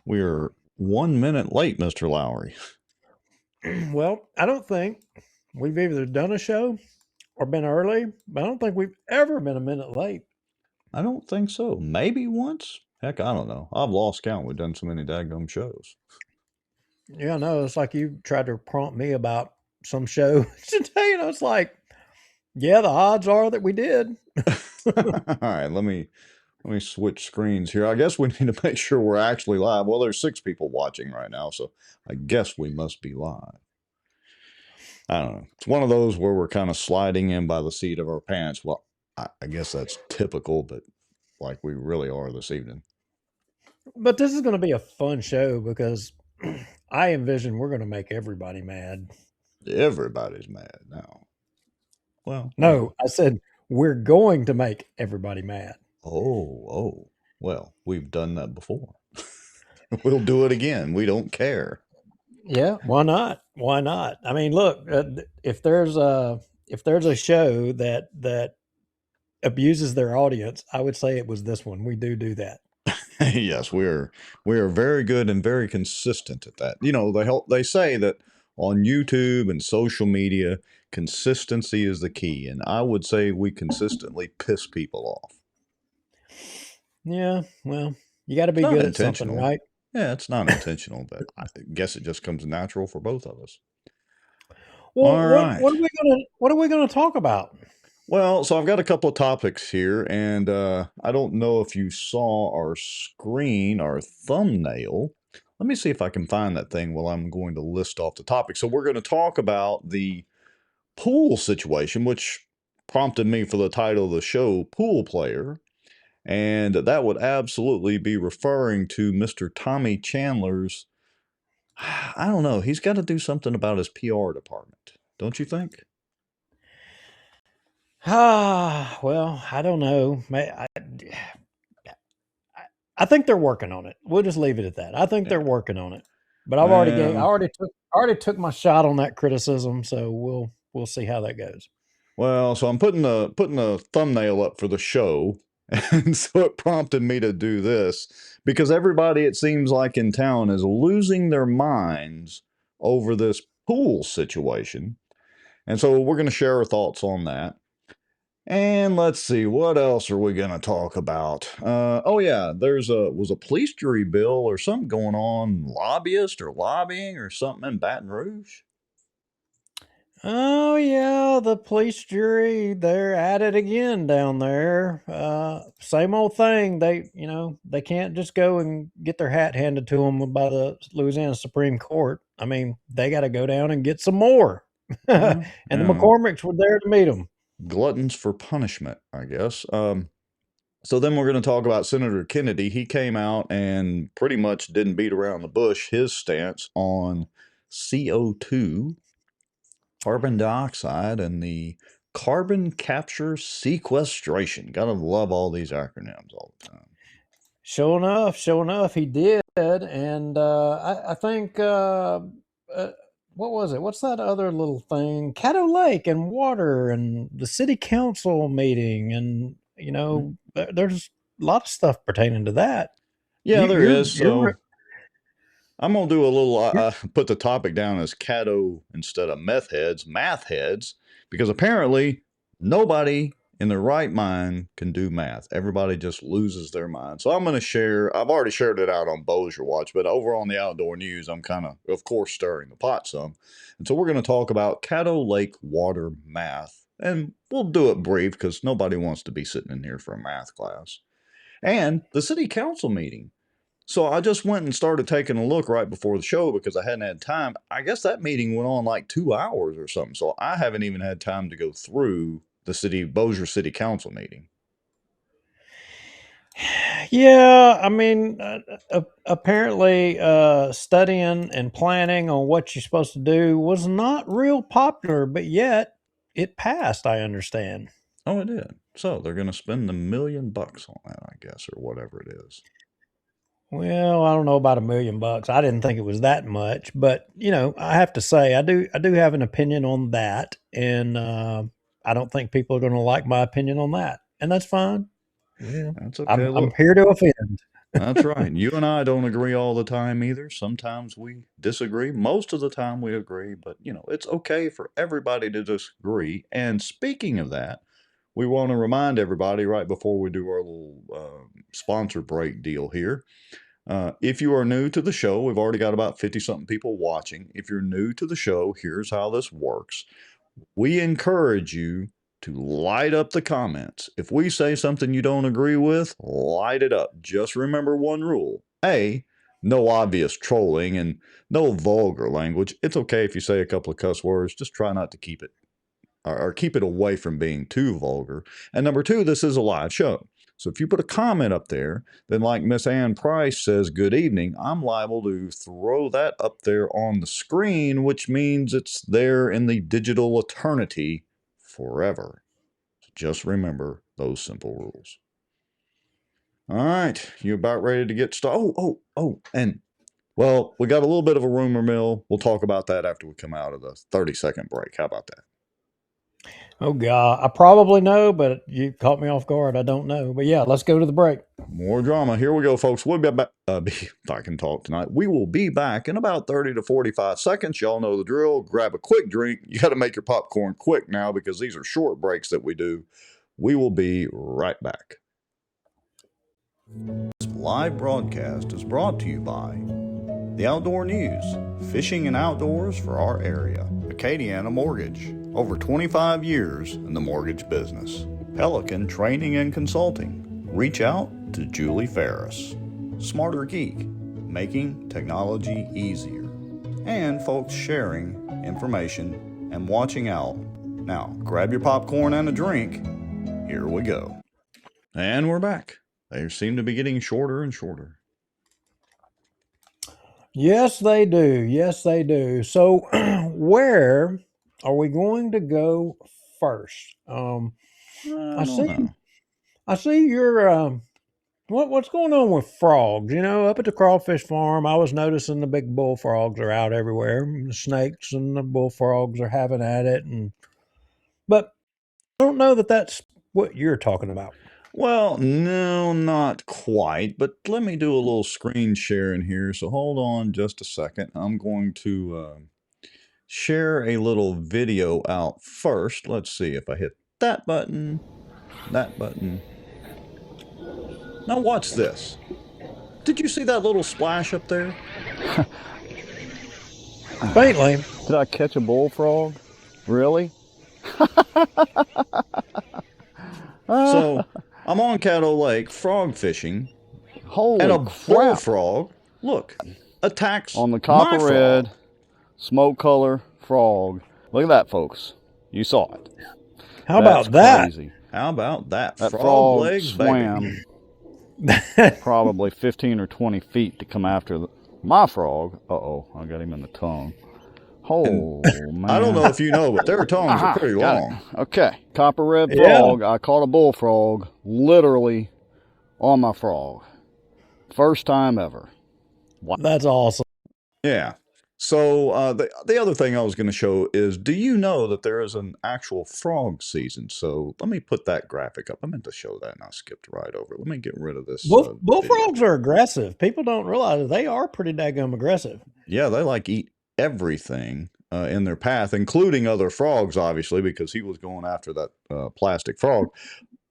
We're 1 minute late, Mr. Lowry. Well, I don't think we've either done a show or been early, but I don't think we've ever been a minute late. I don't think so. Maybe once? Heck, I don't know. I've lost count. We've done so many daggum shows. Yeah, no, it's like you tried to prompt me about some show today, and I was like, yeah, the odds are that we did. All right, let me switch screens here. I guess we need to make sure we're actually live. Well, there's 6 people watching right now, so I guess we must be live. I don't know. It's one of those where we're kind of sliding in by the seat of our pants. Well, I guess that's typical, but like we really are this evening. But this is going to be a fun show because I envision we're going to make everybody mad. Everybody's mad now. Well, No, I said we're going to make everybody mad. Oh. Well, we've done that before. We'll do it again. We don't care. Yeah, why not? Why not? I mean, look, if there's a show that abuses their audience, I would say it was this one. We do that. Yes, we are very good and very consistent at that. You know, they say that on YouTube and social media, consistency is the key, and I would say we consistently piss people off. Yeah, well, you got to be It's not good at something, intentional. right? Yeah, it's not intentional, but I guess it just comes natural for both of us. Well, All right. what are we gonna talk about? Well, so I've got a couple of topics here, and I don't know if you saw our screen, our thumbnail. Let me see if I can find that thing while I'm going to list off the topics. So we're going to talk about the pool situation, which prompted me for the title of the show, Pool Player. And that would absolutely be referring to Mr. Tommy Chandler's, I don't know, he's got to do something about his PR department, don't you think? Ah, well, I don't know. I think they're working on it. We'll just leave it at that. I think they're Yeah. working on it. But I Well, already took my shot on that criticism, so we'll see how that goes. Well, so I'm putting a thumbnail up for the show, and so it prompted me to do this because everybody, it seems like in town, is losing their minds over this pool situation. And so we're going to share our thoughts on that. And let's see, what else are we going to talk about? Oh yeah, was a police jury bill or something going on, lobbyist or lobbying or something in Baton Rouge. Oh yeah, the police jury, they're at it again down there. Same old thing. They can't just go and get their hat handed to them by the Louisiana Supreme Court. I mean, they got to go down and get some more. And Well, the McCormicks were there to meet them. gluttons for punishment, I guess. So then we're going to talk about Senator Kennedy. He came out and pretty much didn't beat around the bush his stance on CO2, carbon dioxide, and the carbon capture sequestration. Gotta love all these acronyms all the time. Sure enough, he did. And I think, what was it? What's that other little thing? Caddo Lake and water and the city council meeting. And, there's a lot of stuff pertaining to that. Yeah, You, there you're, is. you're, So I'm gonna do a little. you're Put the topic down as Caddo instead of math heads, because apparently nobody in their right mind can do math. Everybody just loses their mind. So I'm gonna share. I've already shared it out on Bossier Watch, but over on the outdoor news, I'm kind of course, stirring the pot some. And so we're gonna talk about Caddo Lake water math, and we'll do it brief because nobody wants to be sitting in here for a math class. And the city council meeting. So I just went and started taking a look right before the show because I hadn't had time. I guess that meeting went on like 2 hours or something. So I haven't even had time to go through the Bossier City Council meeting. Yeah, I mean, apparently, studying and planning on what you're supposed to do was not real popular, but yet it passed, I understand. Oh, it did. So they're going to spend $1 million on that, I guess, or whatever it is. Well, I don't know about $1 million. I didn't think it was that much, but I have to say I do have an opinion on that, and I don't think people are going to like my opinion on that, and that's fine. Yeah, That's okay. I'm Look, here to offend. That's right. You and I don't agree all the time either. Sometimes we disagree. Most of the time we agree, but it's okay for everybody to disagree. And speaking of that, we want to remind everybody right before we do our little sponsor break deal here. If you are new to the show, we've already got about 50 something people watching. If you're new to the show, here's how this works. We encourage you to light up the comments. If we say something you don't agree with, light it up. Just remember one rule. A, no obvious trolling and no vulgar language. It's okay if you say a couple of cuss words, just try not to keep it or keep it away from being too vulgar. And number two, this is a live show. So if you put a comment up there, then like Miss Ann Price says, good evening, I'm liable to throw that up there on the screen, which means it's there in the digital eternity forever. So just remember those simple rules. All right, you about ready to get started? And well, we got a little bit of a rumor mill. We'll talk about that after we come out of the 30-second break. How about that? Oh God, I probably know, but you caught me off guard. I don't know, but yeah, let's go to the break. More drama. Here we go, folks. We'll be back. If I can talk tonight, we will be back in about 30 to 45 seconds. Y'all know the drill. Grab a quick drink. You got to make your popcorn quick now because these are short breaks that we do. We will be right back. This live broadcast is brought to you by the Outdoor News, fishing and outdoors for our area. Acadiana Mortgage, over 25 years in the mortgage business. Pelican Training and Consulting. Reach out to Julie Ferris. Smarter Geek, making technology easier. And folks sharing information and watching out. Now, grab your popcorn and a drink. Here we go. And we're back. They seem to be getting shorter and shorter. Yes, they do. Yes, they do. So, where are we going to go first? I see your what's going on with frogs? Up at the crawfish farm, I was noticing the big bullfrogs are out everywhere. The snakes and the bullfrogs are having at it, but I don't know that that's what you're talking about. Well, no, not quite, but let me do a little screen sharing here. So hold on just a second. I'm going to share a little video out first. Let's see if I hit that button, that button. Now watch this. Did you see that little splash up there? Faintly. Did I catch a bullfrog? Really? So I'm on Caddo Lake frog fishing, Holy and a crap. bullfrog, look, attacks On the my copper frog. red, smoke color frog. Look at that, folks. You saw it. How That's about that? crazy. How about that? That Frog frog legs, swam baby. probably 15 or 20 feet to come after my frog. Uh-oh, I got him in the tongue. Oh, man. I don't know if you know, but their tongues are pretty long. Okay, copper red Yeah. frog. I caught a bullfrog literally on my frog. First time ever. That's awesome. Yeah. So the other thing I was going to show is, do you know that there is an actual frog season? So let me put that graphic up. I meant to show that and I skipped right over it. Let me get rid of this. Bullfrogs are aggressive. People don't realize it. They are pretty daggum aggressive. Yeah, they like eat everything in their path, including other frogs, obviously, because he was going after that plastic frog.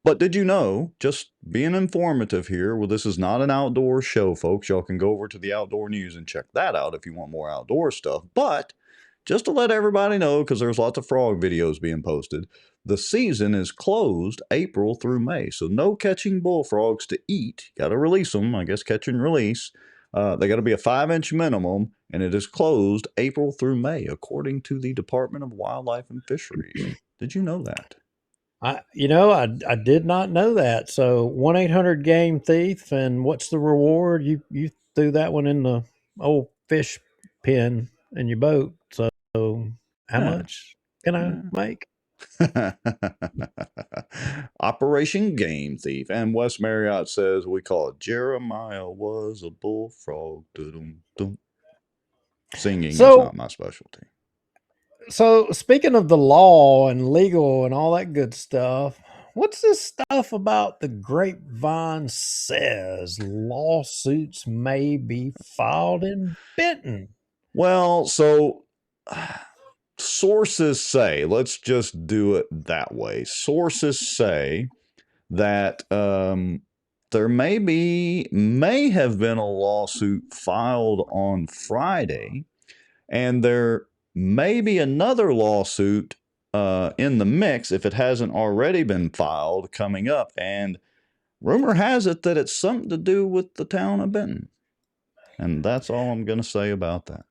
But did you know, just being informative here, well, this is not an outdoor show, folks. Y'all can go over to the Outdoor News and check that out if you want more outdoor stuff. But just to let everybody know, because there's lots of frog videos being posted, the season is closed April through May. So no catching bullfrogs to eat. Got to release them, I guess catch and release. They got to be a 5-inch minimum, and it is closed April through May, according to the Department of Wildlife and Fisheries. Did you know that? I did not know that. So 1-800-GAME-THIEF, and what's the reward? You threw that one in the old fish pen in your boat. So how much can I make? Operation Game Thief. And Wes Marriott says we call it Jeremiah was a bullfrog. Dum-dum-dum. Singing is not my specialty. So speaking of the law and legal and all that good stuff, What's this stuff about the grapevine says lawsuits may be filed in Benton? Well, so sources say, let's just do it that way. Sources say that there may have been a lawsuit filed on Friday, and there may be another lawsuit in the mix if it hasn't already been filed coming up. And rumor has it that it's something to do with the town of Benton. And that's all I'm going to say about that.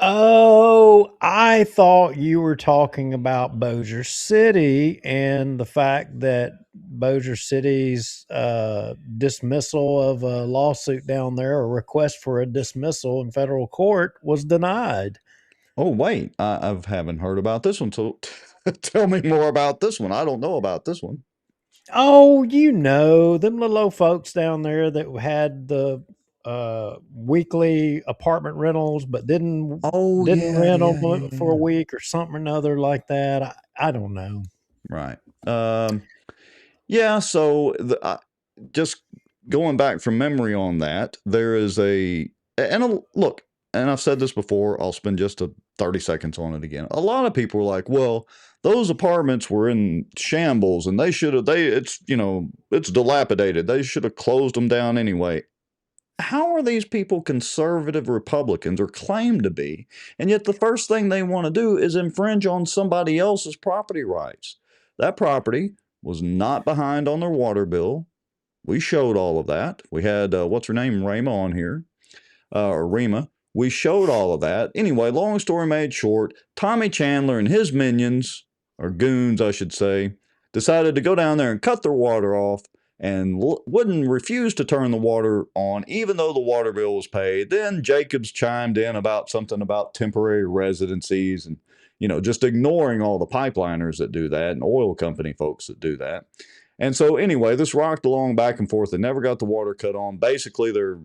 Oh, I thought you were talking about Bossier City and the fact that Bossier City's dismissal of a lawsuit down there, a request for a dismissal in federal court, was denied. Oh, wait, I haven't heard about this one. So tell me more about this one. I don't know about this one. Oh, them little old folks down there that had the weekly apartment rentals, but didn't Oh, didn't yeah, rent yeah, them for a yeah. week or something or another like that. I don't know. Right. Yeah, so just going back from memory on that, there is look, and I've said this before, I'll spend just 30 seconds on it again. A lot of people are like, well, those apartments were in shambles and it's dilapidated. They should have closed them down anyway. How are these people conservative Republicans or claim to be? And yet the first thing they want to do is infringe on somebody else's property rights. That property was not behind on their water bill. We showed all of that. We had, what's her name, Rama on here, or Rima. We showed all of that. Anyway, long story made short, Tommy Chandler and his minions, or goons, I should say, decided to go down there and cut their water off and wouldn't refuse to turn the water on, even though the water bill was paid. Then Jacobs chimed in about something about temporary residencies and, just ignoring all the pipeliners that do that and oil company folks that do that. And so anyway, this rocked along back and forth. They never got the water cut on. Basically, they're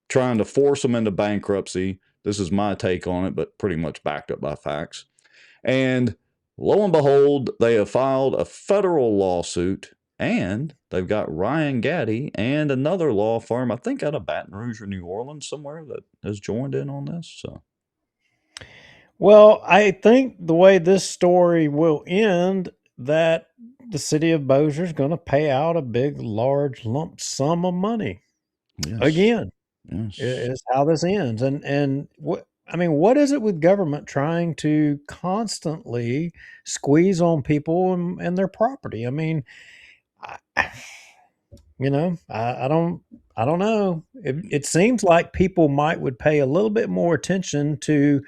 trying to force them into bankruptcy. This is my take on it, but pretty much backed up by facts. And lo and behold, they have filed a federal lawsuit, and they've got Ryan Gaddy and another law firm, I think out of Baton Rouge or New Orleans somewhere, that has joined in on this. So, Well, I think the way this story will end, that the city of Bossier is going to pay out a big, large lump sum of money yes, again. yes, Is how this ends. And what is it with government trying to constantly squeeze on people and their property? I mean, I, I don't know. It seems like people would pay a little bit more attention to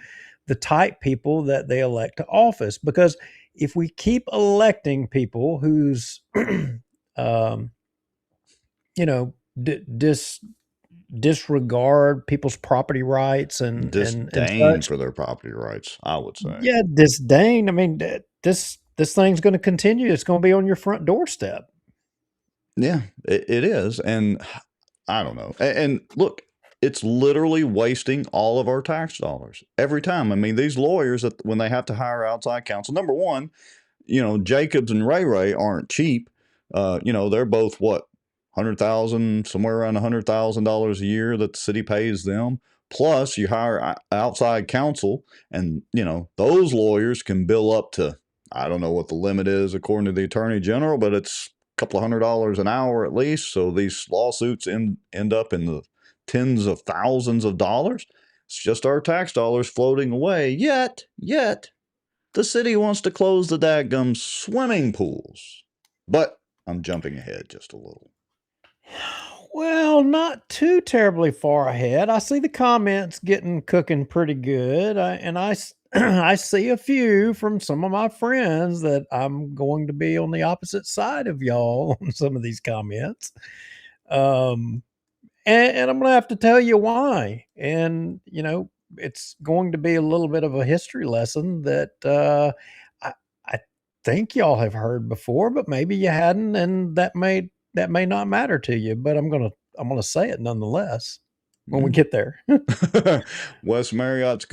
the type people that they elect to office, because if we keep electing people whose um, disregard people's property rights and disdain such. for their property rights, I would say. Yeah, disdain. I mean, this thing's going to continue. It's going to be on your front doorstep. Yeah, it is. And I don't know. And look, it's literally wasting all of our tax dollars every time. I mean, these lawyers, when they have to hire outside counsel, number one, Jacobs and Ray aren't cheap. They're both what, 100,000, somewhere around $100,000 a year that the city pays them. Plus, you hire outside counsel, and those lawyers can bill up to, I don't know what the limit is according to the Attorney General, but it's a couple of $100 an hour at least. So these lawsuits end up in the tens of thousands of dollars. It's just our tax dollars floating away. Yet the city wants to close the dadgum swimming pools. But I'm jumping ahead just a little. Well, not too terribly far ahead. I see the comments cooking pretty good. I see a few from some of my friends that I'm going to be on the opposite side of y'all on some of these comments. And I'm going to have to tell you why. And, it's going to be a little bit of a history lesson that I think y'all have heard before, but maybe you hadn't, and that may not matter to you. But I'm gonna say it nonetheless. when we get there. Wes Marriott's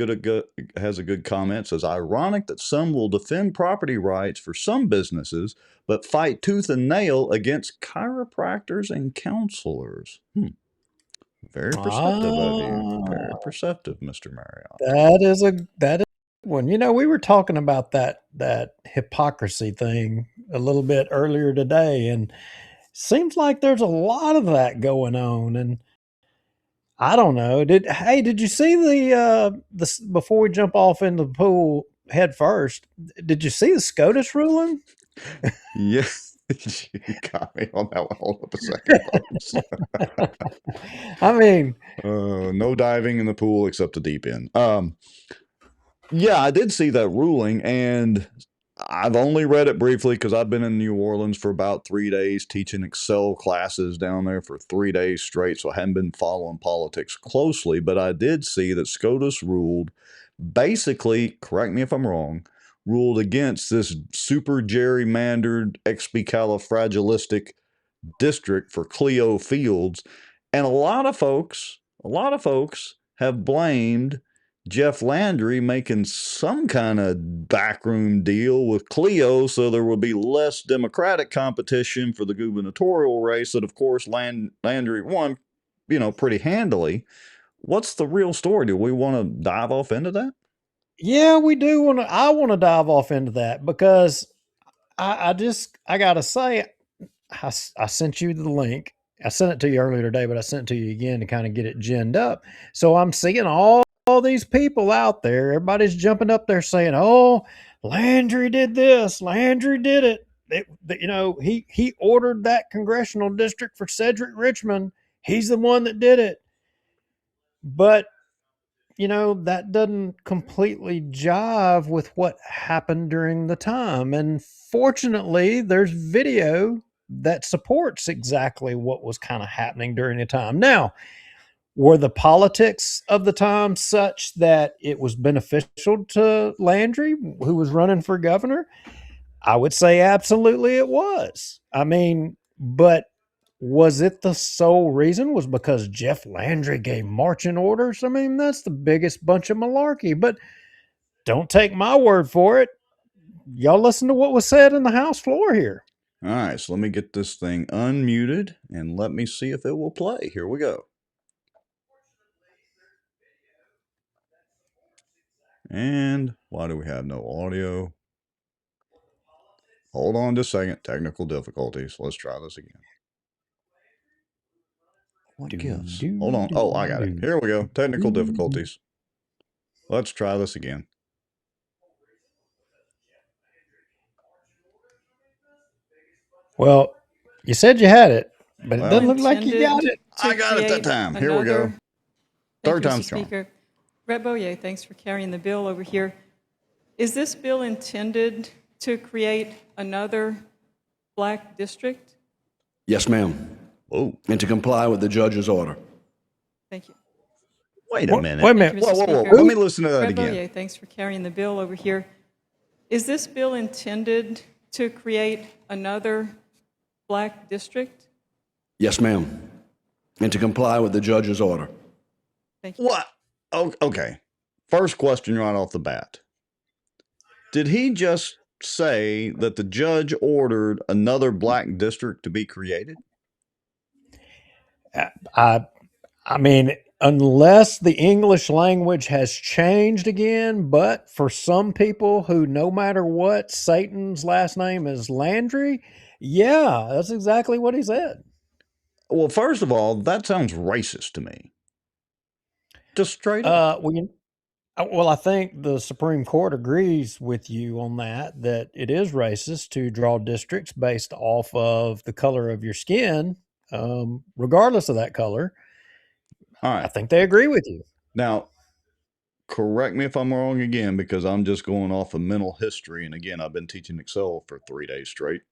has a good comment. Says, ironic that some will defend property rights for some businesses, but fight tooth and nail against chiropractors and counselors. Very perceptive of you. Very perceptive, Mr. Marriott. That is one. We were talking about that hypocrisy thing a little bit earlier today, and seems like there's a lot of that going on. And I don't know. Did you see the before we jump off into the pool head first? Did you see the SCOTUS ruling? Yes. You got me on that one. Hold up a second, folks. I mean, no diving in the pool except the deep end. Yeah, I did see that ruling, and I've only read it briefly because I've been in New Orleans for about 3 days teaching Excel classes down there for 3 days straight, so I haven't been following politics closely, but I did see that SCOTUS ruled, basically, correct me if I'm wrong, ruled against this super gerrymandered expialifragilistic district for Clio Fields, and a lot of folks have blamed Jeff Landry making some kind of backroom deal with Clio so there will be less Democratic competition for the gubernatorial race that, of course, Landry won, pretty handily. What's the real story? Do we want to dive off into that? Yeah, we do want to. I want to dive off into that because I got to say, I sent you the link. I sent it to you earlier today, but I sent it to you again to kind of get it ginned up. So I'm seeing all these people out there. Everybody's jumping up there saying, "Oh, Landry did this. Landry did it. He ordered that congressional district for Cedric Richmond. He's the one that did it." But that doesn't completely jive with what happened during the time. And fortunately, there's video that supports exactly what was kind of happening during the time. Now, were the politics of the time such that it was beneficial to Landry, who was running for governor? I would say absolutely it was. I mean, but was it the sole reason? Was because Jeff Landry gave marching orders? I mean, that's the biggest bunch of malarkey. But don't take my word for it. Y'all listen to what was said in the House floor here. All right, so let me get this thing unmuted and let me see if it will play. Here we go. And why do we have no audio? Hold on just a second. Technical difficulties. Let's try this again. What gives? Hold on. Oh, I got it. Here we go. Technical difficulties. Let's try this again. Well, you said you had it, but it doesn't look like you got it. I got it that time. Here we go. Third time's charm. Speaker. Rep Bossier, thanks for carrying the bill over here. Is this bill intended to create another black district? Yes, ma'am. Whoa. And to comply with the judge's order. Thank you. Wait a minute. Wait a minute. Thank you, Mr. Whoa. Speaker. Let me listen to that Rep again. Bossier, thanks for carrying the bill over here. Is this bill intended to create another black district? Yes, ma'am. And to comply with the judge's order. Thank you. What? Oh, okay. First question right off the bat. Did he just say that the judge ordered another black district to be created? I mean, unless the English language has changed again, but for some people who, no matter what, Satan's last name is Landry, yeah, that's exactly what he said. Well, first of all, that sounds racist to me. Just straight up. Well, I think the Supreme Court agrees with you on that it is racist to draw districts based off of the color of your skin, regardless of that color. All right. I think they agree with you. Now, correct me if I'm wrong again, because I'm just going off of mental history. And again, I've been teaching Excel for 3 days straight.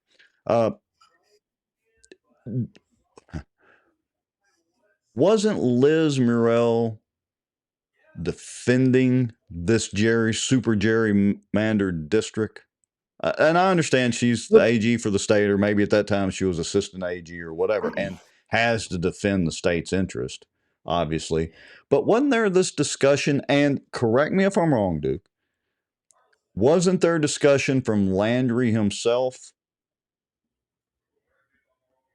Wasn't Liz Murrell defending this super gerrymandered district? And I understand she's the AG for the state, or maybe at that time she was assistant AG or whatever, and has to defend the state's interest. obviously. But wasn't there this discussion, and correct me if I'm wrong, Duke, wasn't there discussion from Landry himself?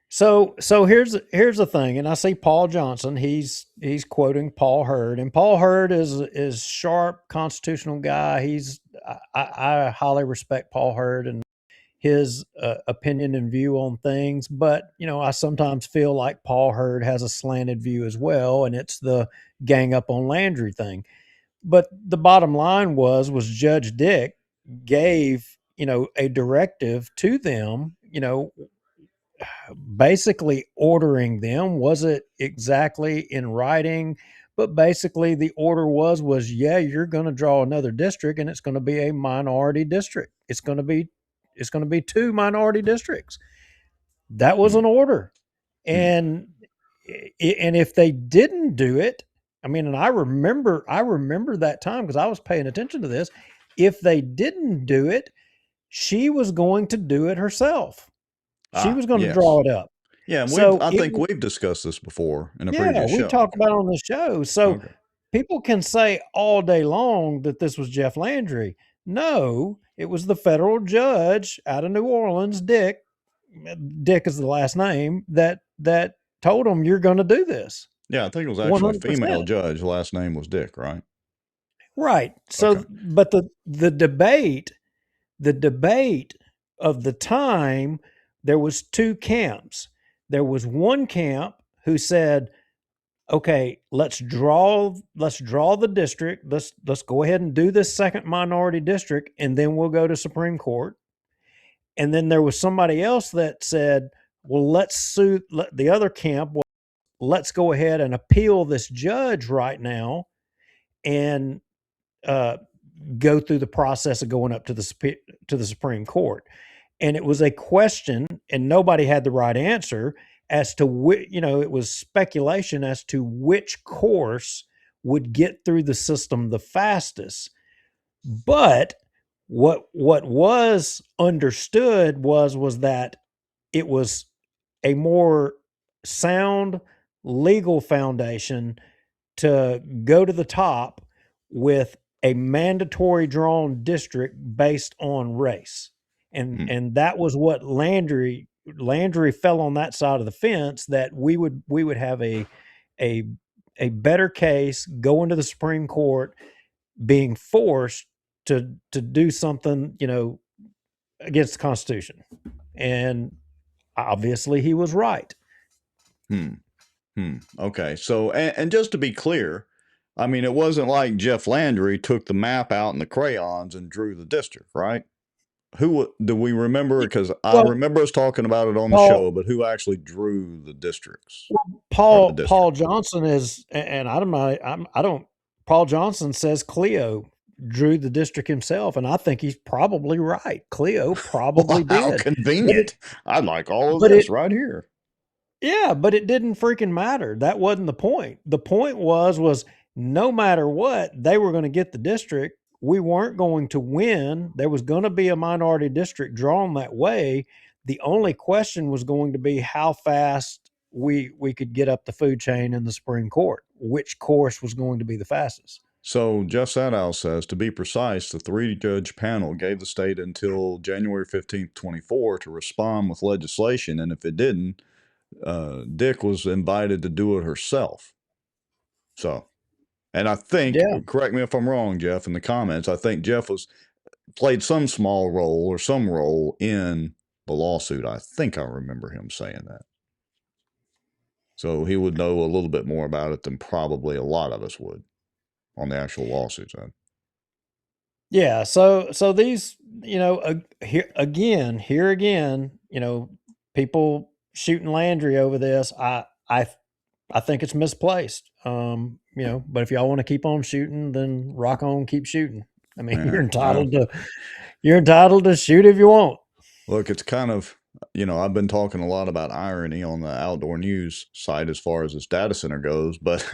So here's the thing, and I see Paul Johnson. He's quoting Paul Hurd, and Paul Hurd is sharp constitutional guy. I highly respect Paul Hurd and his opinion and view on things. But I sometimes feel like Paul Hurd has a slanted view as well, and it's the gang up on Landry thing. But the bottom line was Judge Dick gave a directive to them. Basically ordering them. Was it exactly in writing? But basically the order was yeah, you're going to draw another district, and it's going to be a minority district. It's going to be 2 minority districts. That was an order. And if they didn't do it, I mean, and I remember that time because I was paying attention to this. If they didn't do it, she was going to do it herself. She was going to draw it up. Yeah, and So I think we've discussed this before in a previous we show. talked about it on the show. So people can say all day long that this was Jeff Landry. No, it was the federal judge out of New Orleans, Dick. Dick is the last name that told him you're going to do this. Yeah, I think it was actually 100%. a female judge. The last name was Dick, right? Right. So, but the debate of the time, there was 2 camps. There was one camp who said, okay, let's draw the district. Let's go ahead and do this second minority district, and then we'll go to Supreme Court. And then there was somebody else that said, well, let's sue the other camp. Well, let's go ahead and appeal this judge right now and go through the process of going up to the Supreme Court. And it was a question, and nobody had the right answer as to which, it was speculation as to which course would get through the system the fastest. But what was understood was that it was a more sound legal foundation to go to the top with a mandatory drawn district based on race. And that was what Landry fell on that side of the fence, that we would have a better case going to the Supreme Court, being forced to do something, against the Constitution. And obviously he was right. Okay. So, and just to be clear, I mean, it wasn't like Jeff Landry took the map out and the crayons and drew the district, right? Who do we remember? Because I remember us talking about it on the show, but who actually drew the districts? Paul Johnson is, and Paul Johnson says Cleo drew the district himself, and I think he's probably right. Cleo probably did. How convenient. I like all of this right here. Yeah, but it didn't freaking matter. That wasn't the point. The point was no matter what, they were going to get the district. We weren't going to win. There was going to be a minority district drawn that way. The only question was going to be how fast we could get up the food chain in the Supreme Court. Which course was going to be the fastest? So Jeff Sadow says, to be precise, the 3-judge panel gave the state until January 15th, 24 to respond with legislation. And if it didn't, Dick was invited to do it herself. So, and I think, correct me if I'm wrong, Jeff, in the comments, I think Jeff played some small role or some role in the lawsuit. I think I remember him saying that. So he would know a little bit more about it than probably a lot of us would on the actual lawsuit side. Yeah. So these, here again, people shooting Landry over this. I think it's misplaced. But if y'all want to keep on shooting, then rock on, keep shooting. I mean, you're entitled to shoot if you want. Look, it's kind of, I've been talking a lot about irony on the outdoor news side as far as this data center goes, but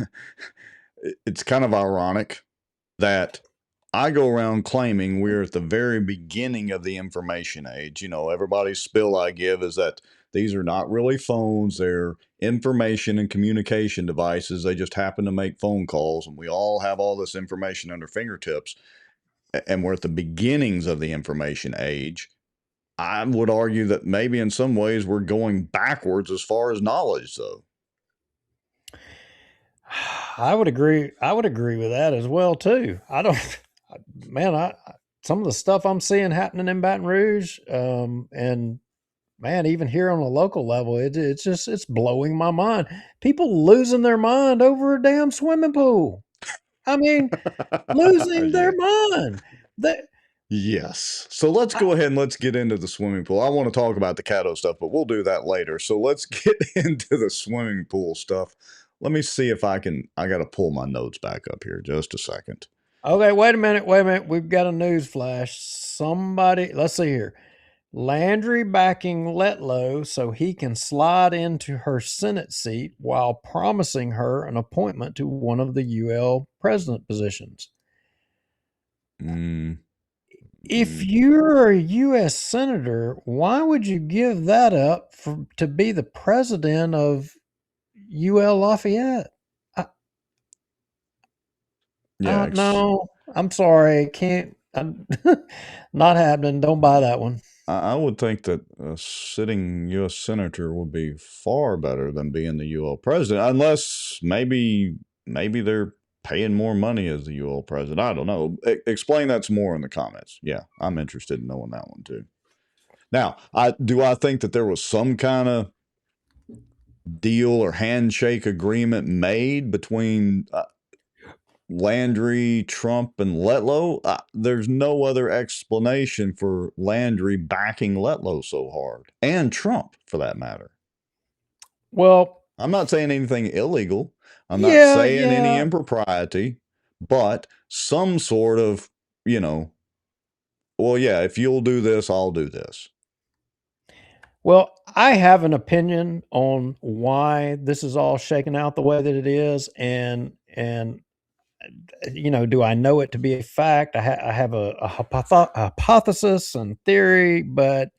it's kind of ironic that I go around claiming we're at the very beginning of the information age. Everybody's spill I give is that These are not really phones. They're information and communication devices. They just happen to make phone calls, and we all have all this information under fingertips. And we're at the beginnings of the information age. I would argue that maybe in some ways we're going backwards as far as knowledge, though. I would agree. I would agree with that as well too. Man, some of the stuff I'm seeing happening in Baton Rouge, and man, even here on a local level, it's blowing my mind. People losing their mind over a damn swimming pool. I mean, losing their mind. Yes. So let's go ahead and let's get into the swimming pool. I want to talk about the Caddo stuff, but we'll do that later. So let's get into the swimming pool stuff. Let me see if I got to pull my notes back up here just a second. Okay, wait a minute. We've got a news flash. Let's see here. Landry backing Letlow so he can slide into her Senate seat while promising her an appointment to one of the UL president positions. If you're a U.S. senator, why would you give that up to be the president of UL Lafayette? No, I'm sorry. Can't. Not happening. Don't buy that one. I would think that a sitting U.S. senator would be far better than being the UL president, unless maybe they're paying more money as the UL president. I don't know. Explain that some more in the comments. Yeah, I'm interested in knowing that one too. Now, do I think that there was some kind of deal or handshake agreement made between Landry, Trump, and Letlow? There's no other explanation for Landry backing Letlow so hard, and Trump for that matter. Well, I'm not saying anything illegal. I'm not saying any impropriety, but some sort of, well, yeah, if you'll do this, I'll do this. Well, I have an opinion on why this is all shaken out the way that it is, and do I know it to be a fact? I have a hypothesis and theory, but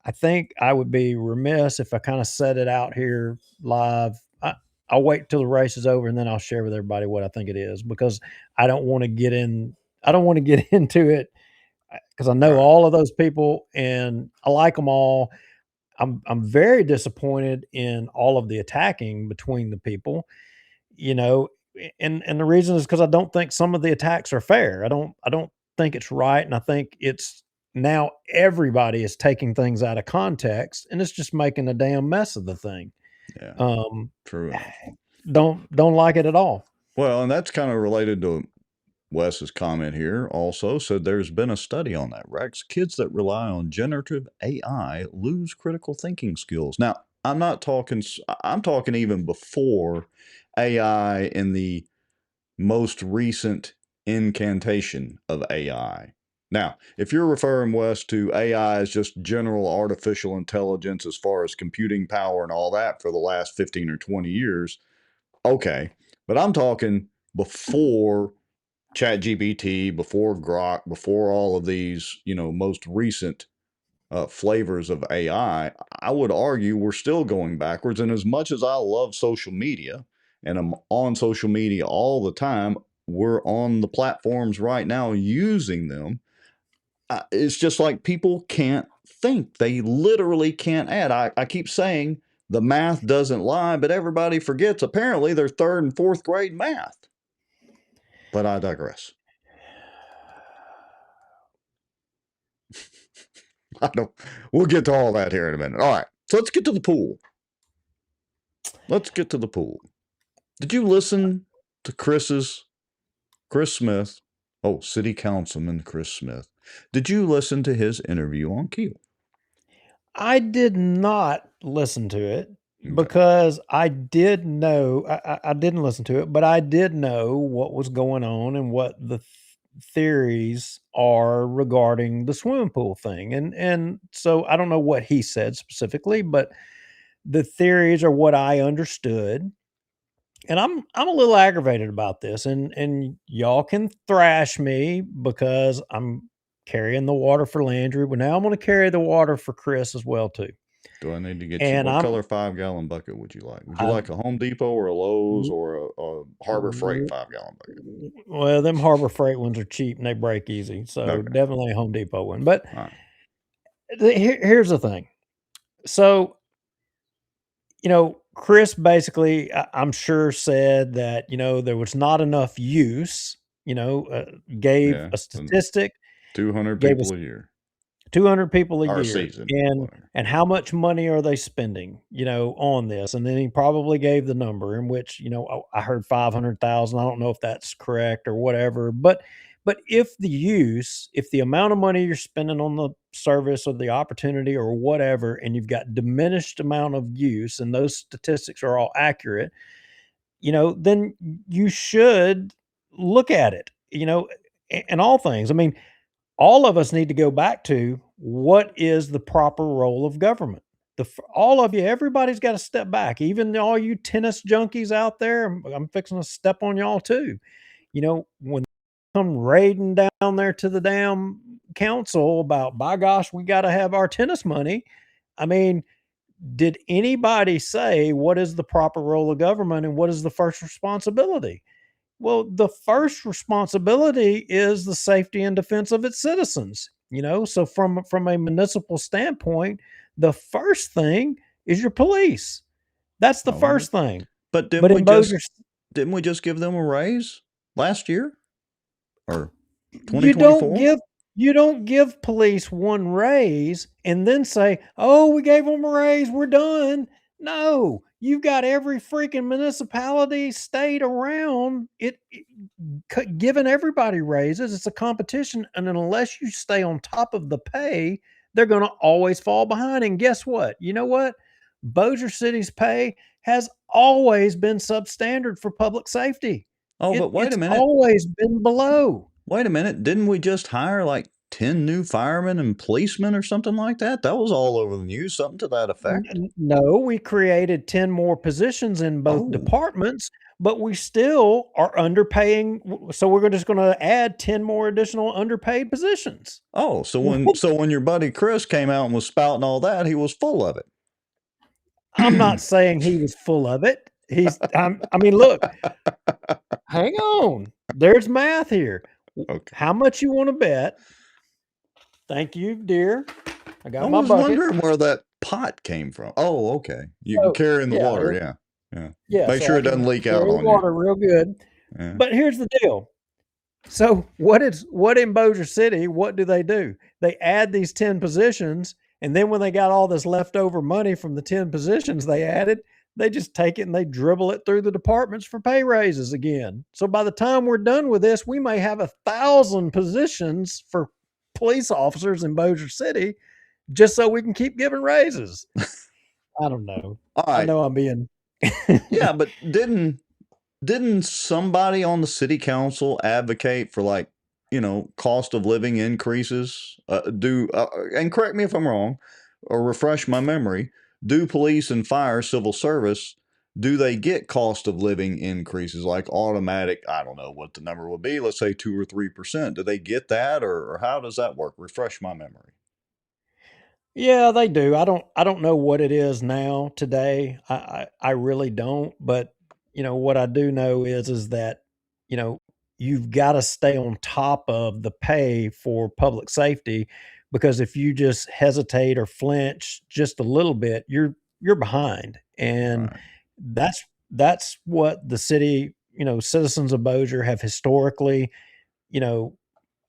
I think I would be remiss if I kind of set it out here live. I'll wait till the race is over and then I'll share with everybody what I think it is, because I don't want to get into it, because I know all of those people and I like them all. I'm very disappointed in all of the attacking between the people, and the reason is because I don't think some of the attacks are fair. I don't think it's right, and I think it's now everybody is taking things out of context, and it's just making a damn mess of the thing. Yeah, true enough. Don't like it at all. Well, and that's kind of related to Wes's comment here. Also said there's been a study on that, Rex. Kids that rely on generative AI lose critical thinking skills. Now, I'm talking even before AI in the most recent incantation of AI. Now, if you're referring, Wes, to AI as just general artificial intelligence as far as computing power and all that for the last 15 or 20 years, okay. But I'm talking before ChatGPT, before Grok, before all of these, most recent flavors of AI. I would argue we're still going backwards. And as much as I love social media, and I'm on social media all the time, we're on the platforms right now using them. It's just like people can't think. They literally can't add. I keep saying the math doesn't lie, but everybody forgets apparently they're third and fourth grade math. But I digress. We'll get to all that here in a minute. All right. So let's get to the pool. Did you listen to Chris Smith? Oh, City Councilman Chris Smith. Did you listen to his interview on Keel? I did not listen to it because I did know, I didn't listen to it, but I did know what was going on and what the theories are regarding the swimming pool thing. And so I don't know what he said specifically, but the theories are what I understood. And I'm a little aggravated about this, and y'all can thrash me because I'm carrying the water for Landry, but now I'm going to carry the water for Chris as well too. Do I need to get you? And What I'm color 5-gallon bucket would you like? Would you I, like a Home Depot or a Lowe's or a Harbor Freight 5-gallon bucket? well, them Harbor Freight ones are cheap and they break easy, so Okay. definitely a Home Depot one. But All right. here's the thing. So, Chris basically, I'm sure, said that, there was not enough use, gave Yeah. a statistic, 200 gave us people a year 200 people a or a year, season, and whatever. how much money are they spending, on this? And then he probably gave the number, in which, I heard 500,000. I don't know if that's correct or whatever, but if the amount of money you're spending on the service or the opportunity or whatever, and you've got diminished amount of use, and those statistics are all accurate, then you should look at it, in all things. I mean, all of us need to go back to what is the proper role of government. All of you, everybody's got to step back. Even all you tennis junkies out there, I'm fixing to step on y'all too. When they come raiding down there to the damn council about, by gosh, we got to have our tennis money. I mean, did anybody say what is the proper role of government and what is the first responsibility? Well, the first responsibility is the safety and defense of its citizens. So from a municipal standpoint, the first thing is your police. That's the Oh, first thing. But But in Bossier, didn't we just give them a raise last year or you don't 2024? give police one raise and then say, "Oh, we gave them a raise, we're done." No, you've got every freaking municipality, state around it giving everybody raises. It's a competition, and unless you stay on top of the pay, they're going to always fall behind. And guess what? You know what? Bossier City's pay has always been substandard for public safety. Oh, but wait It's a minute. always been below. Wait a minute. Didn't we just hire like 10 new firemen and policemen or something like that? That was all over the news, something to that effect. No, we created 10 more positions in both Oh. departments, but we still are underpaying. So we're just going to add 10 more additional underpaid positions. Oh, so when your buddy Chris came out and was spouting all that, he was full of it. I'm not saying he was full of it. I mean, look, hang on. There's math here. Okay. How much you want to bet? Thank you, dear. I got I my was bucket. wondering where that pot came from. Oh, okay. You can carry in the water, yeah. Make so sure I it doesn't can leak out carry on water real good. you. Yeah. But here's the deal. So what in Bossier City, what do? They add these 10 positions, and then when they got all this leftover money from the 10 positions they added, they just take it and they dribble it through the departments for pay raises again. So by the time we're done with this, we may have 1,000 positions for police officers in Bossier City just so we can keep giving raises. I don't know. All right. I know I'm being Yeah, but didn't somebody on the city council advocate for, like, cost of living increases? And correct me if I'm wrong, or refresh my memory. Do police and fire, civil service, do they get cost of living increases, like automatic? I don't know what the number would be. Let's say 2 or 3%. Do they get that, or how does that work? Refresh my memory. Yeah, they do. I don't know what it is now today. I really don't. But what I do know is that you've got to stay on top of the pay for public safety, because if you just hesitate or flinch just a little bit, you're behind. And Right. that's what the city, citizens of Bossier have historically, you know,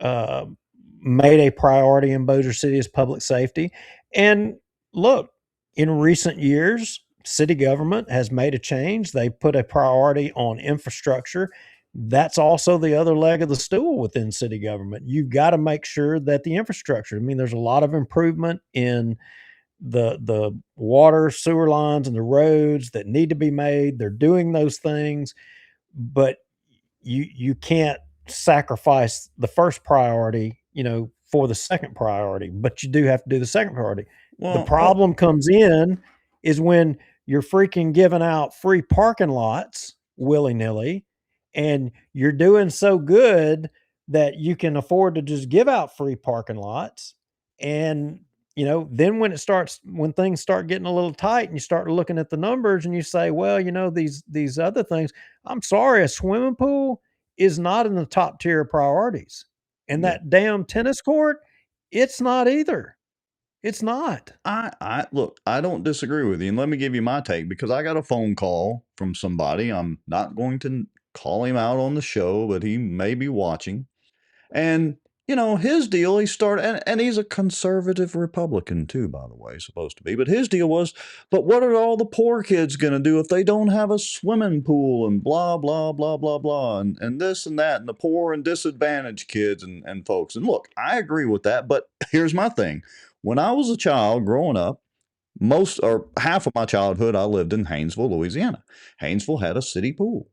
uh, made a priority in Bossier City is public safety. And look, in recent years, city government has made a change. They put a priority on infrastructure. That's also the other leg of the stool within city government. You've got to make sure that the infrastructure, I mean, there's a lot of improvement in the water, sewer lines, and the roads that need to be made. They're doing those things, but you can't sacrifice the first priority, for the second priority, but you do have to do the second priority. The problem comes in is when you're freaking giving out free parking lots willy-nilly, and you're doing so good that you can afford to just give out free parking lots, and then when things start getting a little tight and you start looking at the numbers and you say, well, these other things, I'm sorry, a swimming pool is not in the top tier of priorities. And Yeah. that damn tennis court, it's not either. It's not. Look, I don't disagree with you. And let me give you my take, because I got a phone call from somebody. I'm not going to call him out on the show, but he may be watching. And, his deal, he started, and he's a conservative Republican too, by the way, supposed to be. But his deal was, but what are all the poor kids going to do if they don't have a swimming pool and blah, blah, blah, blah, blah, and this and that, and the poor and disadvantaged kids and folks. And look, I agree with that. But here's my thing. When I was a child growing up, most or half of my childhood, I lived in Haynesville, Louisiana. Haynesville had a city pool.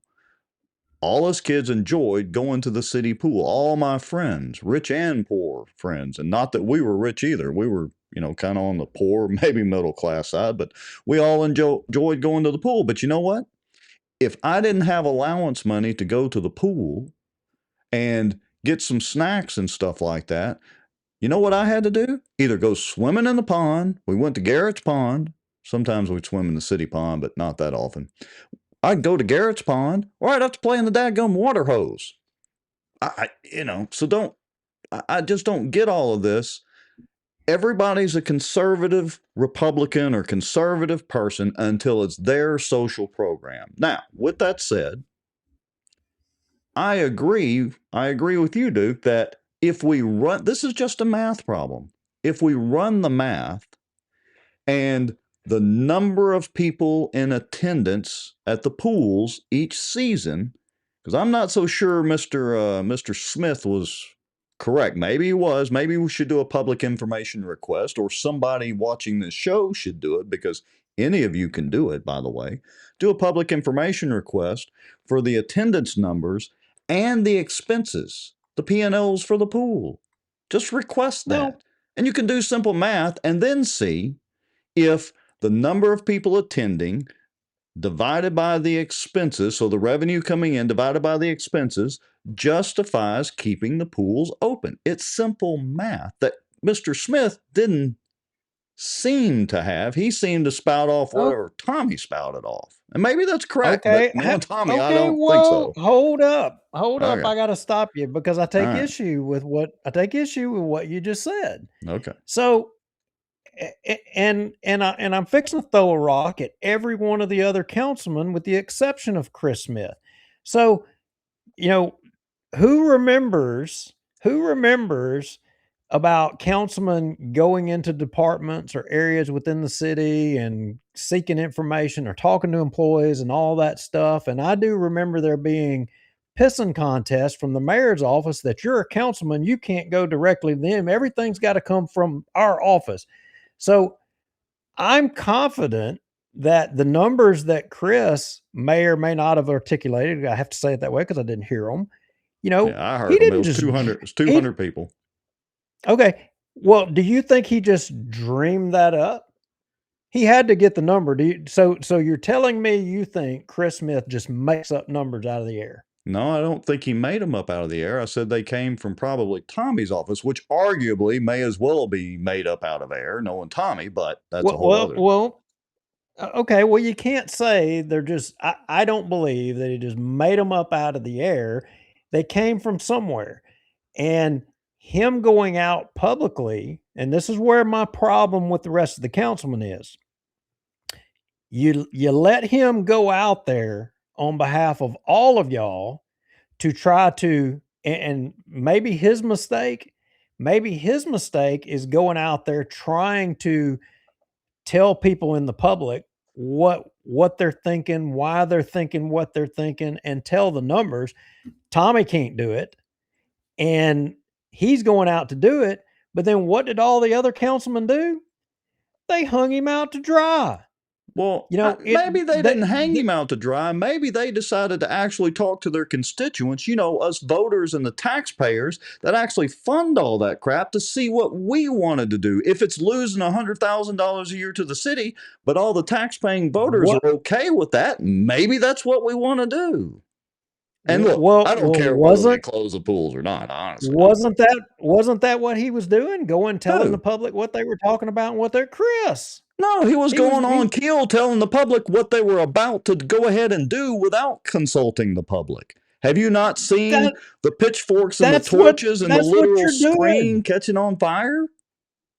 All us kids enjoyed going to the city pool. All my friends, rich and poor friends, and not that we were rich either. We were, kind of on the poor, maybe middle class side, but we all enjoyed going to the pool. But you know what? If I didn't have allowance money to go to the pool and get some snacks and stuff like that, you know what I had to do? Either go swimming in the pond. We went to Garrett's Pond. Sometimes we'd swim in the city pond, but not that often. I'd go to Garrett's Pond, or I'd have to play in the daggum water hose. I just don't get all of this. Everybody's a conservative Republican or conservative person until it's their social program. Now, with that said, I agree with you, Duke, that if we run, this is just a math problem. If we run the math and the number of people in attendance at the pools each season, because I'm not so sure Mr. Smith was correct. Maybe he was. Maybe we should do a public information request, or somebody watching this show should do it, because any of you can do it, by the way. Do a public information request for the attendance numbers and the expenses, the P&Ls for the pool. Just request that. No. And you can do simple math and then see if the number of people attending divided by the expenses, so the revenue coming in divided by the expenses, justifies keeping the pools open. It's simple math that Mr. Smith didn't seem to have. He seemed to spout off whatever Tommy spouted off. And maybe that's correct, Okay. but Tommy, okay, I don't think well, so. hold up. Hold up. Okay. I got to stop you because I take All right. issue with what you just said. Okay. So, and I'm fixing to throw a rock at every one of the other councilmen with the exception of Chris Smith. So, who remembers about councilmen going into departments or areas within the city and seeking information or talking to employees and all that stuff? And I do remember there being pissing contests from the mayor's office that you're a councilman, you can't go directly to them. Everything's got to come from our office. So I'm confident that the numbers that Chris may or may not have articulated, I have to say it that way because I didn't hear them. I heard he them. didn't It was just 200. It was 200 people. Okay. Well, do you think he just dreamed that up? He had to get the number. So you're telling me you think Chris Smith just makes up numbers out of the air? No, I don't think he made them up out of the air. I said they came from probably Tommy's office, which arguably may as well be made up out of air, knowing Tommy, but that's a whole other. Okay. Well, you can't say they're just, I don't believe that he just made them up out of the air. They came from somewhere. And him going out publicly, and this is where my problem with the rest of the councilmen is. You let him go out there on behalf of all of y'all to try to, and maybe his mistake is going out there trying to tell people in the public what they're thinking, why they're thinking what they're thinking, and tell the numbers. Tommy can't do it. And he's going out to do it. But then what did all the other councilmen do? They hung him out to dry. Well, maybe they didn't hang him out to dry. Maybe they decided to actually talk to their constituents, us voters and the taxpayers that actually fund all that crap, to see what we wanted to do. If it's losing $100,000 a year to the city, but all the tax-paying voters are okay with that, maybe that's what we want to do. And look, Well, I don't care whether they close the pools or not, honestly. wasn't that what he was doing? Going telling Who? the public what they were talking about and what they're Chris. No, he was going on Keel telling the public what they were about to go ahead and do without consulting the public. Have you not seen the pitchforks and the torches and the literal screen catching on fire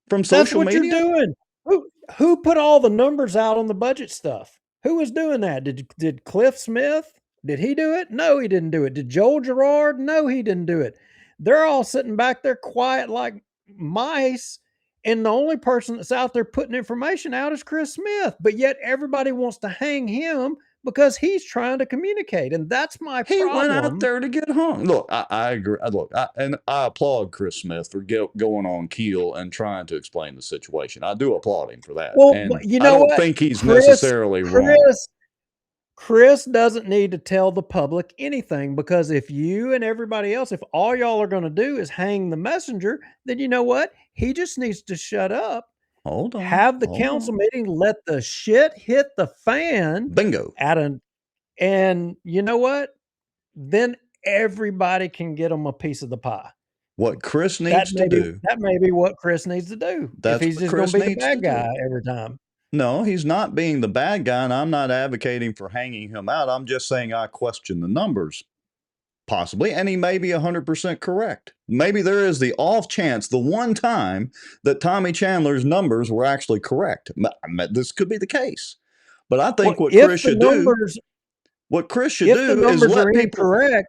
from social media? That's what you're doing. Who put all the numbers out on the budget stuff? Who was doing that? Did Cliff Smith? Did he do it? No, he didn't do it. Did Joel Gerard? No, he didn't do it. They're all sitting back there quiet like mice, and the only person that's out there putting information out is Chris Smith. But yet everybody wants to hang him because he's trying to communicate, and that's my problem. He went out there to get hung. Look, I agree. Look, I applaud Chris Smith for going on Keel and trying to explain the situation. I do applaud him for that. Well, and you know I don't what? think he's necessarily wrong. Chris doesn't need to tell the public anything, because if you and everybody else, if all y'all are going to do is hang the messenger, then you know what? He just needs to shut up. Hold on. Have the council meeting, let the shit hit the fan. Bingo. And you know what? Then everybody can get them a piece of the pie. What Chris needs to do. That may be what Chris needs to do. If he's just going to be the bad guy every time. No, he's not being the bad guy, and I'm not advocating for hanging him out. I'm just saying I question the numbers, possibly, and he may be 100% correct. Maybe there is the off chance, the one time that Tommy Chandler's numbers were actually correct. This could be the case. But I think what Chris should do is let people correct.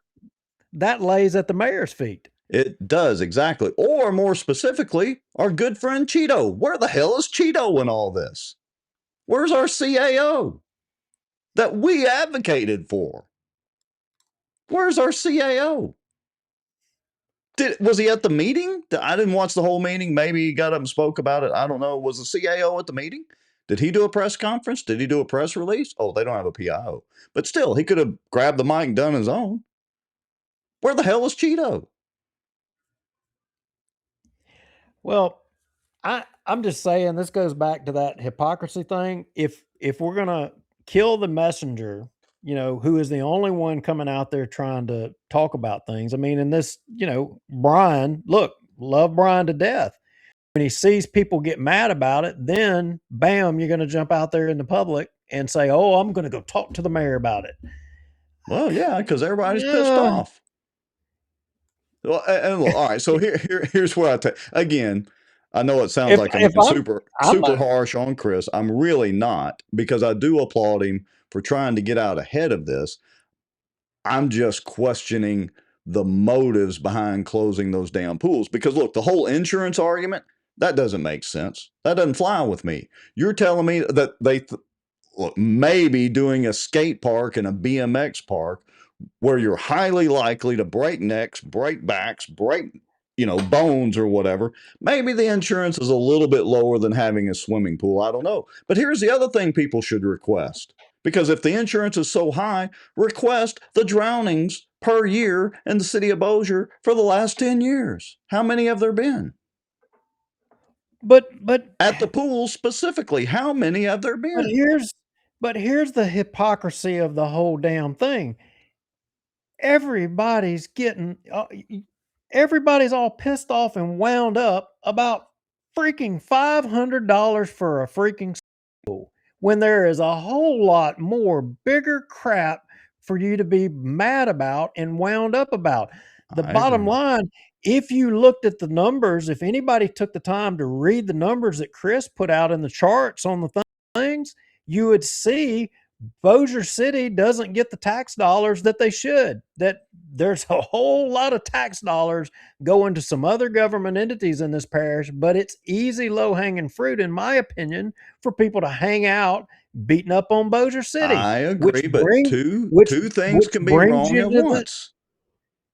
That lays at the mayor's feet. It does, exactly. Or more specifically, our good friend Cheeto. Where the hell is Cheeto in all this? Where's our CAO that we advocated for? Where's our CAO? Was he at the meeting? I didn't watch the whole meeting. Maybe he got up and spoke about it. I don't know. Was the CAO at the meeting? Did he do a press conference? Did he do a press release? Oh, they don't have a PIO. But still, he could have grabbed the mic and done his own. Where the hell is Cheeto? Well, I'm just saying, this goes back to that hypocrisy thing. If we're going to kill the messenger, you know, who is the only one coming out there trying to talk about things. I mean, in this, you know, Brian, look, love Brian to death. When he sees people get mad about it, then bam, you're going to jump out there in the public and say, oh, I'm going to go talk to the mayor about it. Well, yeah, because everybody's pissed off. Well, and look, all right, so here's where again, I know it sounds like I'm super harsh on Chris. I'm really not, because I do applaud him for trying to get out ahead of this. I'm just questioning the motives behind closing those damn pools. Because look, the whole insurance argument, that doesn't make sense. That doesn't fly with me. You're telling me that look, maybe doing a skate park and a BMX park where you're highly likely to break necks, break backs, break, you know, bones or whatever. Maybe the insurance is a little bit lower than having a swimming pool. I don't know. But here's the other thing people should request. Because if the insurance is so high, request the drownings per year in the city of Bossier for the last 10 years. How many have there been? But at the pool specifically, how many have there been? But here's the hypocrisy of the whole damn thing. Everybody's all pissed off and wound up about freaking $500 for a freaking school, when there is a whole lot more bigger crap for you to be mad about and wound up about. The bottom line, if you looked at the numbers, if anybody took the time to read the numbers that Chris put out in the charts on the things, you would see Bossier City doesn't get the tax dollars that they should. That there's a whole lot of tax dollars going to some other government entities in this parish, but it's easy, low-hanging fruit, in my opinion, for people to hang out beating up on Bossier City. I agree, but two things can be wrong at once.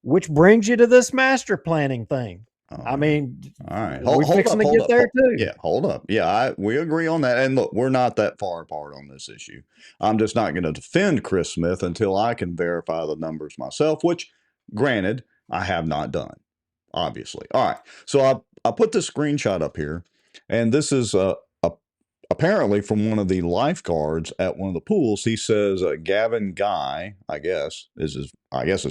Which brings you to this master planning thing. I mean, all right, we're fixing to get there too. Yeah, hold up. Yeah, we agree on that. And look, we're not that far apart on this issue. I'm just not going to defend Chris Smith until I can verify the numbers myself, which, granted, I have not done, obviously. All right, so I put this screenshot up here, and this is apparently from one of the lifeguards at one of the pools. He says Gavin Guy, I guess his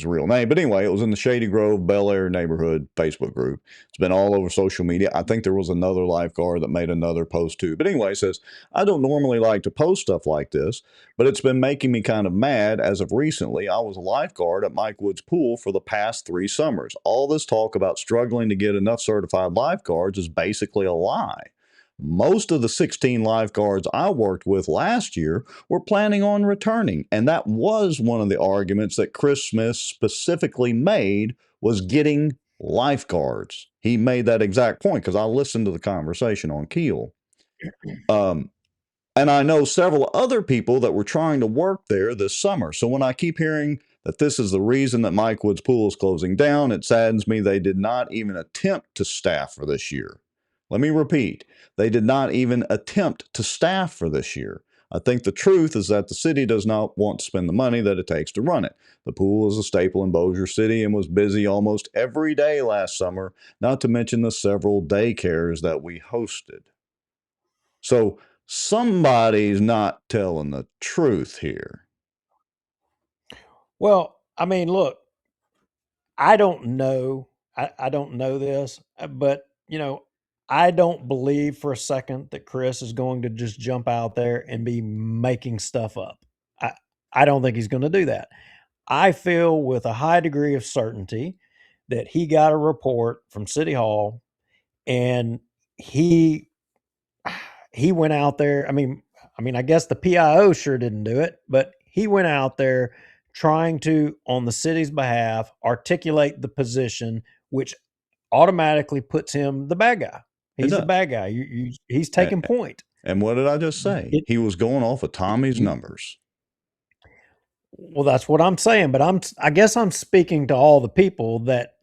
real name. But anyway, it was in the Shady Grove Bel Air neighborhood Facebook group. It's been all over social media. I think there was another lifeguard that made another post too. But anyway, it says, I don't normally like to post stuff like this, but it's been making me kind of mad as of recently. I was a lifeguard at Mike Wood's pool for the past 3 summers. All this talk about struggling to get enough certified lifeguards is basically a lie. Most of the 16 lifeguards I worked with last year were planning on returning, and that was one of the arguments that Chris Smith specifically made, was getting lifeguards. He made that exact point because I listened to the conversation on Keel. And I know several other people that were trying to work there this summer. So when I keep hearing that this is the reason that Mike Wood's pool is closing down, it saddens me they did not even attempt to staff for this year. Let me repeat, they did not even attempt to staff for this year. I think the truth is that the city does not want to spend the money that it takes to run it. The pool is a staple in Bossier City and was busy almost every day last summer, not to mention the several daycares that we hosted. So somebody's not telling the truth here. Well, I mean, look, I don't know. I don't know this, but I don't believe for a second that Chris is going to just jump out there and be making stuff up. I don't think he's going to do that. I feel with a high degree of certainty that he got a report from City Hall and he went out there. I mean, I guess the PIO sure didn't do it, but he went out there trying to, on the city's behalf, articulate the position, which automatically puts him the bad guy. He's the bad guy. He's taking point. And what did I just say? He was going off of Tommy's numbers. Well, that's what I'm saying, but I guess I'm speaking to all the people that,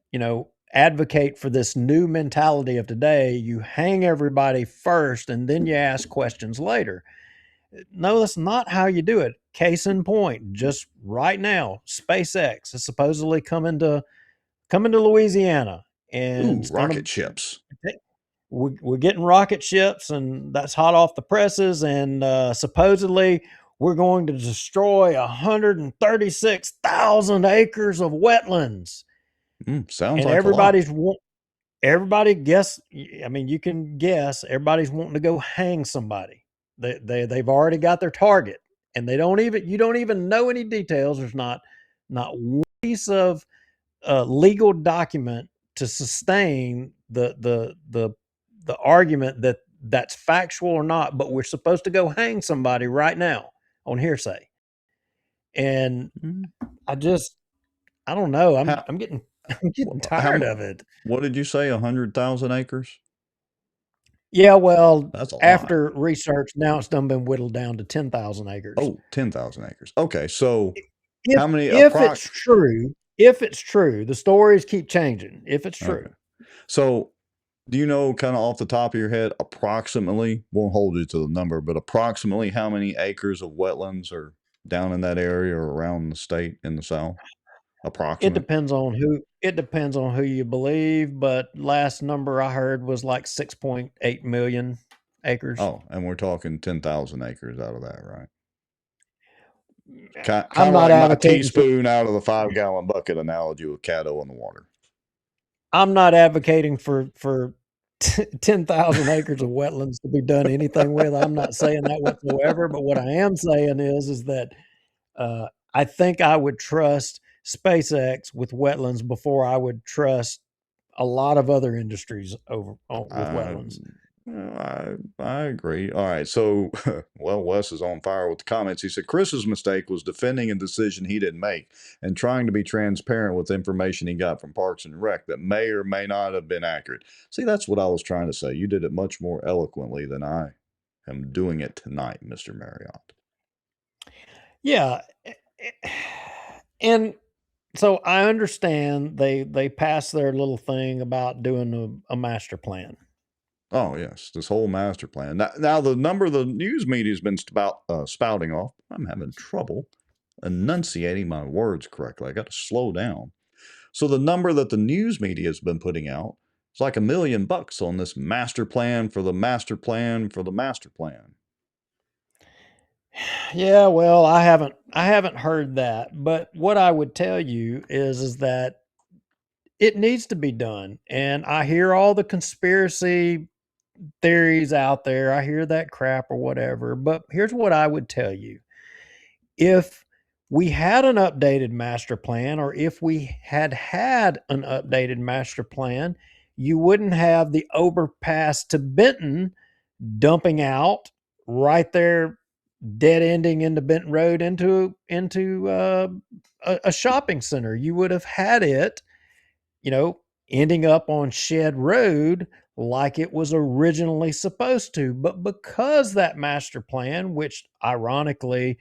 advocate for this new mentality of today. You hang everybody first and then you ask questions later. No, that's not how you do it. Case in point, just right now, SpaceX is supposedly coming to Louisiana, and rocket ships. We're getting rocket ships, and that's hot off the presses. And supposedly, we're going to destroy 136,000 acres of wetlands. Sounds and like everybody guess. I mean, you can guess. Everybody's wanting to go hang somebody. They've already got their target, and you don't even know any details. There's not one piece of legal document to sustain the argument that that's factual or not. But we're supposed to go hang somebody right now on hearsay, and I don't know. I'm getting tired of it. What did you say? 100,000 acres? Yeah, well, that's a after research, now it's been whittled down to 10,000 acres. Oh, 10,000 acres. Okay, so how many? If it's true, the stories keep changing. If it's true. Okay. So do you know, kind of off the top of your head, approximately, won't hold you to the number, but approximately how many acres of wetlands are down in that area or around the state in the South? Approximately. It depends on who you believe, but last number I heard was like 6.8 million acres. Oh, and we're talking 10,000 acres out of that, right? I'm not like my advocating teaspoon out of the 5-gallon bucket analogy with Caddo in the water. I'm not advocating for 10,000 acres of wetlands to be done anything with. I'm not saying that whatsoever. But what I am saying is that I think I would trust SpaceX with wetlands before I would trust a lot of other industries with wetlands. I agree. All right. So, well, Wes is on fire with the comments. He said Chris's mistake was defending a decision he didn't make and trying to be transparent with information he got from Parks and Rec that may or may not have been accurate. See, that's what I was trying to say. You did it much more eloquently than I am doing it tonight, Mr. Marriott. Yeah. And so I understand they passed their little thing about doing a master plan. Oh, yes, this whole master plan. Now the number the news media has been spouting off, I'm having trouble enunciating my words correctly. I got to slow down. So the number that the news media has been putting out is like $1 million on this master plan for the master plan for the master plan. Yeah, well, I haven't heard that, but what I would tell you is that it needs to be done. And I hear all the conspiracy theories out there. I hear that crap or whatever, but here's what I would tell you. If we had an updated master plan, or if we had an updated master plan, you wouldn't have the overpass to Benton dumping out right there, dead ending into Benton Road into a shopping center. You would have had it, ending up on Shed Road like it was originally supposed to. But because that master plan, which ironically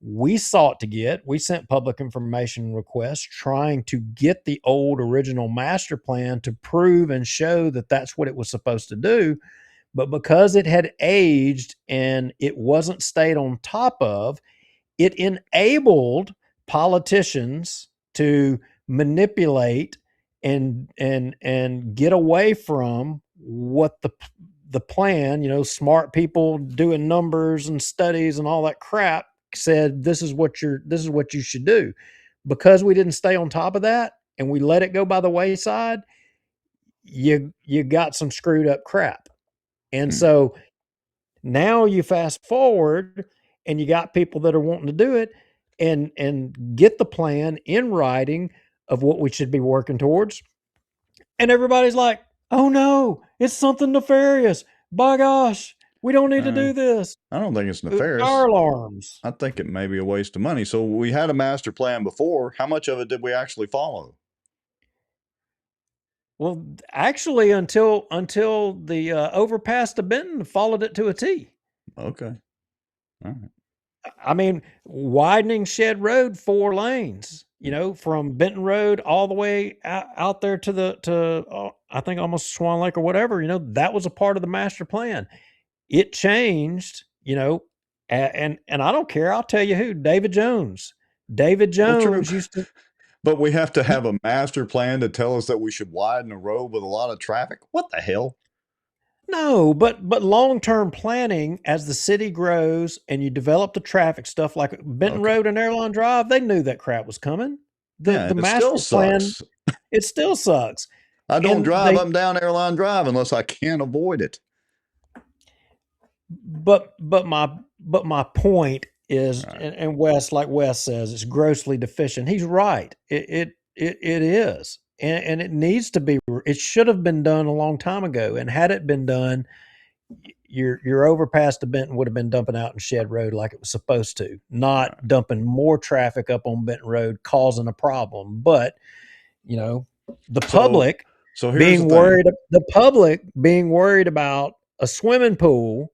we sought to get, we sent public information requests trying to get the old original master plan to prove and show that that's what it was supposed to do. But because it had aged and it wasn't stayed on top of, it enabled politicians to manipulate and get away from what the plan, smart people doing numbers and studies and all that crap said this is what you should do. Because we didn't stay on top of that and we let it go by the wayside, you got some screwed up crap. And so now you fast forward and you got people that are wanting to do it and get the plan in writing of what we should be working towards. And everybody's like, "Oh no, it's something nefarious. By gosh, we don't need to do this." I don't think it's nefarious. Fire alarms. I think it may be a waste of money. So we had a master plan before. How much of it did we actually follow? Well, actually, until the overpass to Benton followed it to a T. Okay. All right. I mean, widening Shed Road 4 lanes, from Benton Road all the way out there to I think almost Swan Lake or whatever, that was a part of the master plan. It changed, and I don't care. I'll tell you who, David Jones. David Well, true. Jones used to, But we have to have a master plan to tell us that we should widen a road with a lot of traffic. What the hell? no, but long-term planning, as the city grows and you develop the traffic stuff like Benton Road and Airline Drive, they knew that crap was coming. The It master still plan, sucks. it still sucks. I don't And drive up and down Airline Drive unless I can't avoid it. But my point is, Right. and Wes, like Wes says, it's grossly deficient. He's right. It is, and it needs to be. It should have been done a long time ago. And had it been done, your overpass to Benton would have been dumping out in Shed Road like it was supposed to, not dumping more traffic up on Benton Road, causing a problem. But the public So here's being the thing. worried, the public being worried about a swimming pool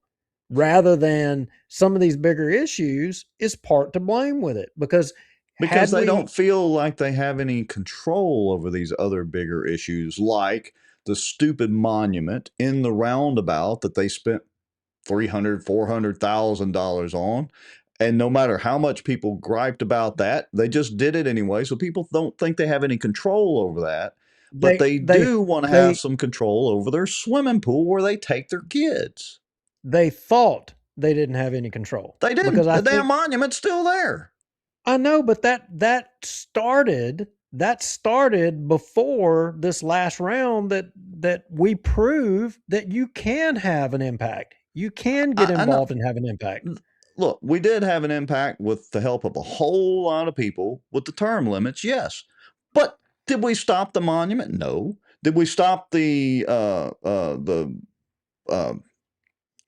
rather than some of these bigger issues is part to blame with it, because they don't feel like they have any control over these other bigger issues, like the stupid monument in the roundabout that they spent $300,000-$400,000 on. And no matter how much people griped about that, they just did it anyway. So people don't think they have any control over that. But they do want to have some control over their swimming pool where they take their kids. They thought they didn't have any control. They didn't. Because the damn monument's still there. I know, but that started before this last round that we proved that you can have an impact. You can get involved and have an impact. Look, we did have an impact with the help of a whole lot of people with the term limits, yes. But did we stop the monument? No. Did we stop the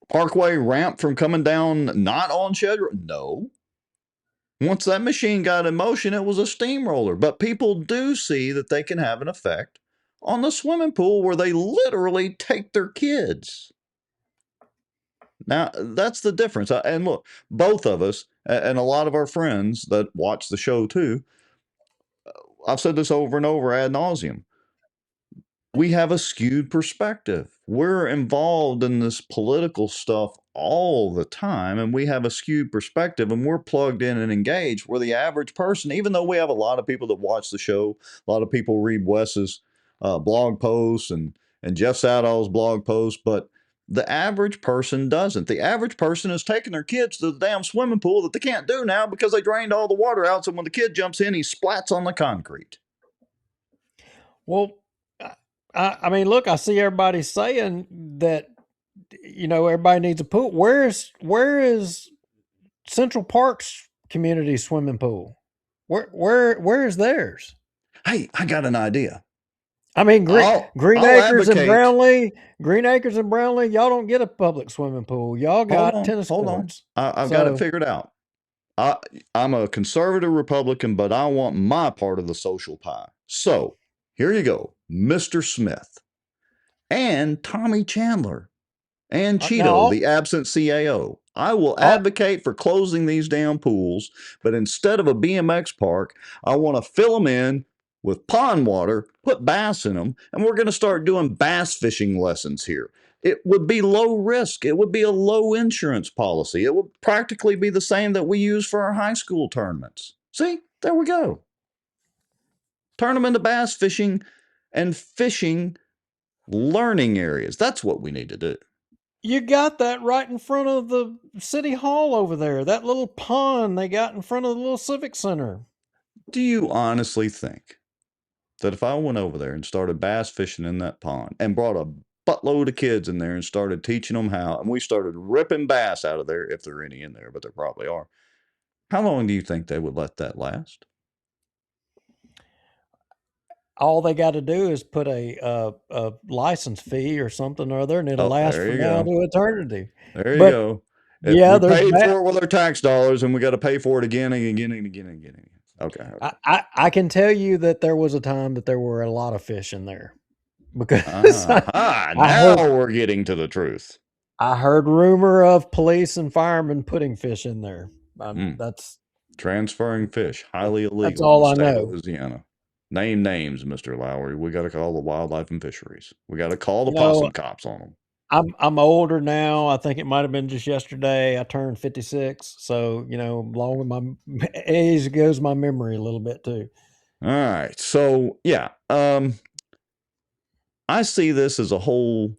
Parkway ramp from coming down not on Shed Road? No. Once that machine got in motion, it was a steamroller. But people do see that they can have an effect on the swimming pool where they literally take their kids. Now, that's the difference. And look, both of us and a lot of our friends that watch the show too, I've said this over and over ad nauseum. We have a skewed perspective. We're involved in this political stuff all the time, and we have a skewed perspective, and we're plugged in and engaged, where the average person, even though we have a lot of people that watch the show, a lot of people read Wes's blog posts and Jeff Sadow's blog posts, but The average person doesn't. The average person is taking their kids to the damn swimming pool that they can't do now because they drained all the water out. So when the kid jumps in, he splats on the concrete. Well, I mean, look, I see everybody saying that, everybody needs a pool. Where is Central Park's community swimming pool? Where is theirs? Hey, I got an idea. I mean, Green I'll Acres and advocate. Brownlee, y'all don't get a public swimming pool. Y'all got tennis courts. I've got it figured out. I'm a conservative Republican, but I want my part of the social pie. So here you go, Mr. Smith and Tommy Chandler and Cheeto, the absent CAO. I will advocate for closing these damn pools, but instead of a BMX park, I want to fill them in with pond water, put bass in them, and we're going to start doing bass fishing lessons here. It would be low risk. It would be a low insurance policy. It would practically be the same that we use for our high school tournaments. See, there we go. Turn them into bass fishing and fishing learning areas. That's what we need to do. You got that right in front of the city hall over there. That little pond they got in front of the little civic center. Do you honestly think that if I went over there and started bass fishing in that pond and brought a buttload of kids in there and started teaching them how, and we started ripping bass out of there, if there are any in there, but there probably are, how long do you think they would let that last? All they got to do is put a license fee or something or other, and it'll last from now to eternity. There you go. If we paid for it with our tax dollars, and we got to pay for it again and again and again and again. Okay. I can tell you that there was a time that there were a lot of fish in there, because now we're getting to the truth. I heard rumor of police and firemen putting fish in there. That's transferring fish, highly illegal. That's all I know. Louisiana. Name names, Mr. Lowry. We got to call the wildlife and fisheries. We got to call the possum cops on them. I'm older now. I think it might have been just yesterday. I turned 56, so along with my age goes my memory a little bit too. All right, so yeah, I see this as a whole,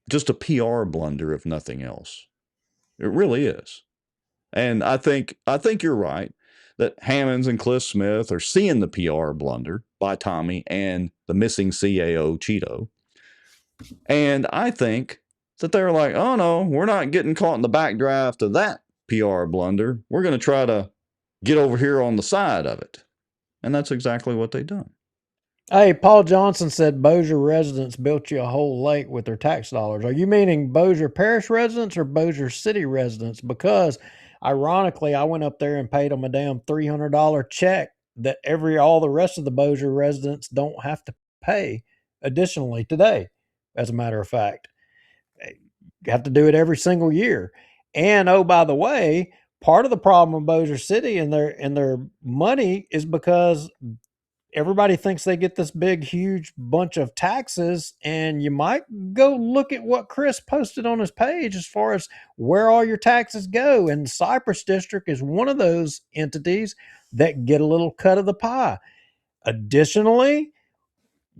just a PR blunder, if nothing else. It really is, and I think you're right that Hammonds and Cliff Smith are seeing the PR blunder by Tommy and the missing CAO Cheeto. And I think that they're like, oh no, we're not getting caught in the backdraft of that PR blunder. We're going to try to get over here on the side of it. And that's exactly what they've done. Hey, Paul Johnson said Bossier residents built you a whole lake with their tax dollars. Are you meaning Bossier Parish residents or Bossier City residents? Because ironically, I went up there and paid them a damn $300 check that all the rest of the Bossier residents don't have to pay additionally today. As a matter of fact, you have to do it every single year. And oh, by the way, part of the problem with Bossier City and their money is because everybody thinks they get this big, huge bunch of taxes. And you might go look at what Chris posted on his page as far as where all your taxes go. And Cypress District is one of those entities that get a little cut of the pie. Additionally,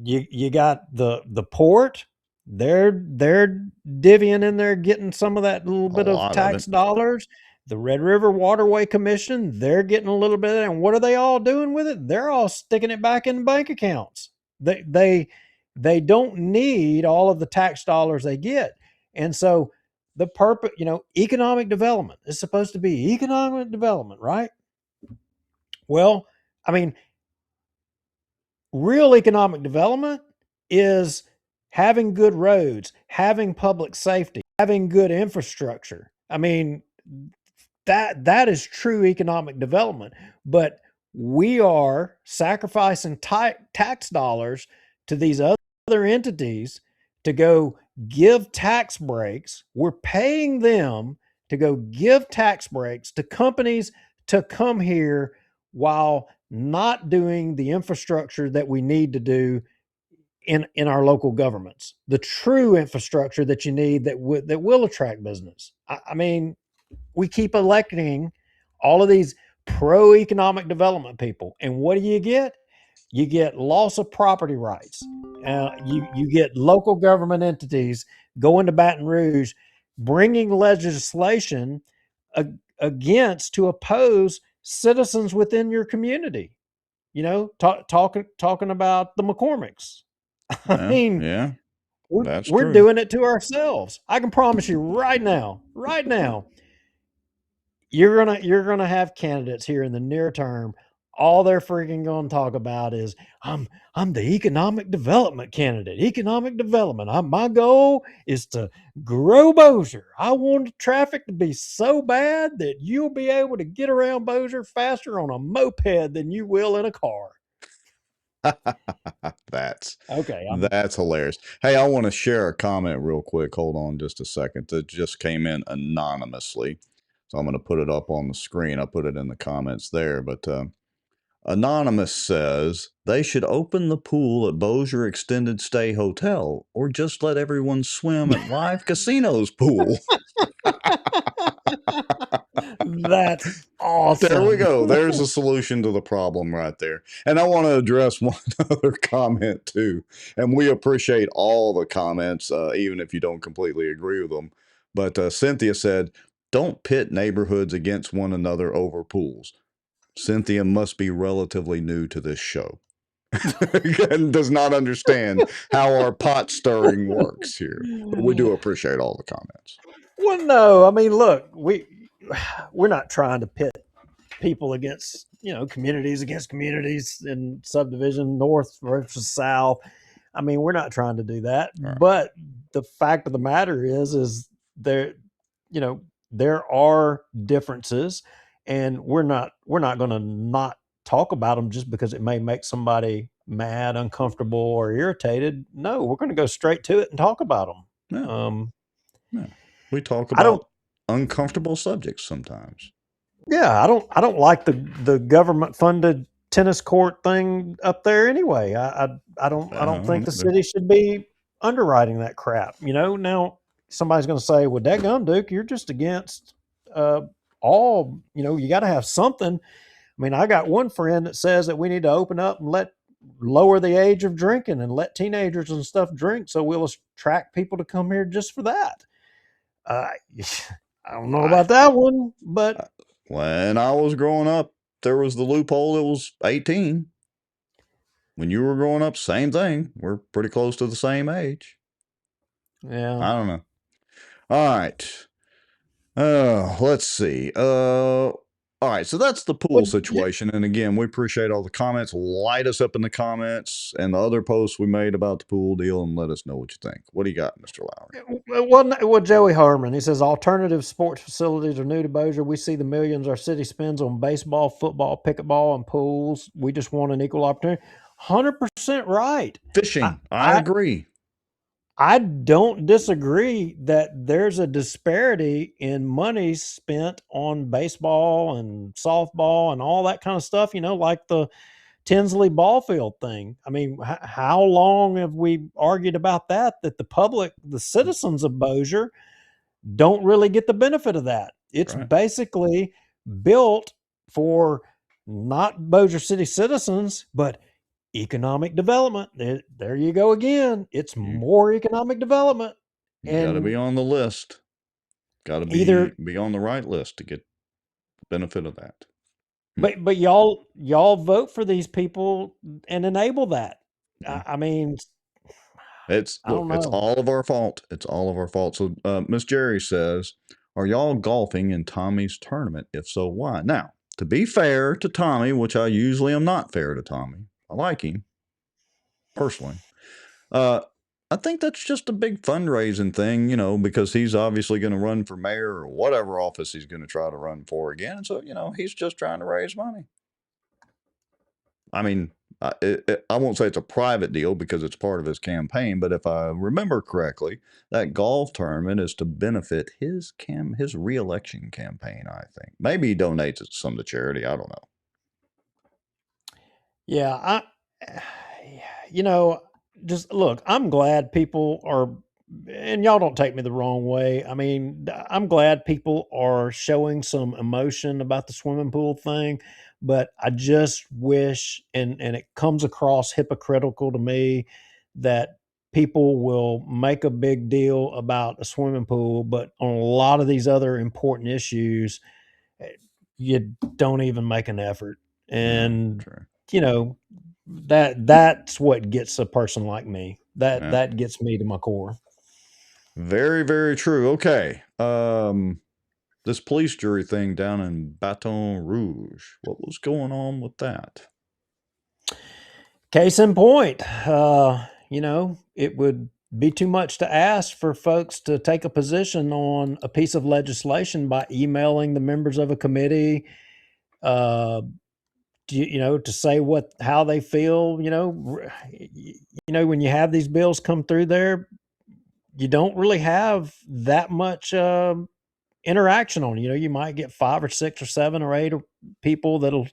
you got the port. They're divvying in there, getting some of that little bit of tax dollars. The Red River Waterway Commission, they're getting a little bit of it. And what are they all doing with it? They're all sticking it back in bank accounts. They don't need all of the tax dollars they get. And so the purpose, economic development is supposed to be economic development, right? Well, I mean, real economic development is having good roads, having public safety, having good infrastructure. I mean, that is true economic development. But we are sacrificing tax dollars to these other entities to go give tax breaks. We're paying them to go give tax breaks to companies to come here while not doing the infrastructure that we need to do in our local governments, the true infrastructure that you need that will attract business. I mean, we keep electing all of these pro-economic development people, and what do? You get loss of property rights. You get local government entities going to Baton Rouge, bringing legislation against to oppose citizens within your community. Talking about the McCormicks. I Yeah, mean, yeah, that's we're true. doing it to ourselves. I can promise you right now, you're gonna have candidates here in the near term. All they're freaking gonna talk about is I'm the economic development candidate. Economic development. My goal is to grow Bossier. I want the traffic to be so bad that you'll be able to get around Bossier faster on a moped than you will in a car. that's Okay, that's hilarious. Hey, I want to share a comment real quick. Hold on just a second. That just came in anonymously. So I'm going to put it up on the screen. I put it in the comments there. But Anonymous says they should open the pool at Bossier Extended Stay Hotel or just let everyone swim at Live Casino's pool. that's awesome. There we go. There's a solution to the problem right there. And I want to address one other comment too. And we appreciate all the comments, even if you don't completely agree with them. But Cynthia said, don't pit neighborhoods against one another over pools. Cynthia must be relatively new to this show and does not understand how our pot stirring works here. But we do appreciate all the comments. Well, no, I mean, look, we're not trying to pit people against communities against communities in subdivision, north versus south. I mean, we're not trying to do that. Right. But the fact of the matter is there, there are differences, and we're not going to not talk about them just because it may make somebody mad, uncomfortable, or irritated. No, we're going to go straight to it and talk about them. Yeah. Yeah. We talk I don't. about uncomfortable subjects sometimes. Yeah, I don't like the government funded tennis court thing up there anyway. I don't think the city should be underwriting that crap. Now somebody's going to say, "Well, dadgum, Duke, you're just against all. You got to have something." I mean, I got one friend that says that we need to open up and lower the age of drinking and let teenagers and stuff drink, so we'll attract people to come here just for that. I don't know about that one, but when I was growing up, there was the loophole. It was 18. When you were growing up, same thing. We're pretty close to the same age. yeah, I don't know. All right. Let's see. All right, so that's the pool Well, situation. And again, we appreciate all the comments. Light us up in the comments and the other posts we made about the pool deal and let us know what you think. What do you got, Mr. Lowry? well, Joey Harmon, he says alternative sports facilities are new to Bossier. We see the millions our city spends on baseball, football, pickleball, and pools. We just want an equal opportunity. 100% right. Fishing. I agree. I don't disagree that there's a disparity in money spent on baseball and softball and all that kind of stuff, like the Tinsley ball field thing. I mean, how long have we argued about that the public, the citizens of Bossier, don't really get the benefit of that? It's Right. basically built for not Bossier City citizens, but economic development. There you go again. It's more economic development. You got to be on the list. Got to be on the right list to get the benefit of that. But y'all vote for these people and enable that. Yeah. I mean, It's all of our fault. It's all of our fault. So Miss Jerry says, are y'all golfing in Tommy's tournament? If so, why? Now, to be fair to Tommy, which I usually am not fair to Tommy, I like him personally. I think that's just a big fundraising thing, because he's obviously going to run for mayor or whatever office he's going to try to run for again. So, he's just trying to raise money. I mean, I won't say it's a private deal because it's part of his campaign, but if I remember correctly, that golf tournament is to benefit his re-election campaign, I think. Maybe he donates some to charity. I don't know. Yeah, just look, I'm glad people are, and y'all don't take me the wrong way. I mean, I'm glad people are showing some emotion about the swimming pool thing, but I just wish, and it comes across hypocritical to me, that people will make a big deal about a swimming pool, but on a lot of these other important issues, you don't even make an effort. And True. you know, that's what gets a person like me. Yeah. That gets me to my core. Very, very true. Okay. This police jury thing down in Baton Rouge. What was going on with that? Case in point, you know, it would be too much to ask for folks to take a position on a piece of legislation by emailing the members of a committee, you know, to say how they feel. You know, when you have these bills come through there, you don't really have that much interaction on it. You know, you might get 5 or 6 or 7 or 8 people that'll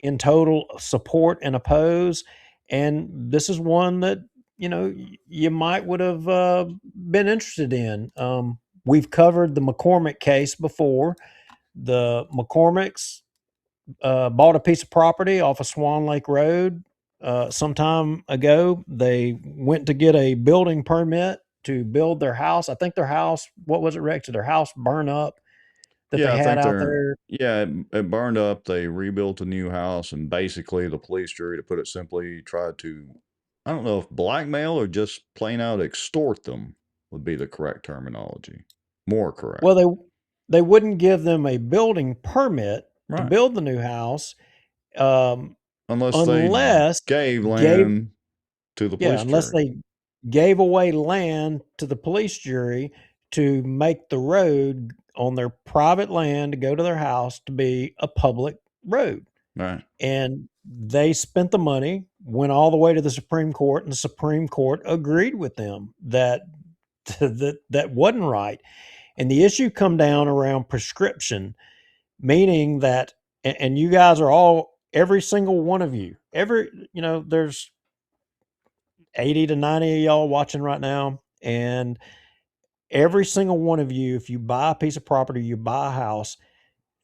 in total support and oppose. And this is one that, you know, you might would have been interested in. We've covered the McCormick case before. The McCormicks bought a piece of property off of Swan Lake Road some time ago. They went to get a building permit to build their house. I think their house, what was it, Rex? Did their house burn up that Yeah, they I had think out there? Yeah, it burned up. They rebuilt a new house, and basically the police jury, to put it simply, tried to, I don't know if blackmail or just plain out extort them would be the correct terminology. More correct. Well, they wouldn't give them a building permit to Right. build the new house Unless they gave land to the police unless jury. they gave away land to the police jury to make the road on their private land to go to their house to be a public road. Right. And they spent the money, went all the way to the Supreme Court, and the Supreme Court agreed with them that that wasn't right. And the issue come down around prescription, meaning that, and you guys are all, every single one of you, you know, there's 80 to 90 of y'all watching right now. And every single one of you, if you buy a piece of property, you buy a house,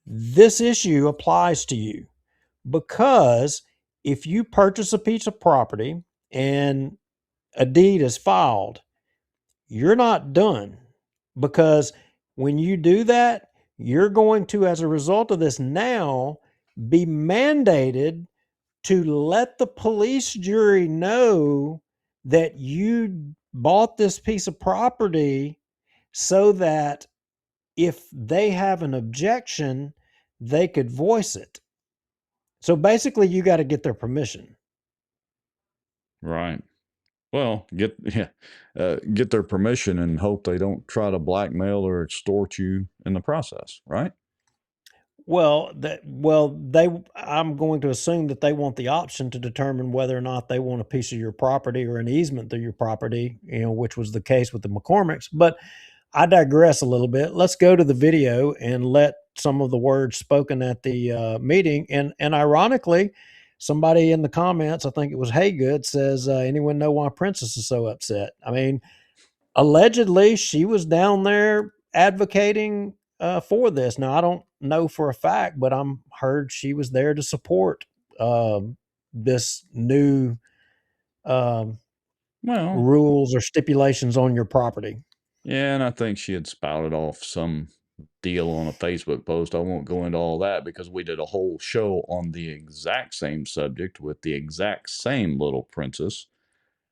this issue applies to you. Because if you purchase a piece of property and a deed is filed, you're not done. Because when you do that, you're going to, as a result of this now, be mandated to let the police jury know that you bought this piece of property so that if they have an objection, they could voice it. So basically, you got to get their permission. Right. Well, get their permission and hope they don't try to blackmail or extort you in the process, right? Well, I'm going to assume that they want the option to determine whether or not they want a piece of your property or an easement through your property, you know, which was the case with the McCormicks. But I digress a little bit. Let's go to the video and let some of the words spoken at the meeting. And ironically, somebody in the comments, I think it was Haygood, says, anyone know why Princess is so upset? I mean, allegedly, she was down there advocating for this. Now, I don't know for a fact, but I'm heard she was there to support this new rules or stipulations on your property. Yeah, and I think she had spouted off some deal on a Facebook post. I won't go into all that because we did a whole show on the exact same subject with the exact same little princess.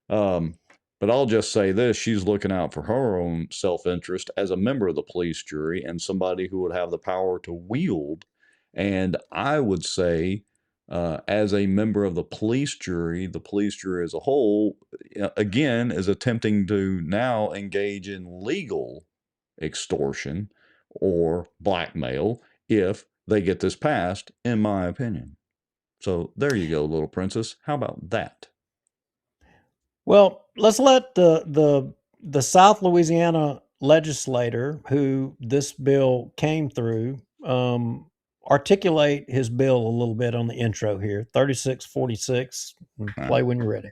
But I'll just say this, she's looking out for her own self-interest as a member of the police jury and somebody who would have the power to wield. And I would say, as a member of the police jury as a whole, again, is attempting to now engage in legal extortion or blackmail if they get this passed, in my opinion. So there you go, little princess. How about that? Well, let's let the South Louisiana legislator who this bill came through articulate his bill a little bit on the intro here. 3646. Play when you're ready.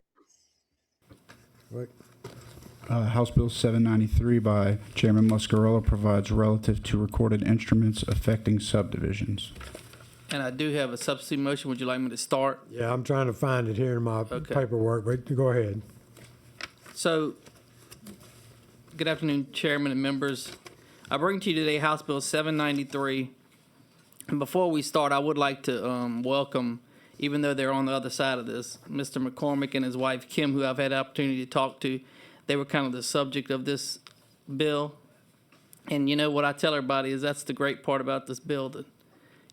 House Bill 793 by Chairman Muscarella provides relative to recorded instruments affecting subdivisions. And I do have a substitute motion. Would you like me to start? Yeah, I'm trying to find it here in my paperwork, but go ahead. So, good afternoon, Chairman and members. I bring to you today House Bill 793. And before we start, I would like to welcome, even though they're on the other side of this, Mr. McCormick and his wife Kim, who I've had the opportunity to talk to. They were kind of the subject of this bill. And you know what I tell everybody is that's the great part about this bill, that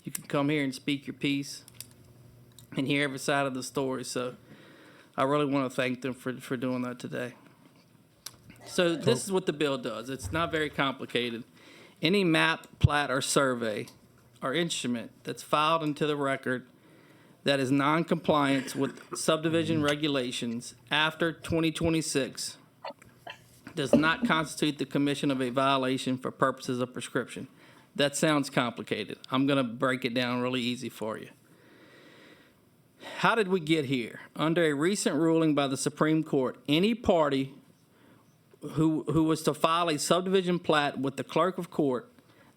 you can come here and speak your piece and hear every side of the story. So I really want to thank them for doing that today. So this is what the bill does. It's not very complicated. Any map, plat, or survey or instrument that's filed into the record that is non-compliant with subdivision regulations after 2026 does not constitute the commission of a violation for purposes of prescription. That sounds complicated. I'm going to break it down really easy for you. How did we get here? Under a recent ruling by the Supreme Court, any party who was to file a subdivision plat with the clerk of court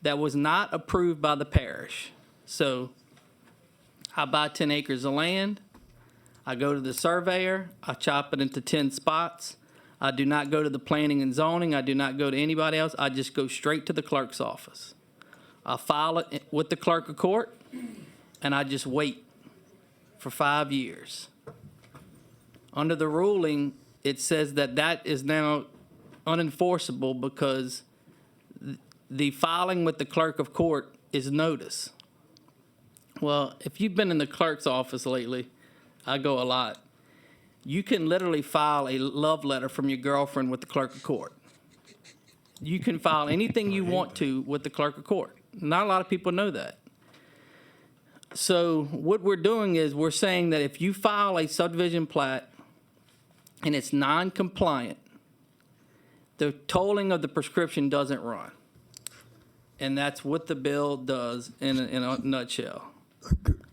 that was not approved by the parish. So I buy 10 acres of land, I go to the surveyor, I chop it into 10 spots. I do not go to the planning and zoning, I do not go to anybody else, I just go straight to the clerk's office. I file it with the clerk of court, and I just wait for 5 years. Under the ruling, it says that that is now unenforceable because the filing with the clerk of court is notice. Well, if you've been in the clerk's office lately, I go a lot, you can literally file a love letter from your girlfriend with the clerk of court. You can file anything you want to with the clerk of court. Not a lot of people know that. So what we're doing is we're saying that if you file a subdivision plat and it's non-compliant, the tolling of the prescription doesn't run. And that's what the bill does in a nutshell.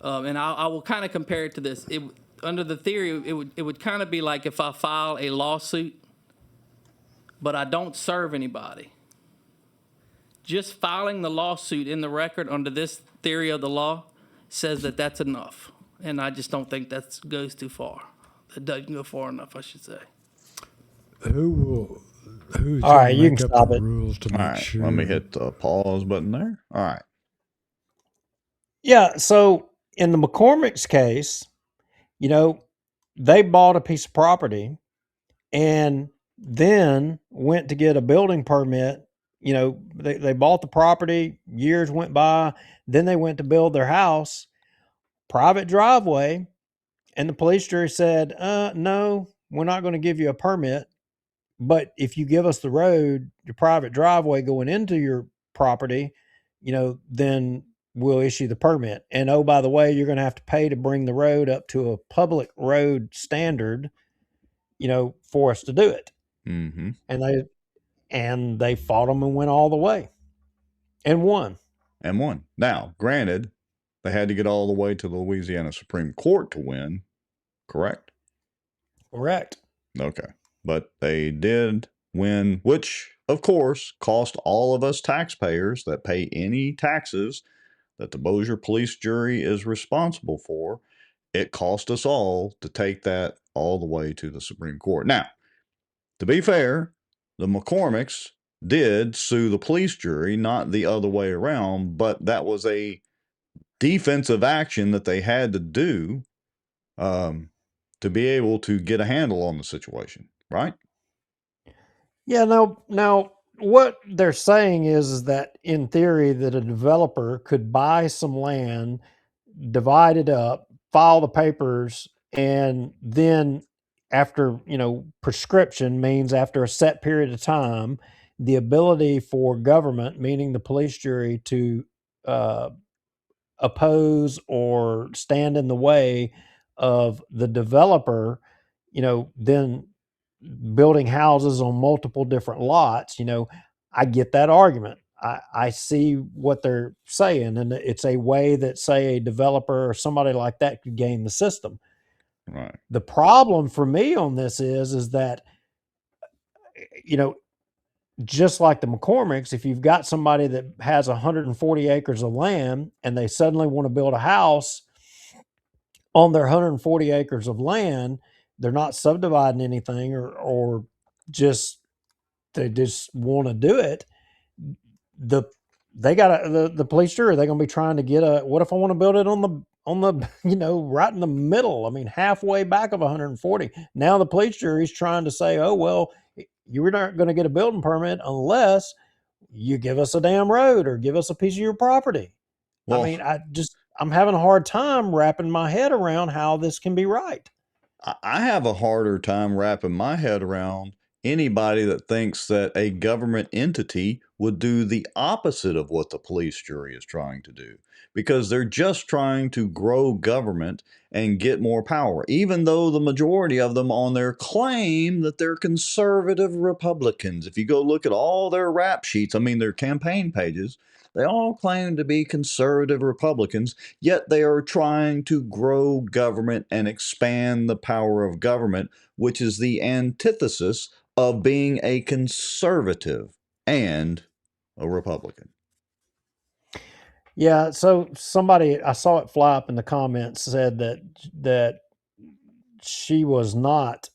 And I will kind of compare it to this. Under the theory, it would kind of be like if I file a lawsuit, but I don't serve anybody. Just filing the lawsuit in the record under this theory of the law says that that's enough. And I just don't think that goes too far. It doesn't go far enough, I should say. Who's All right, gonna you make can up stop the it. rules to All make right, sure? let me hit the pause button there. All right. Yeah. So in the McCormick's case, you know, they bought a piece of property and then went to get a building permit. You know, they bought the property, years went by, then they went to build their house, private driveway, and the police jury said, no, we're not going to give you a permit. But if you give us the road, your private driveway going into your property, you know, then we'll issue the permit. And oh, by the way, you're going to have to pay to bring the road up to a public road standard, you know, for us to do it. Mm-hmm. And they fought them and went all the way and won. And won. Now, granted, they had to get all the way to the Louisiana Supreme Court to win, correct? Correct. Okay. But they did win, which, of course, cost all of us taxpayers that pay any taxes that the Bossier police jury is responsible for. It cost us all to take that all the way to the Supreme Court. Now, to be fair, the McCormicks did sue the police jury, not the other way around, but that was a defensive action that they had to do to be able to get a handle on the situation, right? Yeah. Now what they're saying is that in theory that a developer could buy some land, divide it up, file the papers, and then after, you know, prescription means after a set period of time, the ability for government, meaning the police jury, to oppose or stand in the way of the developer, you know, then building houses on multiple different lots. You know, I get that argument. I see what they're saying, and it's a way that, say, a developer or somebody like that could game the system. Right. The problem for me on this is that, you know, just like the McCormicks, if you've got somebody that has 140 acres of land and they suddenly want to build a house on their 140 acres of land, they're not subdividing anything or just they just want to do it. The police jury, they're going to be trying to get what if I want to build it on the right in the middle? I mean, halfway back of 140. Now the police jury is trying to say, oh well, you're not going to get a building permit unless you give us a damn road or give us a piece of your property. Well, I mean, I'm having a hard time wrapping my head around how this can be right. I have a harder time wrapping my head around anybody that thinks that a government entity would do the opposite of what the police jury is trying to do, because they're just trying to grow government and get more power, even though the majority of them on their claim that they're conservative Republicans. If you go look at all their rap sheets, I mean, their campaign pages, they all claim to be conservative Republicans, yet they are trying to grow government and expand the power of government, which is the antithesis of being a conservative and a Republican. Yeah, so somebody, I saw it fly up in the comments, said that she was not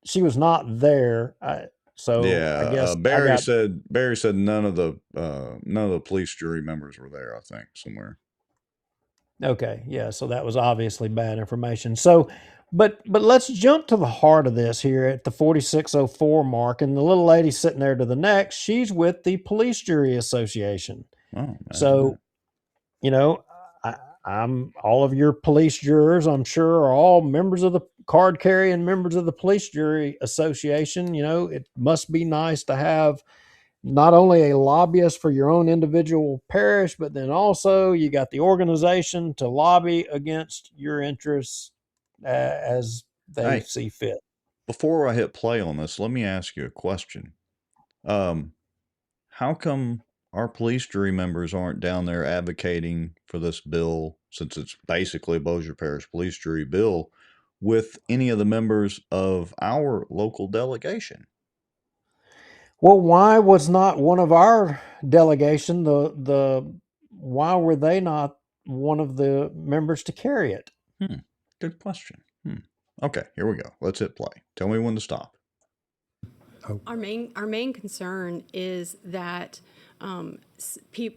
there. So I guess Barry said none of the police jury members were there, I think, somewhere. Okay, yeah, so that was obviously bad information. So, but let's jump to the heart of this here at the 4604 mark, and the little lady sitting there to the next, she's with the Police Jury Association. Oh, so, you know, I'm all of your police jurors, I'm sure, are all members of the card carrying members of the Police Jury Association. You know, it must be nice to have not only a lobbyist for your own individual parish, but then also you got the organization to lobby against your interests as they see fit. Before I hit play on this, let me ask you a question. How come our police jury members aren't down there advocating for this bill, since it's basically a Bossier Parish police jury bill, with any of the members of our local delegation? Well, why was not one of our delegation why were they not one of the members to carry it? Good question. Okay, here we go. Let's hit play. Tell me when to stop. Our main concern is that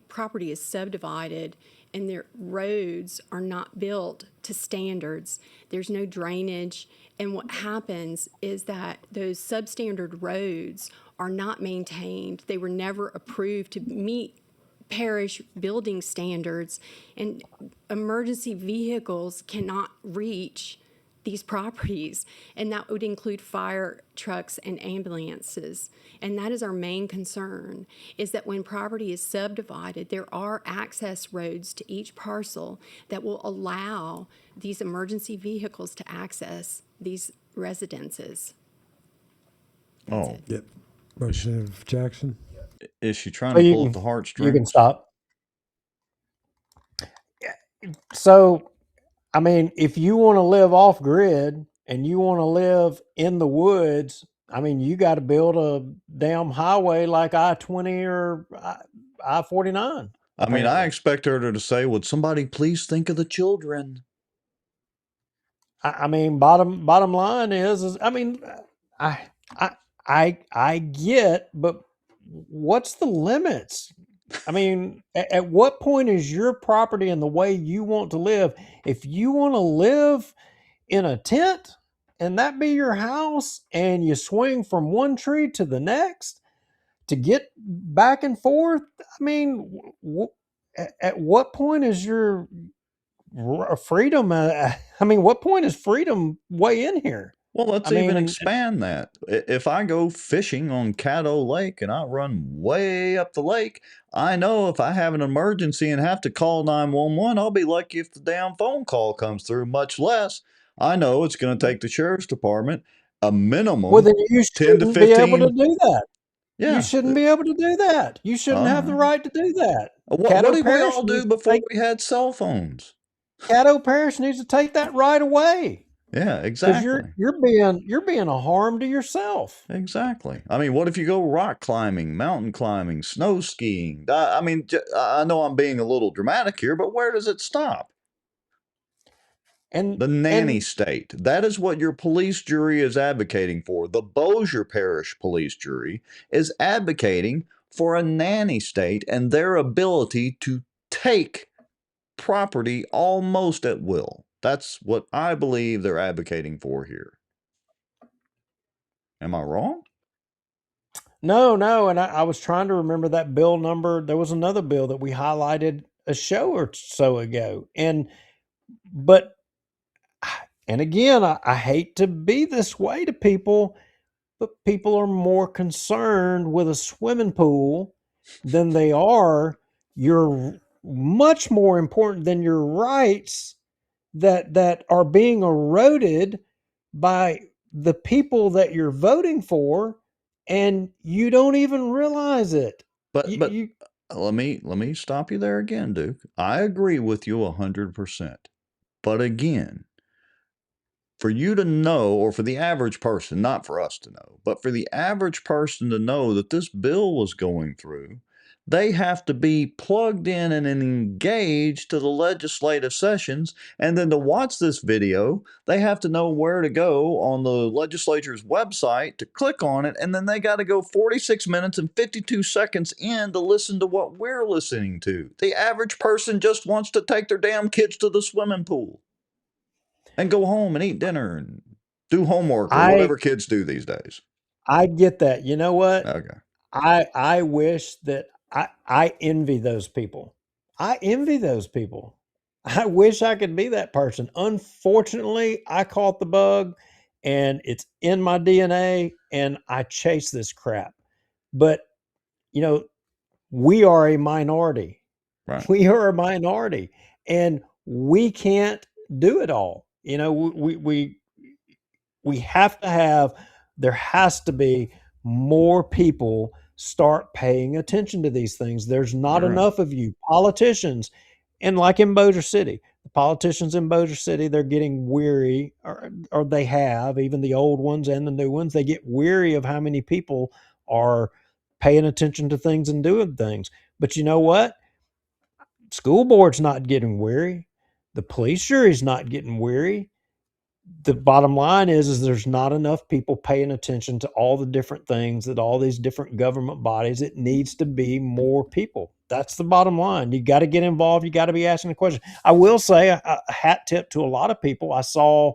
property is subdivided and their roads are not built to standards. There's no drainage, and what happens is that those substandard roads are not maintained. They were never approved to meet parish building standards, and emergency vehicles cannot reach these properties, and that would include fire trucks and ambulances. And that is our main concern, is that when property is subdivided, there are access roads to each parcel that will allow these emergency vehicles to access these residences. That's it. Yep. Representative Jackson? Is she trying to pull at the heartstrings? You can stop. So, I mean, if you want to live off grid and you want to live in the woods, I mean, you got to build a damn highway like I-20 or I-49. I mean, I expect her to say, would somebody please think of the children? I mean, bottom line is I mean, I get, but what's the limits? I mean, at what point is your property and the way you want to live? If you want to live in a tent and that be your house and you swing from one tree to the next to get back and forth, I mean, at what point is your freedom? I mean, what point is freedom way in here? Well, let's even expand that. If I go fishing on Caddo Lake and I run way up the lake, I know if I have an emergency and have to call 911, I'll be lucky if the damn phone call comes through, much less I know it's going to take the sheriff's department a minimum well, then you 10 to 15. Be able to do that. Yeah. You shouldn't be able to do that. You shouldn't have the right to do that. What did we all do before we had cell phones? Caddo Parish needs to take that right away. Yeah, exactly. Because you're being a harm to yourself. Exactly. I mean, what if you go rock climbing, mountain climbing, snow skiing? I mean, I know I'm being a little dramatic here, but where does it stop? And The nanny state. That is what your police jury is advocating for. The Bossier Parish Police Jury is advocating for a nanny state and their ability to take property almost at will. That's what I believe they're advocating for here. Am I wrong? no, and I was trying to remember that bill number. There was another bill that we highlighted a show or so ago, but again, I hate to be this way to people, but people are more concerned with a swimming pool than they are much more important than your rights that are being eroded by the people that you're voting for, and you don't even realize it. But You let me stop you there again, Duke. I agree with you 100%. But again, for you to know, or for the average person, not for us to know, but for the average person to know that this bill was going through, they have to be plugged in and engaged to the legislative sessions. And then to watch this video, they have to know where to go on the legislature's website to click on it. And then they got to go 46 minutes and 52 seconds in to listen to what we're listening to. The average person just wants to take their damn kids to the swimming pool and go home and eat dinner and do homework or whatever kids do these days. I get that. You know what? Okay. I wish that I envy those people. I envy those people. I wish I could be that person. Unfortunately, I caught the bug and it's in my DNA and I chase this crap. But, we are a minority. Right. We are a minority and we can't do it all. We have to have, there has to be more people start paying attention to these things. There's not enough of you politicians. And like in Bossier City, the politicians in Bossier City, they're getting weary, or they have, even the old ones and the new ones, they get weary of how many people are paying attention to things and doing things. But you know what? School board's not getting weary. The police jury's not getting weary. The bottom line is there's not enough people paying attention to all the different things that all these different government bodies. It needs to be more people. That's the bottom line. You got to get involved. You got to be asking the question. I will say a hat tip to a lot of people. I saw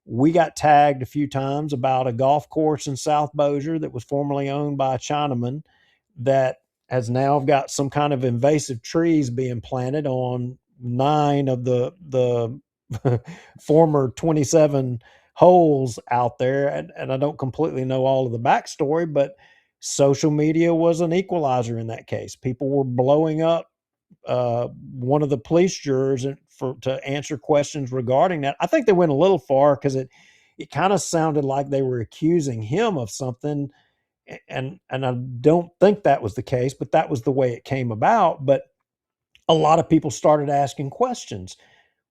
we got tagged a few times about a golf course in South Bossier that was formerly owned by a Chinaman that has now got some kind of invasive trees being planted on 9 of the former 27 holes out there. And I don't completely know all of the backstory, but social media was an equalizer in that case. People were blowing up one of the police jurors to answer questions regarding that. I think they went a little far because it kind of sounded like they were accusing him of something. And I don't think that was the case, but that was the way it came about. But a lot of people started asking questions.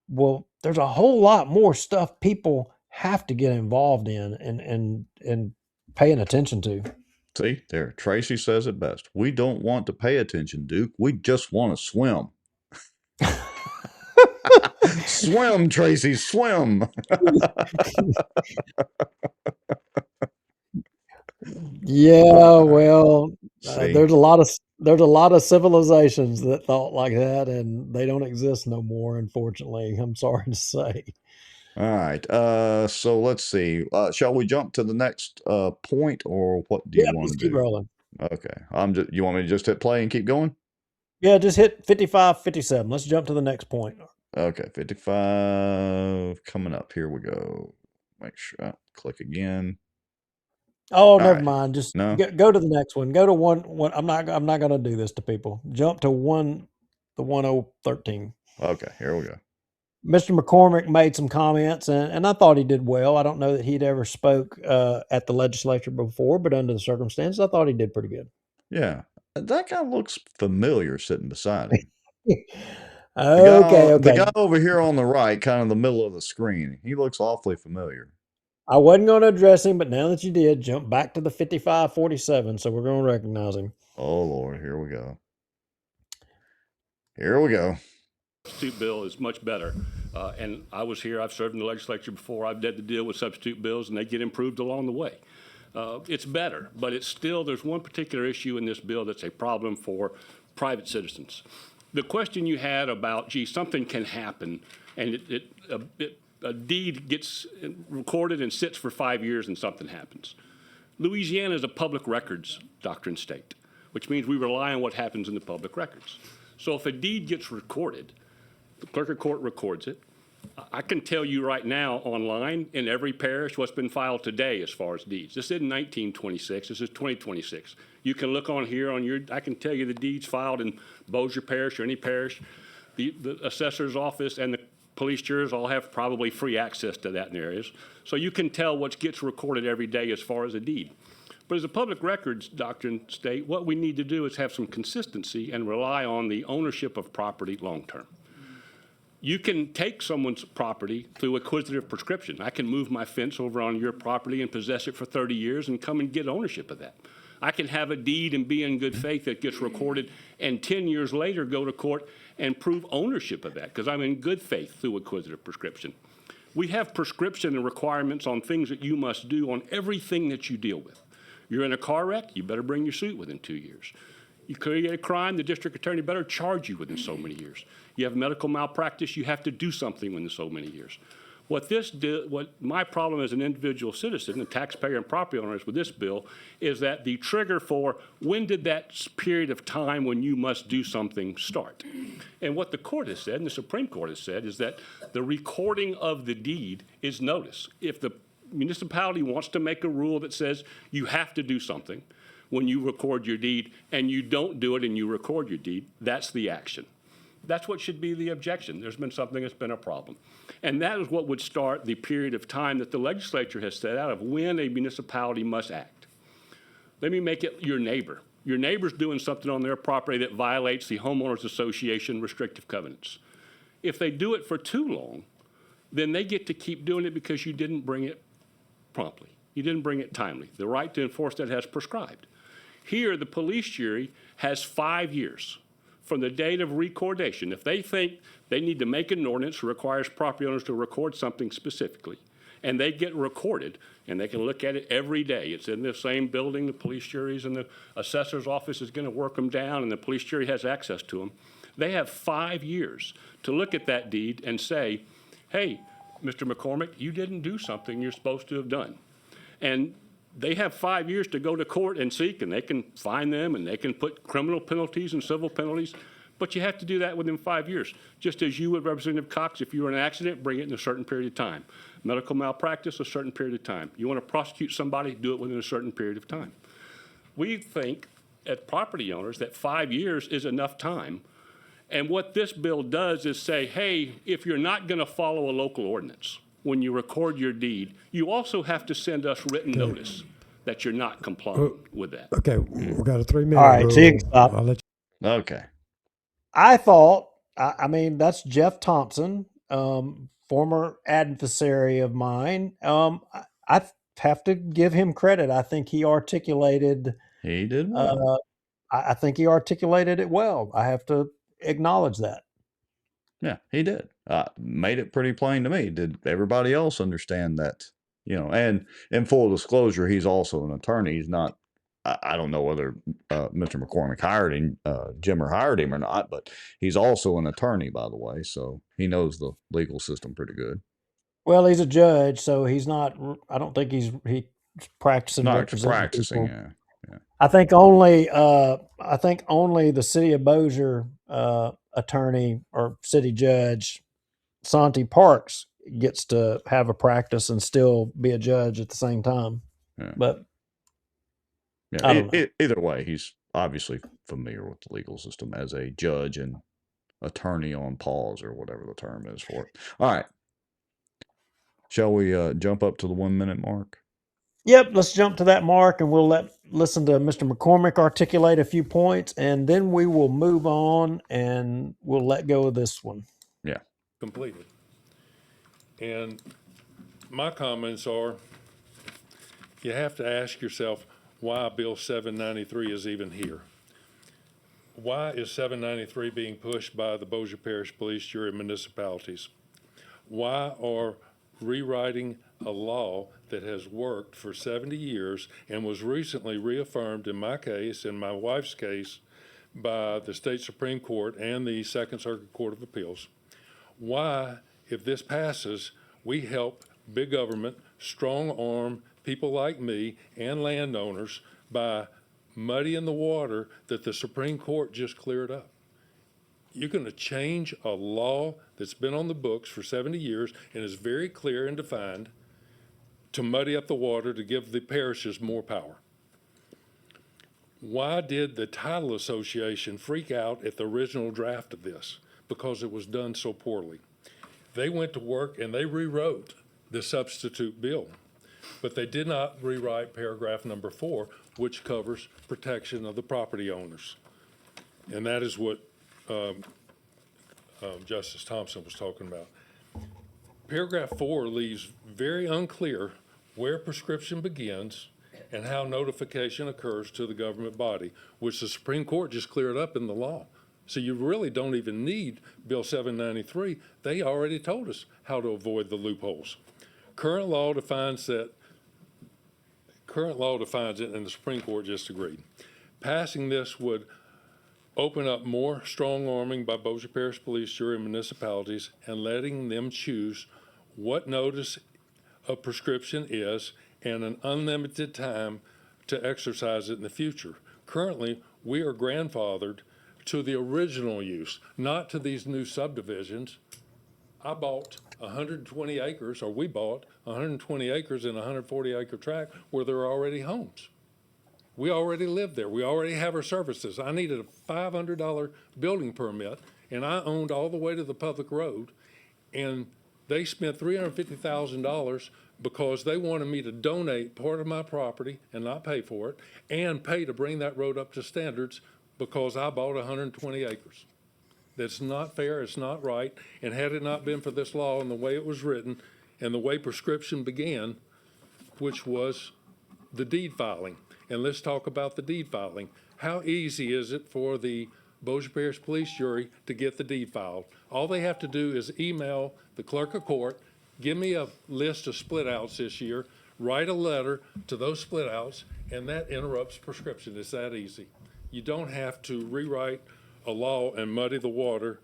Well, there's a whole lot more stuff people have to get involved in and paying attention to. See, there, Tracy says it best. We don't want to pay attention, Duke. We just want to swim. Swim, Tracy, swim. Yeah, well, there's a lot of civilizations that thought like that, and they don't exist no more, unfortunately. I'm sorry to say. All right. So let's see. Shall we jump to the next point, or what do you want to do? Keep rolling. Okay. You want me to just hit play and keep going? Yeah, just hit 55, 57. Let's jump to the next point. Okay, 55 coming up. Here we go. Make sure click again. Oh, never mind. Just No? go to the next one. Go to one. I'm not going to do this to people. Jump to the 1013. Okay, here we go. Mr. McCormick made some comments, and I thought he did well. I don't know that he'd ever spoke at the legislature before, but under the circumstances, I thought he did pretty good. Yeah, that guy looks familiar sitting beside him. Okay. The guy over here on the right, kind of the middle of the screen, he looks awfully familiar. I wasn't going to address him, but now that you did, jump back to the 5547, so we're going to recognize him. Oh, Lord, here we go. Here we go. Substitute bill is much better. And I was here, I've served in the legislature before, I've had to deal with substitute bills, and they get improved along the way. It's better, but it's still, there's one particular issue in this bill that's a problem for private citizens. The question you had about, gee, something can happen, and a deed gets recorded and sits for 5 years and something happens. Louisiana is a public records doctrine state, which means we rely on what happens in the public records. So if a deed gets recorded, the clerk of court records it. I can tell you right now online in every parish what's been filed today as far as deeds. This isn't 1926, this is 2026. You can look on here I can tell you the deeds filed in Bossier Parish or any parish. The assessor's office and the police jurors all have probably free access to that in areas. So you can tell what gets recorded every day as far as a deed. But as a public records doctrine state, what we need to do is have some consistency and rely on the ownership of property long term. You can take someone's property through acquisitive prescription. I can move my fence over on your property and possess it for 30 years and come and get ownership of that. I can have a deed and be in good faith that gets recorded and 10 years later go to court and prove ownership of that because I'm in good faith through acquisitive prescription. We have prescription and requirements on things that you must do on everything that you deal with. You're in a car wreck, you better bring your suit within 2 years. You create a crime, the district attorney better charge you within so many years. You have medical malpractice, you have to do something within so many years. What my problem as an individual citizen, a taxpayer and property owner is with this bill, is that the trigger for when did that period of time when you must do something start? And what the court has said, and the Supreme Court has said, is that the recording of the deed is notice. If the municipality wants to make a rule that says you have to do something when you record your deed and you don't do it and you record your deed, that's the action. That's what should be the objection. There's been something that's been a problem. And that is what would start the period of time that the legislature has set out of when a municipality must act. Let me make it your neighbor. Your neighbor's doing something on their property that violates the homeowners association restrictive covenants. If they do it for too long, then they get to keep doing it because you didn't bring it promptly. You didn't bring it timely. The right to enforce that has prescribed. Here, the police jury has 5 years from the date of recordation. If they think they need to make an ordinance that requires property owners to record something specifically, and they get recorded, and they can look at it every day. It's in the same building, the police juries and the assessor's office is going to work them down, and the police jury has access to them. They have 5 years to look at that deed and say, hey, Mr. McCormick, you didn't do something you're supposed to have done. And they have 5 years to go to court and seek, and they can fine them, and they can put criminal penalties and civil penalties, but you have to do that within 5 years. Just as you would, Representative Cox, if you were in an accident, bring it in a certain period of time. Medical malpractice, a certain period of time. You want to prosecute somebody, do it within a certain period of time. We think, as property owners, that 5 years is enough time. And what this bill does is say, hey, if you're not going to follow a local ordinance, when you record your deed, you also have to send us written notice that you're not complying with that. Okay, we got a 3 minute. All right, rule. so you can stop. I'll let you. Okay. I thought, I mean, that's Jeff Thompson, former adversary of mine. I have to give him credit. I think he articulated. He did well. I think he articulated it well. I have to acknowledge that. Yeah, he did. Made it pretty plain to me. Did everybody else understand that? And in full disclosure, he's also an attorney. He's not. I don't know whether Mr. McCormick hired him, Jimmer hired him or not, but he's also an attorney, by the way, so he knows the legal system pretty good. Well, he's a judge, so he's not. I don't think he's practicing. Not practicing. Yeah. I think only the city of Bossier attorney or city judge, Santi Parks, gets to have a practice and still be a judge at the same time. Yeah. But either way, he's obviously familiar with the legal system as a judge and attorney on pause or whatever the term is for it. All right. Shall we jump up to the 1 minute mark? Yep, let's jump to that mark and we'll listen to Mr. McCormick articulate a few points, and then we will move on and we'll let go of this one. Yeah. Completely. And my comments are, you have to ask yourself why Bill 793 is even here. Why is 793 being pushed by the Bossier Parish Police Jury municipalities? Why are rewriting a law that has worked for 70 years and was recently reaffirmed in my case and my wife's case by the state Supreme Court and the Second Circuit Court of Appeals? Why, if this passes, we help big government strong arm people like me and landowners by muddying the water that the Supreme Court just cleared up? You're going to change a law that's been on the books for 70 years and is very clear and defined to muddy up the water to give the parishes more power. Why did the Title Association freak out at the original draft of this? Because it was done so poorly. They went to work and they rewrote the substitute bill, but they did not rewrite paragraph number 4, which covers protection of the property owners. And that is what Justice Thompson was talking about. Paragraph 4 leaves very unclear where prescription begins and how notification occurs to the government body, which the Supreme Court just cleared up in the law. So you really don't even need Bill 793. They already told us how to avoid the loopholes. Current law defines it, and the Supreme Court just agreed. Passing this would open up more strong arming by Bossier Parish Police, jury, and municipalities, and letting them choose what notice of prescription is and an unlimited time to exercise it in the future. Currently, we are grandfathered to the original use, not to these new subdivisions. I bought 120 acres, or we bought 120 acres in a 140-acre tract where there are already homes. We already live there. We already have our services. I needed a $500 building permit, and I owned all the way to the public road, and they spent $350,000 because they wanted me to donate part of my property and not pay for it, and pay to bring that road up to standards because I bought 120 acres. That's not fair, it's not right, and had it not been for this law and the way it was written and the way prescription began, which was the deed filing. And let's talk about the deed filing. How easy is it for the Bossier Parish Police Jury to get the deed filed? All they have to do is email the clerk of court, give me a list of split outs this year, write a letter to those split outs, and that interrupts prescription. It's that easy. You don't have to rewrite a law and muddy the water.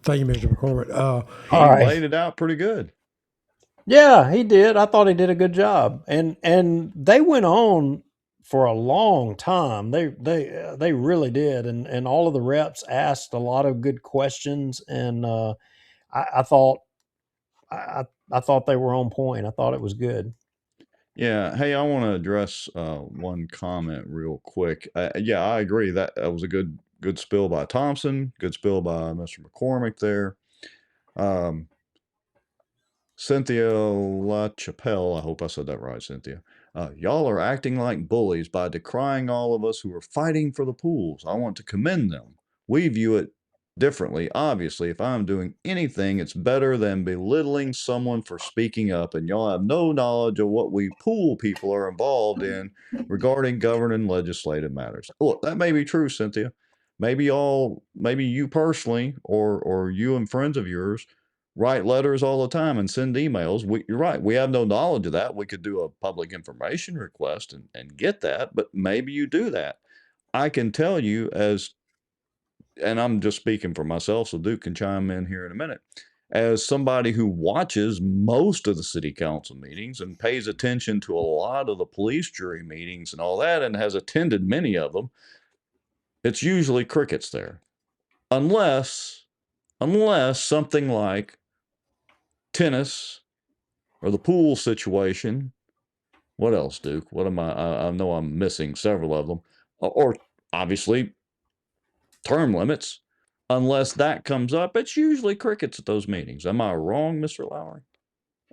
Thank you, Mr. McCormick. He laid it out pretty good. Yeah, he did. I thought he did a good job. And they went on for a long time. They really did. And all of the reps asked a lot of good questions. And I thought they were on point. I thought it was good. Yeah. Hey, I want to address one comment real quick. Yeah, I agree. That was a good spill by Thompson. Good spill by Mr. McCormick there. Cynthia LaChapelle, I hope I said that right, Cynthia. Y'all are acting like bullies by decrying all of us who are fighting for the pools. I want to commend them. We view it differently. Obviously, if I'm doing anything, it's better than belittling someone for speaking up, and y'all have no knowledge of what we pool people are involved in regarding governing legislative matters. Look, that may be true, Cynthia. Maybe you personally, or you and friends of yours, write letters all the time and send emails. You're right. We have no knowledge of that. We could do a public information request and get that, but maybe you do that. I can tell you and I'm just speaking for myself, so Duke can chime in here in a minute. As somebody who watches most of the city council meetings and pays attention to a lot of the police jury meetings and all that, and has attended many of them, it's usually crickets there. Unless something like tennis or the pool situation. What else, Duke? What am I know I'm missing several of them. Or obviously term limits. Unless that comes up, it's usually crickets at those meetings. Am I wrong, Mr. Lowry?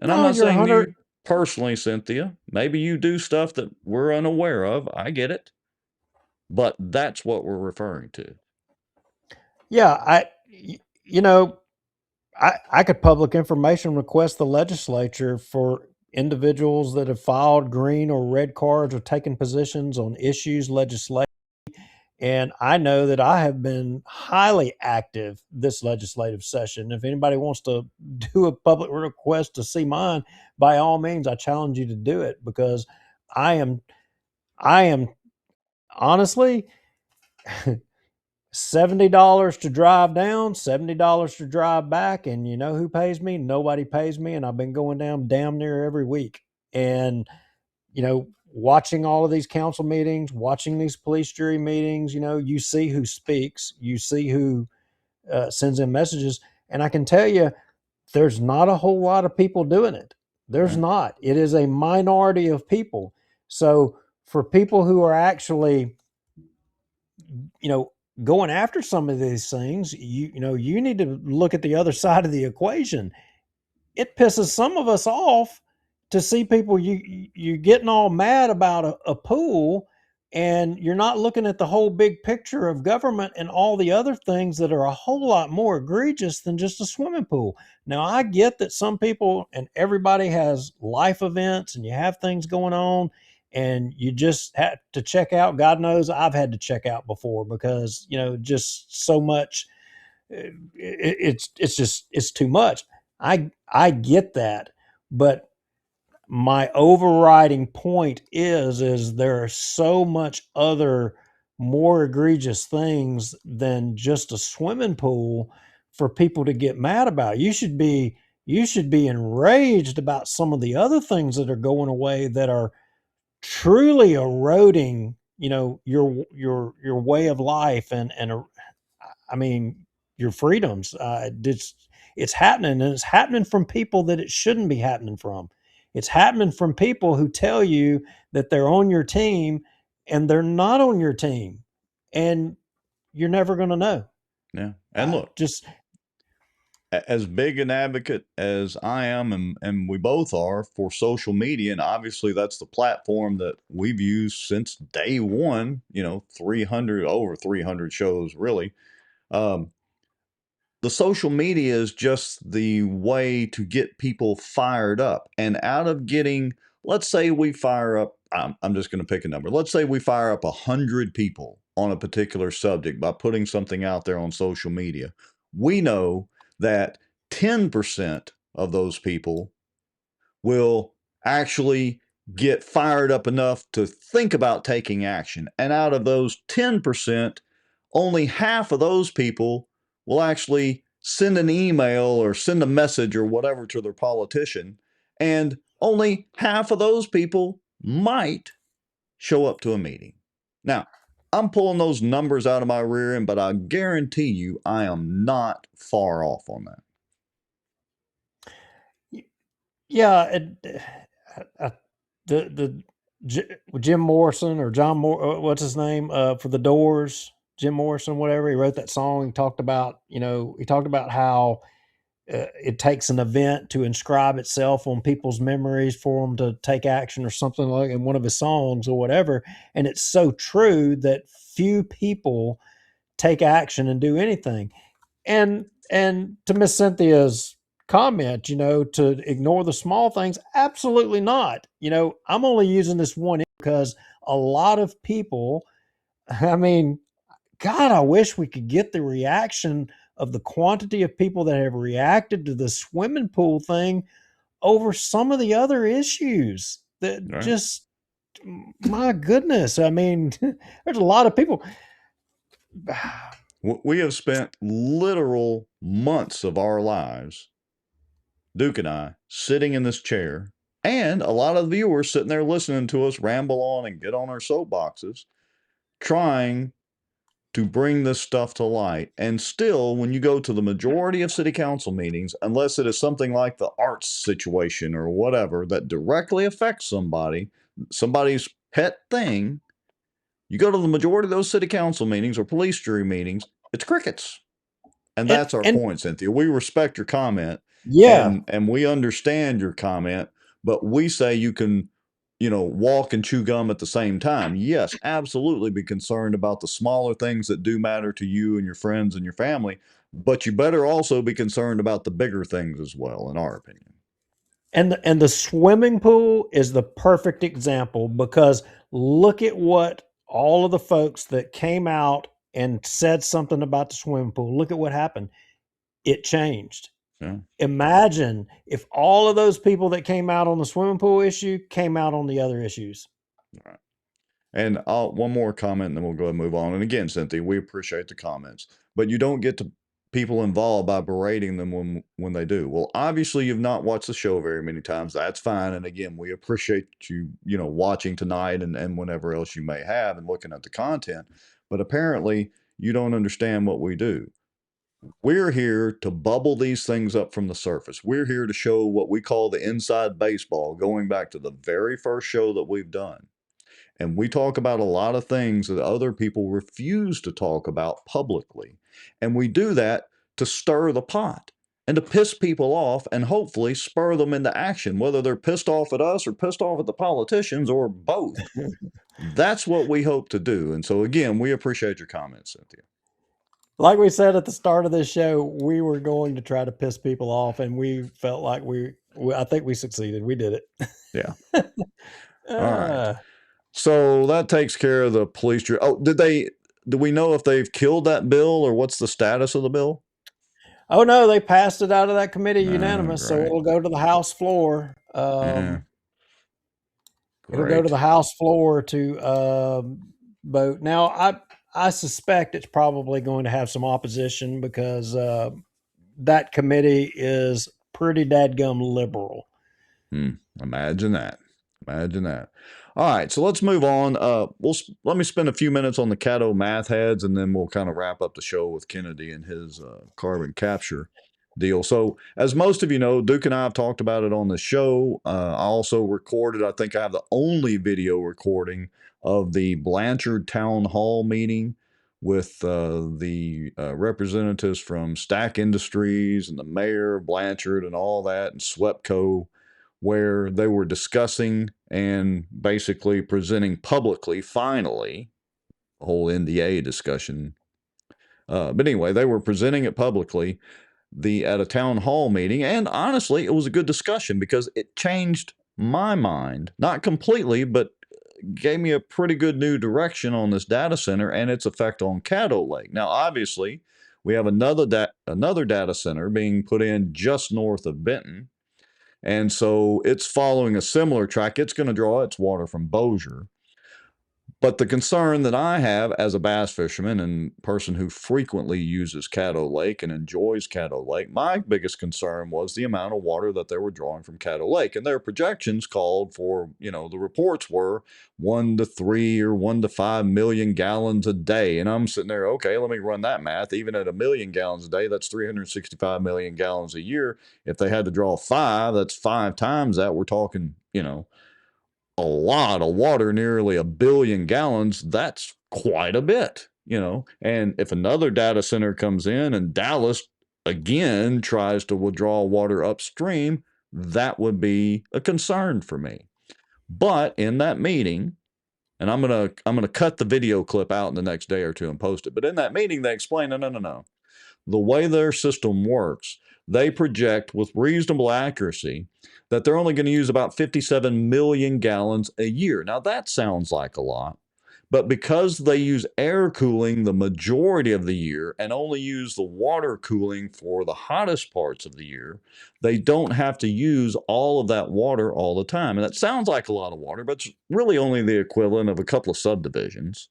And I'm not saying you personally, Cynthia. Maybe you do stuff that we're unaware of. I get it. But that's what we're referring to. Yeah, I could public information request the legislature for individuals that have filed green or red cards or taken positions on issues legislative And I know that I have been highly active this legislative session. If anybody wants to do a public request to see mine, by all means, I challenge you to do it, because I am honestly $70 to drive down, $70 to drive back. And you know who pays me? Nobody pays me. And I've been going down damn near every week. And, watching all of these council meetings, watching these police jury meetings, you see who speaks, you see who sends in messages. And I can tell you, there's not a whole lot of people doing it. There's not. It is a minority of people. So for people who are actually, going after some of these things, you need to look at the other side of the equation. It pisses some of us off to see people you getting all mad about a pool, and you're not looking at the whole big picture of government and all the other things that are a whole lot more egregious than just a swimming pool. Now, I get that some people and everybody has life events and you have things going on, and you just have to check out. God knows I've had to check out before, because just so much. It's too much. I get that, but my overriding point is there are so much other more egregious things than just a swimming pool for people to get mad about. You should be enraged about some of the other things that are going away that are truly eroding, your way of life, and I mean, your freedoms. It's happening, and it's happening from people that it shouldn't be happening from. It's happening from people who tell you that they're on your team, and they're not on your team, and you're never going to know. Yeah. And look, just as big an advocate as I am, and we both are, for social media, and obviously that's the platform that we've used since day one, over 300 shows, really. The social media is just the way to get people fired up. And out of getting, let's say we fire up, I'm just going to pick a number. Let's say we fire up 100 people on a particular subject by putting something out there on social media. We know that 10% of those people will actually get fired up enough to think about taking action. And out of those 10%, only half of those people will actually send an email or send a message or whatever to their politician. And only half of those people might show up to a meeting. Now, I'm pulling those numbers out of my rear end, but I guarantee you I am not far off on that. Yeah, Jim Morrison, or John what's his name, for the Doors, Jim Morrison, whatever. He wrote that song. He talked about how it takes an event to inscribe itself on people's memories for them to take action, or something like in one of his songs or whatever. And it's so true that few people take action and do anything. And to Miss Cynthia's comment, to ignore the small things, absolutely not. I'm only using this one because a lot of people, I mean, God, I wish we could get the reaction of the quantity of people that have reacted to the swimming pool thing over some of the other issues that just, my goodness. I mean, there's a lot of people. We have spent literal months of our lives, Duke and I, sitting in this chair, and a lot of the viewers sitting there listening to us ramble on and get on our soapboxes, trying to bring this stuff to light. And still, when you go to the majority of city council meetings, unless it is something like the arts situation or whatever that directly affects somebody's pet thing, you go to the majority of those city council meetings or police jury meetings, it's crickets. And that's our point, Cynthia. We respect your comment. Yeah. And we understand your comment, but we say you can, walk and chew gum at the same time. Yes, absolutely be concerned about the smaller things that do matter to you and your friends and your family, but you better also be concerned about the bigger things as well, in our opinion. And the swimming pool is the perfect example, because look at what all of the folks that came out and said something about the swimming pool. Look at what happened. It changed. Yeah. Imagine if all of those people that came out on the swimming pool issue came out on the other issues. All right. And one more comment, and then we'll go ahead and move on. And again, Cynthia, we appreciate the comments, but you don't get to people involved by berating them when they do. Well, obviously, you've not watched the show very many times. That's fine. And again, we appreciate you, watching tonight and whenever else you may have and looking at the content. But apparently, you don't understand what we do. We're here to bubble these things up from the surface. We're here to show what we call the inside baseball, going back to the very first show that we've done. And we talk about a lot of things that other people refuse to talk about publicly. And we do that to stir the pot and to piss people off and hopefully spur them into action, whether they're pissed off at us or pissed off at the politicians or both. That's what we hope to do. And so, again, we appreciate your comments, Cynthia. Like we said at the start of this show, we were going to try to piss people off, and we felt like I think we succeeded. We did it. Yeah. All right. So that takes care of the police. Oh, do we know if they've killed that bill or what's the status of the bill? Oh no, they passed it out of that committee unanimous, so it'll go to the House floor. It'll go to the House floor to vote. Now, I suspect it's probably going to have some opposition because that committee is pretty dadgum liberal. Imagine that. Imagine that. All right, so let's move on. Let me spend a few minutes on the Caddo Mathheads, and then we'll kind of wrap up the show with Kennedy and his carbon capture deal. So, as most of you know, Duke and I have talked about it on the show. I also recorded, I think I have the only video recording of the Blanchard Town Hall meeting with the representatives from Stack Industries and the mayor of Blanchard and all that, and SWEPCO, where they were discussing and basically presenting publicly, finally, the whole NDA discussion. But anyway, they were presenting it publicly at a town hall meeting. And honestly, it was a good discussion because it changed my mind. Not completely, but gave me a pretty good new direction on this data center and its effect on Caddo Lake. Now, obviously, we have another data center being put in just north of Benton. And so it's following a similar track. It's going to draw its water from Bossier. But the concern that I have as a bass fisherman and person who frequently uses Caddo Lake and enjoys Caddo Lake, my biggest concern was the amount of water that they were drawing from Caddo Lake. And their projections called for, the reports were 1 to 3 or 1 to 5 million gallons a day. And I'm sitting there, okay, let me run that math. Even at 1 million gallons a day, that's 365 million gallons a year. If they had to draw 5, that's 5 times that. We're talking, a lot of water, nearly 1 billion gallons. That's quite a bit, and if another data center comes in and Dallas again tries to withdraw water upstream, that would be a concern for me. But in that meeting, and I'm gonna cut the video clip out in the next day or two and post it, but in that meeting they explain, no. The way their system works, they project with reasonable accuracy that they're only going to use about 57 million gallons a year. Now, that sounds like a lot, but because they use air cooling the majority of the year and only use the water cooling for the hottest parts of the year, they don't have to use all of that water all the time. And that sounds like a lot of water, but it's really only the equivalent of a couple of subdivisions.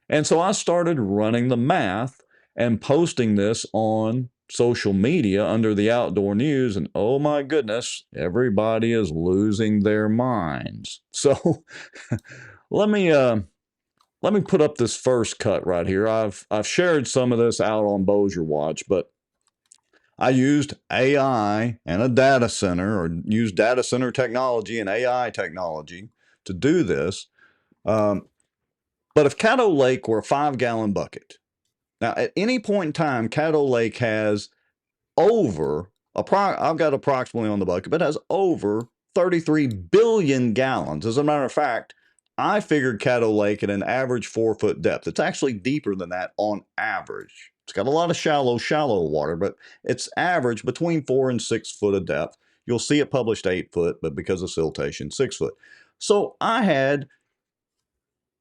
And so I started running the math and posting this on social media under the outdoor news, and oh my goodness, everybody is losing their minds. So let me put up this first cut right here. I've shared some of this out on bossierwatch, but I used AI and a data center, or used data center technology and AI technology to do this. But if Caddo Lake were a 5-gallon bucket, now, at any point in time, Caddo Lake has I've got approximately on the bucket, but has over 33 billion gallons. As a matter of fact, I figured Caddo Lake at an average 4-foot depth. It's actually deeper than that on average. It's got a lot of shallow water, but it's average between 4 and 6 foot of depth. You'll see it published 8 foot, but because of siltation, 6 foot. So I had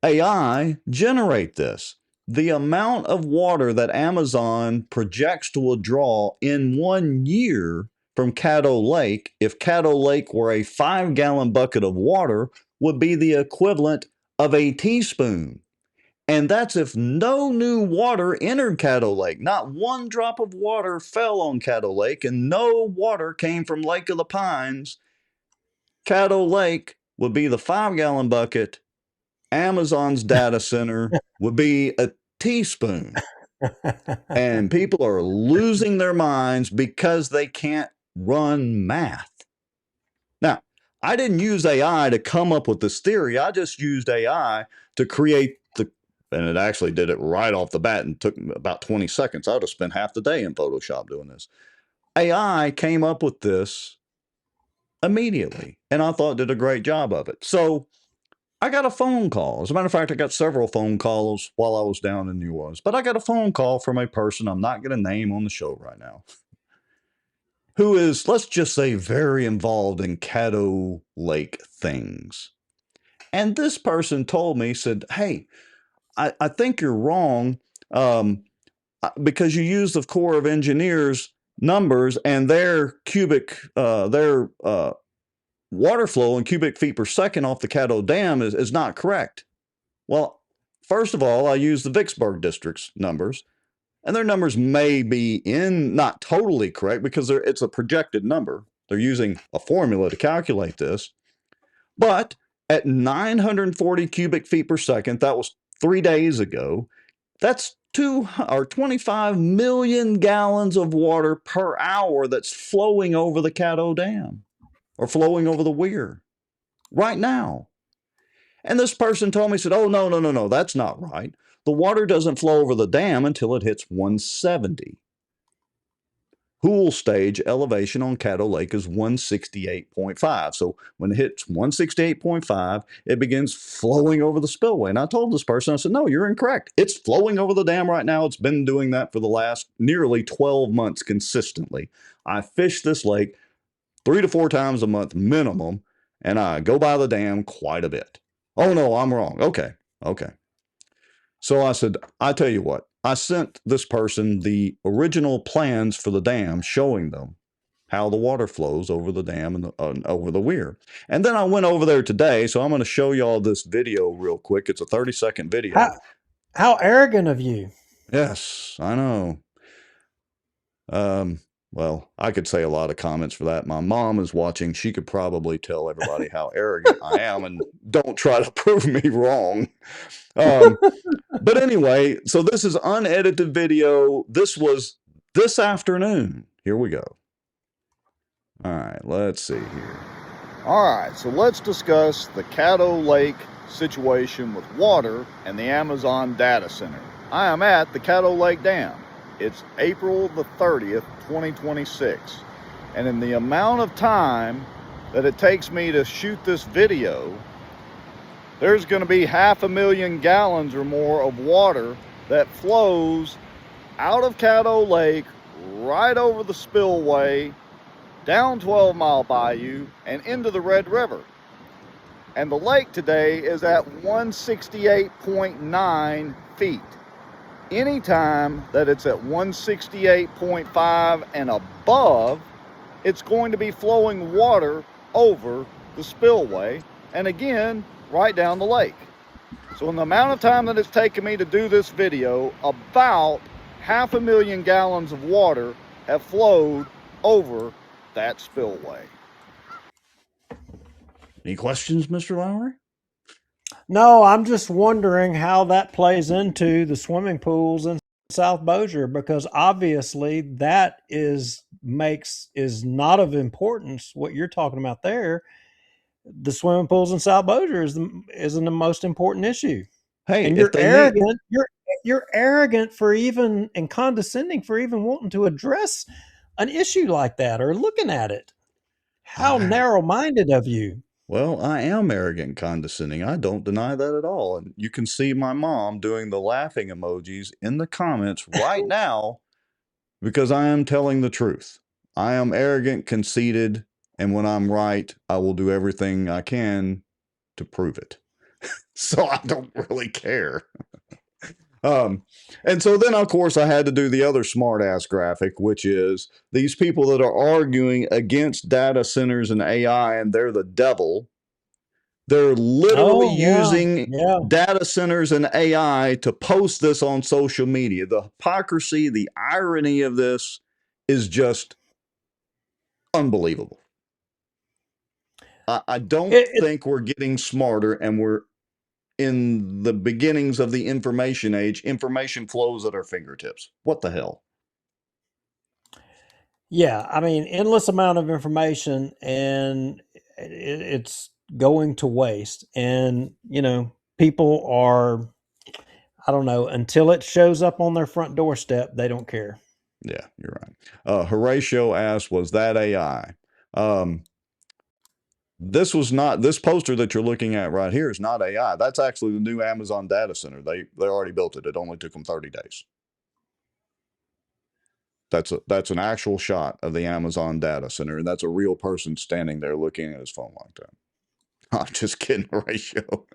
AI generate this. The amount of water that Amazon projects to withdraw in 1 year from Caddo Lake, if Caddo Lake were a 5-gallon bucket of water, would be the equivalent of a teaspoon. And that's if no new water entered Caddo Lake. Not one drop of water fell on Caddo Lake, and no water came from Lake of the Pines. Caddo Lake would be the 5-gallon bucket. Amazon's data center would be a teaspoon. And people are losing their minds because they can't run math. Now, I didn't use AI to come up with this theory. I just used AI to create and it actually did it right off the bat and took about 20 seconds. I would have spent half the day in Photoshop doing this. AI came up with this immediately, and I thought did a great job of it. So I got a phone call. As a matter of fact, I got several phone calls while I was down in New Orleans, but I got a phone call from a person I'm not going to name on the show right now, who is, let's just say, very involved in Caddo Lake things. And this person told me, said, hey, I think you're wrong because you use the Corps of Engineers numbers and their water flow in cubic feet per second off the Caddo Dam is not correct. Well, first of all, I use the Vicksburg district's numbers, and their numbers may be not totally correct because it's a projected number. They're using a formula to calculate this. But at 940 cubic feet per second, that was 3 days ago, that's 25 million gallons of water per hour that's flowing over the Caddo Dam or flowing over the weir right now. And this person told me, said, oh, no, that's not right. The water doesn't flow over the dam until it hits 170. Pool stage elevation on Caddo Lake is 168.5. So when it hits 168.5, it begins flowing over the spillway. And I told this person, I said, no, you're incorrect. It's flowing over the dam right now. It's been doing that for the last nearly 12 months consistently. I fish this lake 3 to 4 times a month minimum, and I go by the dam quite a bit. Oh, no, I'm wrong. Okay. So I said, I tell you what, I sent this person the original plans for the dam showing them how the water flows over the dam and over the weir. And then I went over there today, so I'm going to show y'all this video real quick. It's a 30-second video. How arrogant of you. Yes, I know. Well, I could say a lot of comments for that. My mom is watching. She could probably tell everybody how arrogant I am, and don't try to prove me wrong. But anyway, so this is unedited video. This was this afternoon. Here we go. All right, let's see here. All right, so let's discuss the Caddo Lake situation with water and the Amazon data center. I am at the Caddo Lake Dam. It's April the 30th, 2026. And in the amount of time that it takes me to shoot this video, there's going to be 500,000 gallons or more of water that flows out of Caddo Lake, right over the spillway, down 12 Mile Bayou, and into the Red River. And the lake today is at 168.9 feet. Anytime that it's at 168.5 and above, it's going to be flowing water over the spillway, and again, right down the lake. So in the amount of time that it's taken me to do this video, about 500,000 gallons of water have flowed over that spillway. Any questions, Mr. Lowry? No, I'm just wondering how that plays into the swimming pools in South Bossier, because obviously that is not of importance. What you're talking about there, the swimming pools in South Bossier isn't the most important issue. Hey, and you're arrogant. You're arrogant for even, and condescending for even wanting to address an issue like that or looking at it. How narrow-minded of you. Well, I am arrogant and condescending. I don't deny that at all. And you can see my mom doing the laughing emojis in the comments right now because I am telling the truth. I am arrogant, conceited, and when I'm right, I will do everything I can to prove it. So I don't really care. And so then, of course, I had to do the other smart ass graphic, which is these people that are arguing against data centers and AI, and they're the devil. They're literally using data centers and AI to post this on social media. The hypocrisy, the irony of this is just unbelievable. I don't think we're getting smarter, and we're in the beginnings of the information age. Information flows at our fingertips. What the hell? Yeah, I mean, endless amount of information, and it's going to waste. And, you know, people are, I don't know, until it shows up on their front doorstep, they don't care. Yeah, you're right. Horatio asked, was that AI? This poster that you're looking at right here is not AI. That's actually the new Amazon data center. They already built it. It only took them 30 days. That's an actual shot of the Amazon data center, and that's a real person standing there looking at his phone like that. I'm just kidding, Horatio.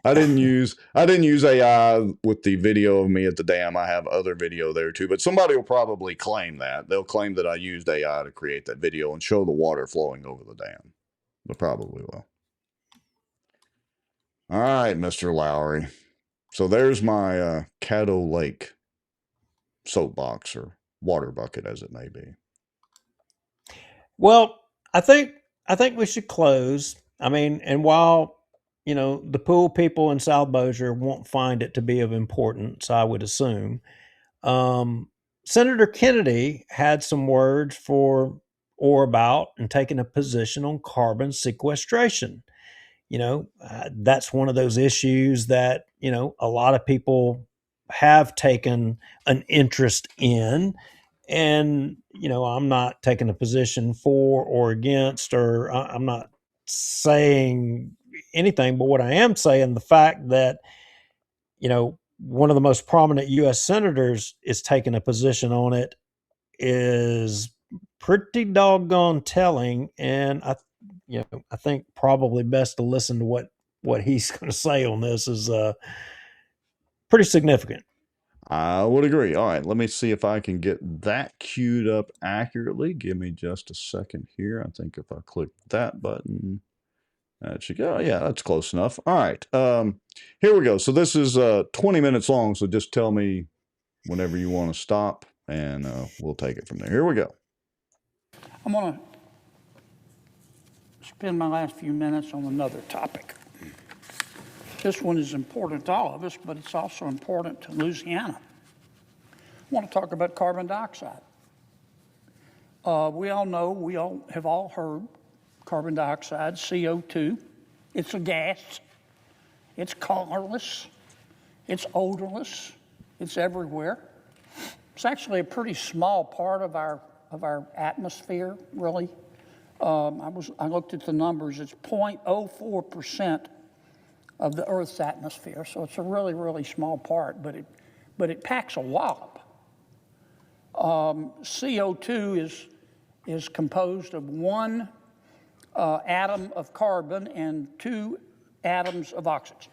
I didn't use AI with the video of me at the dam. I have other video there too, but somebody will probably claim that. They'll claim that I used AI to create that video and show the water flowing over the dam. They probably will. All right, Mr. Lowry. So there's my Caddo Lake soapbox, or water bucket as it may be. Well, I think we should close. I mean, and while, you know, the pool people in South Bossier won't find it to be of importance, I would assume, Senator Kennedy had some words for or about and taken a position on carbon sequestration. You know, that's one of those issues that, you know, a lot of people have taken an interest in. And, you know, I'm not taking a position for or against, or I'm not saying anything, but what I am saying, the fact that, you know, one of the most prominent U.S. senators is taking a position on it is pretty doggone telling. And I think probably best to listen to what he's going to say on this is pretty significant. I would agree. All right, let me see if I can get that queued up accurately. Give me just a second here. I think if I click that button, that should go. Yeah, that's close enough. All right, here we go. So this is 20 minutes long, so just tell me whenever you want to stop, and we'll take it from there. Here we go. I'm going to spend my last few minutes on another topic. This one is important to all of us, but it's also important to Louisiana. I want to talk about carbon dioxide. We all have heard carbon dioxide, CO2. It's a gas. It's colorless. It's odorless. It's everywhere. It's actually a pretty small part of our atmosphere, really. I looked at the numbers. It's 0.04% of the Earth's atmosphere, so it's a really, really small part, but it packs a wallop. CO2 is composed of one atom of carbon and two atoms of oxygen,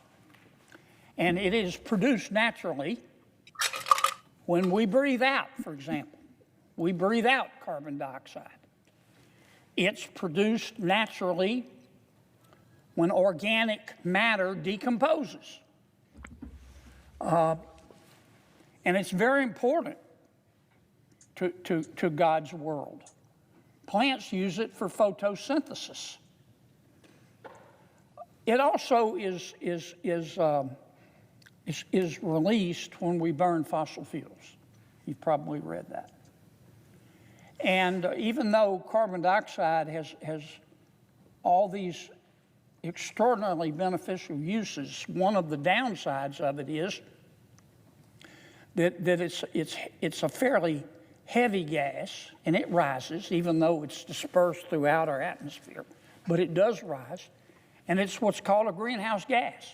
and it is produced naturally when we breathe out. For example, we breathe out carbon dioxide. It's produced naturally when organic matter decomposes. And it's very important to God's world. Plants use it for photosynthesis. It also is released when we burn fossil fuels. You've probably read that. And even though carbon dioxide has all these extraordinarily beneficial uses, one of the downsides of it is that it's a fairly heavy gas, and it rises even though it's dispersed throughout our atmosphere, but it does rise, and it's what's called a greenhouse gas.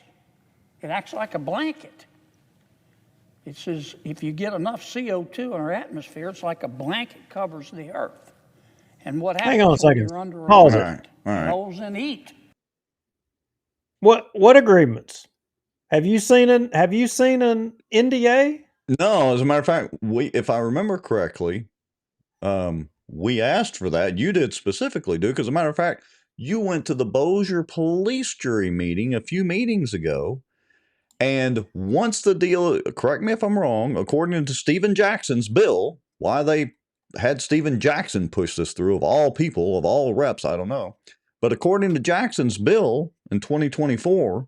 It acts like a blanket. It says if you get enough CO2 in our atmosphere, it's like a blanket covers the earth. And what happens Hang on a second. when you're under Pause it. All right. Holes in heat. What agreements? Have you seen an NDA? No, as a matter of fact, if I remember correctly, we asked for that. You did specifically, dude, because as a matter of fact, you went to the Bossier police jury meeting a few meetings ago. And once the deal, correct me if I'm wrong, according to Stephen Jackson's bill, why they had Stephen Jackson push this through, of all people, of all reps, I don't know. But according to Jackson's bill in 2024,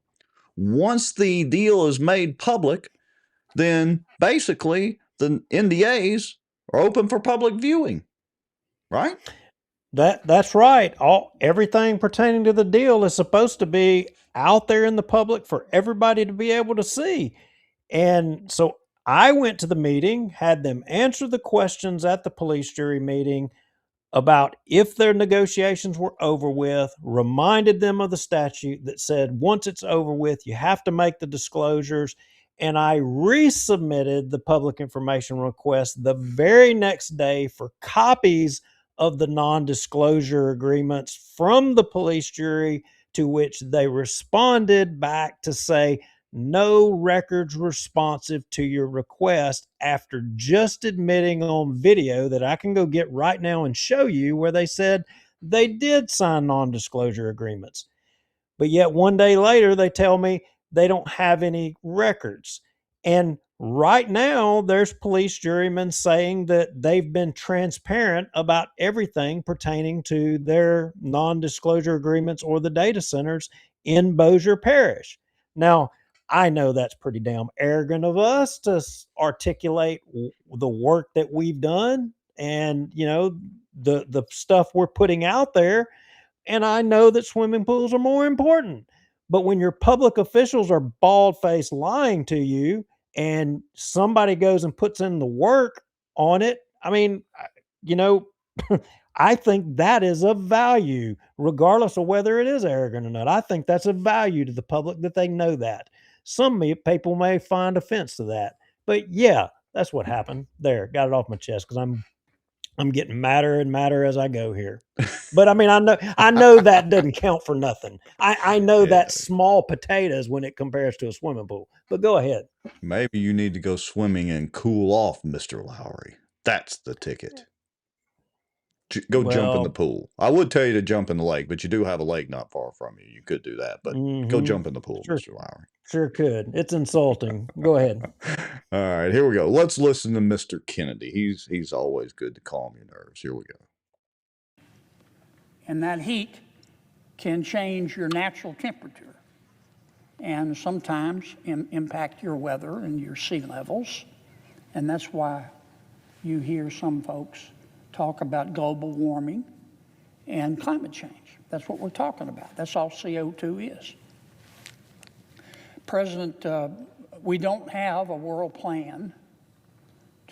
once the deal is made public, then basically the NDAs are open for public viewing, right? That's right. Everything pertaining to the deal is supposed to be out there in the public for everybody to be able to see. And so I went to the meeting, had them answer the questions at the police jury meeting about if their negotiations were over with, reminded them of the statute that said once it's over with, you have to make the disclosures. And I resubmitted the public information request the very next day for copies of the non-disclosure agreements from the police jury, to which they responded back to say, no records responsive to your request, after just admitting on video that I can go get right now and show you where they said they did sign non-disclosure agreements. But yet one day later, they tell me they don't have any records. And right now, there's police jurymen saying that they've been transparent about everything pertaining to their non-disclosure agreements or the data centers in Bossier Parish. Now, I know that's pretty damn arrogant of us to articulate the work that we've done and, the stuff we're putting out there. And I know that swimming pools are more important. But when your public officials are bald-faced lying to you and somebody goes and puts in the work on it, I mean, I think that is of value, regardless of whether it is arrogant or not. I think that's of value to the public that they know that. Some people may find offense to that. But yeah, that's what happened. There, got it off my chest because I'm getting madder and madder as I go here. But I mean, I know that doesn't count for nothing. I know that's small potatoes when it compares to a swimming pool. But go ahead. Maybe you need to go swimming and cool off, Mr. Lowry. That's the ticket. Go jump in the pool. I would tell you to jump in the lake, but you do have a lake not far from you. You could do that, but go jump in the pool, Mr. Lowry. Sure could. It's insulting. Go ahead. All right, here we go. Let's listen to Mr. Kennedy. He's always good to calm your nerves. Here we go. And that heat can change your natural temperature and sometimes impact your weather and your sea levels. And that's why you hear some folks talk about global warming and climate change. That's what we're talking about. That's all CO2 is. President, we don't have a world plan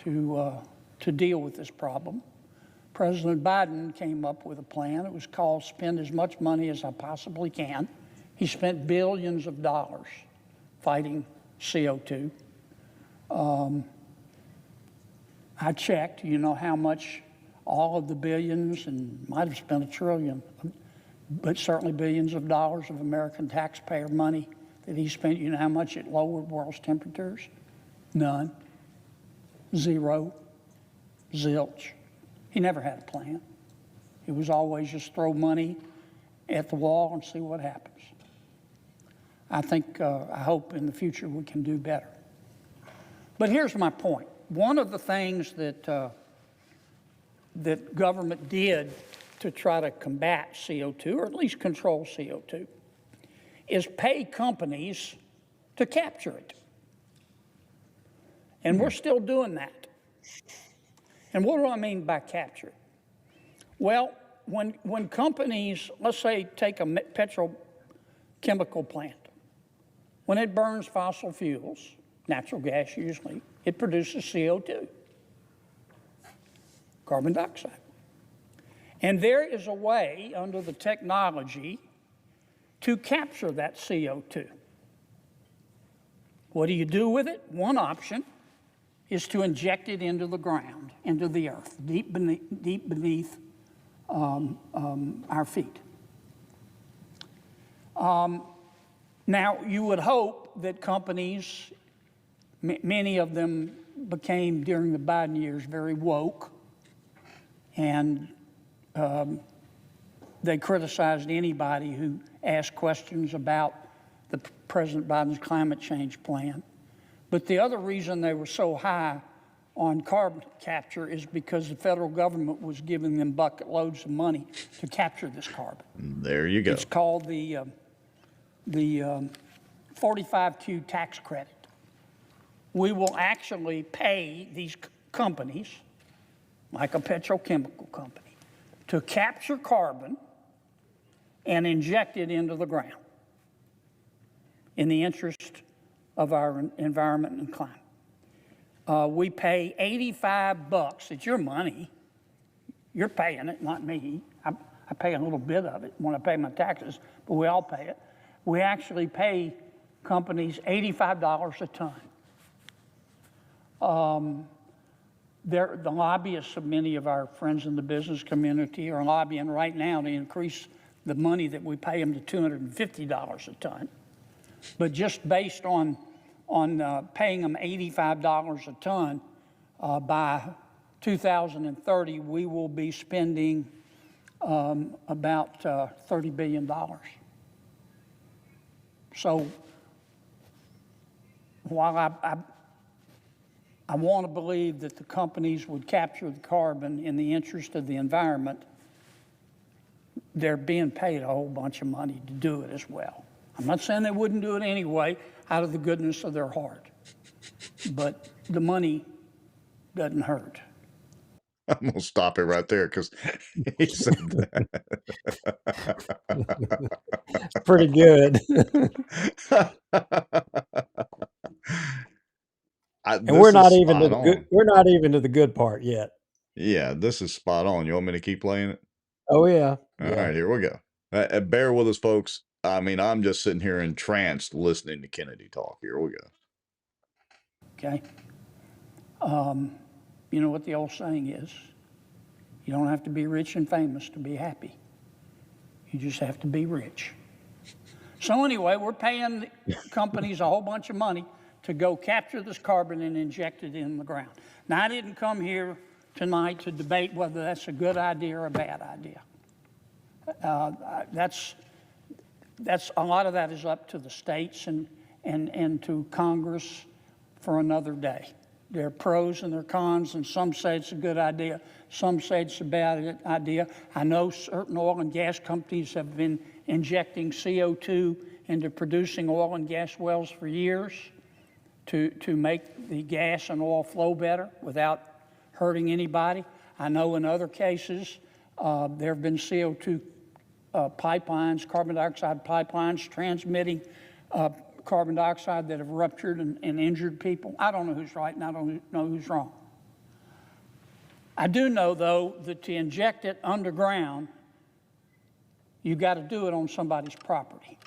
to deal with this problem. President Biden came up with a plan. It was called Spend as Much Money as I Possibly Can. He spent billions of dollars fighting CO2. I checked, you know how much all of the billions, and might have spent $1 trillion, but certainly billions of dollars of American taxpayer money that he spent. You know how much it lowered world's temperatures? None. Zero. Zilch. He never had a plan. It was always just throw money at the wall and see what happens. I hope in the future we can do better. But here's my point. One of the things that government did to try to combat CO2, or at least control CO2, is pay companies to capture it. And we're still doing that. And what do I mean by capture? Well, when companies, let's say take a petrochemical plant, when it burns fossil fuels, natural gas usually, it produces CO2, carbon dioxide. And there is a way under the technology to capture that CO2. What do you do with it? One option is to inject it into the ground, into the earth, deep beneath our feet. Now, you would hope that companies, many of them became during the Biden years very woke, and they criticized anybody who asked questions about the President Biden's climate change plan. But the other reason they were so high on carbon capture is because the federal government was giving them bucket loads of money to capture this carbon. There you go. It's called the 45Q tax credit. We will actually pay these companies, like a petrochemical company, to capture carbon and inject it into the ground in the interest of our environment and climate. We pay $85. It's your money. You're paying it, not me. I pay a little bit of it when I pay my taxes, but we all pay it. We actually pay companies $85 a ton. The lobbyists of many of our friends in the business community are lobbying right now to increase the money that we pay them to $250 a ton. But just based on paying them $85 a ton, by 2030, we will be spending about $30 billion. So while I want to believe that the companies would capture the carbon in the interest of the environment, they're being paid a whole bunch of money to do it as well. I'm not saying they wouldn't do it anyway out of the goodness of their heart, but the money doesn't hurt. I'm going to stop it right there because he said that. Pretty good. And we're not even to the good. We're not even to the good part yet. Yeah, this is spot on. You want me to keep playing it? Oh yeah. All right, here we go. Bear with us, folks. I mean, I'm just sitting here entranced listening to Kennedy talk. Here we go. Okay. You know what the old saying is? You don't have to be rich and famous to be happy. You just have to be rich. So anyway, we're paying companies a whole bunch of money to go capture this carbon and inject it in the ground. Now, I didn't come here tonight to debate whether that's a good idea or a bad idea. That's a lot of that is up to the states and to Congress for another day. There are pros and there are cons, and some say it's a good idea, some say it's a bad idea. I know certain oil and gas companies have been injecting CO2 into producing oil and gas wells for years to make the gas and oil flow better without hurting anybody. I know in other cases there have been CO2 pipelines, carbon dioxide pipelines transmitting carbon dioxide that have ruptured and injured people. I don't know who's right and I don't know who's wrong. I do know, though, that to inject it underground, you've got to do it on somebody's property.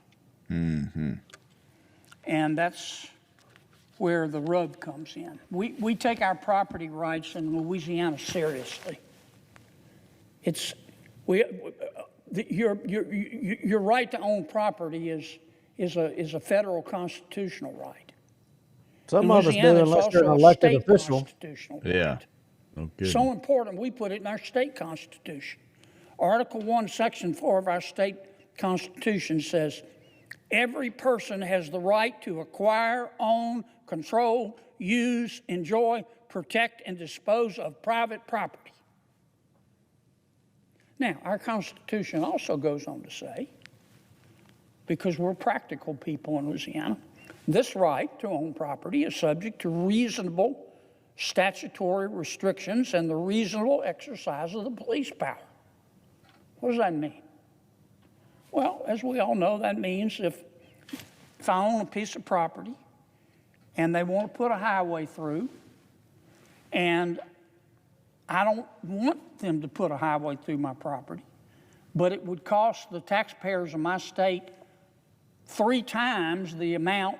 Mm-hmm. And that's where the rub comes in. We take our property rights in Louisiana seriously. Your right to own property is a federal constitutional right. Some of us do unless you're an elected official. Yeah. No kidding. So important, we put it in our state constitution. Article 1, Section 4 of our state constitution says, every person has the right to acquire, own, control, use, enjoy, protect, and dispose of private property. Now, our Constitution also goes on to say, because we're practical people in Louisiana, this right to own property is subject to reasonable statutory restrictions and the reasonable exercise of the police power. What does that mean? Well, as we all know, that means if I own a piece of property and they want to put a highway through, and I don't want them to put a highway through my property, but it would cost the taxpayers of my state 3 times the amount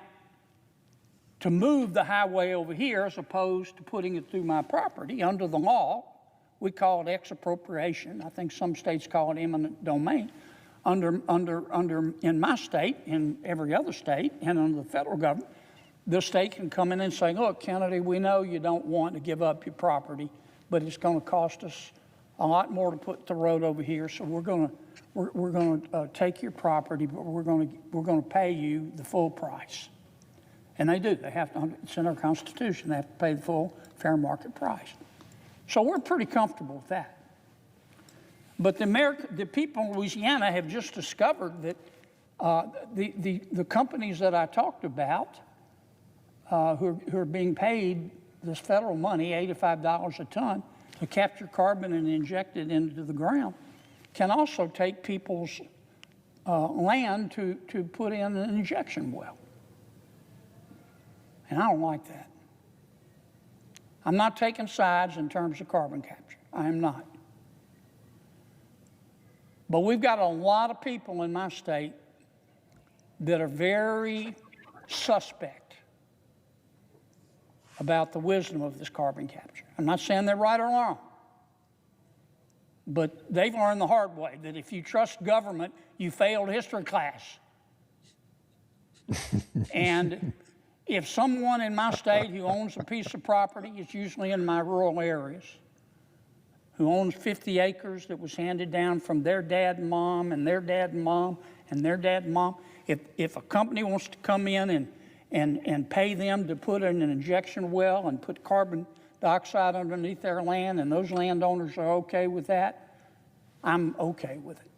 to move the highway over here as opposed to putting it through my property. Under the law, we call it expropriation. I think some states call it eminent domain. in my state, in every other state, and under the federal government, the state can come in and say, look, Kennedy, we know you don't want to give up your property, but it's going to cost us a lot more to put the road over here, so we're going to take your property, but we're going to pay you the full price. And they do. They have to. It's in our Constitution. They have to pay the full fair market price. So we're pretty comfortable with that. But the people in Louisiana have just discovered that the companies that I talked about, who are being paid this federal money, $85 a ton, to capture carbon and inject it into the ground, can also take people's land to put in an injection well. And I don't like that. I'm not taking sides in terms of carbon capture. I am not. But we've got a lot of people in my state that are very suspect about the wisdom of this carbon capture. I'm not saying they're right or wrong, but they've learned the hard way that if you trust government, you failed history class. And if someone in my state who owns a piece of property, it's usually in my rural areas, who owns 50 acres that was handed down from their dad and mom and their dad and mom and their dad and mom, if a company wants to come in and pay them to put in an injection well and put carbon dioxide underneath their land, and those landowners are okay with that, I'm okay with it.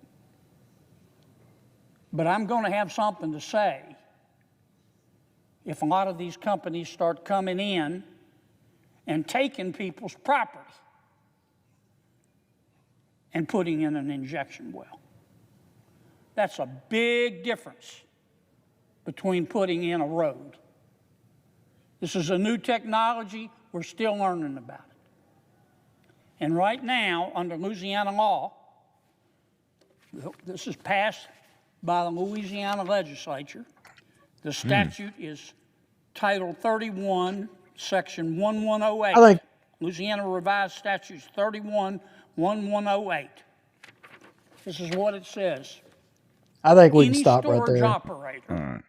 But I'm going to have something to say if a lot of these companies start coming in and taking people's property and putting in an injection well. That's a big difference between putting in a road. This is a new technology. We're still learning about it. And right now, under Louisiana law, this is passed by the Louisiana legislature. The statute is Title 31, Section 1108. Louisiana Revised Statutes 31-1108. This is what it says. I think we Any can stop right storage there. operator.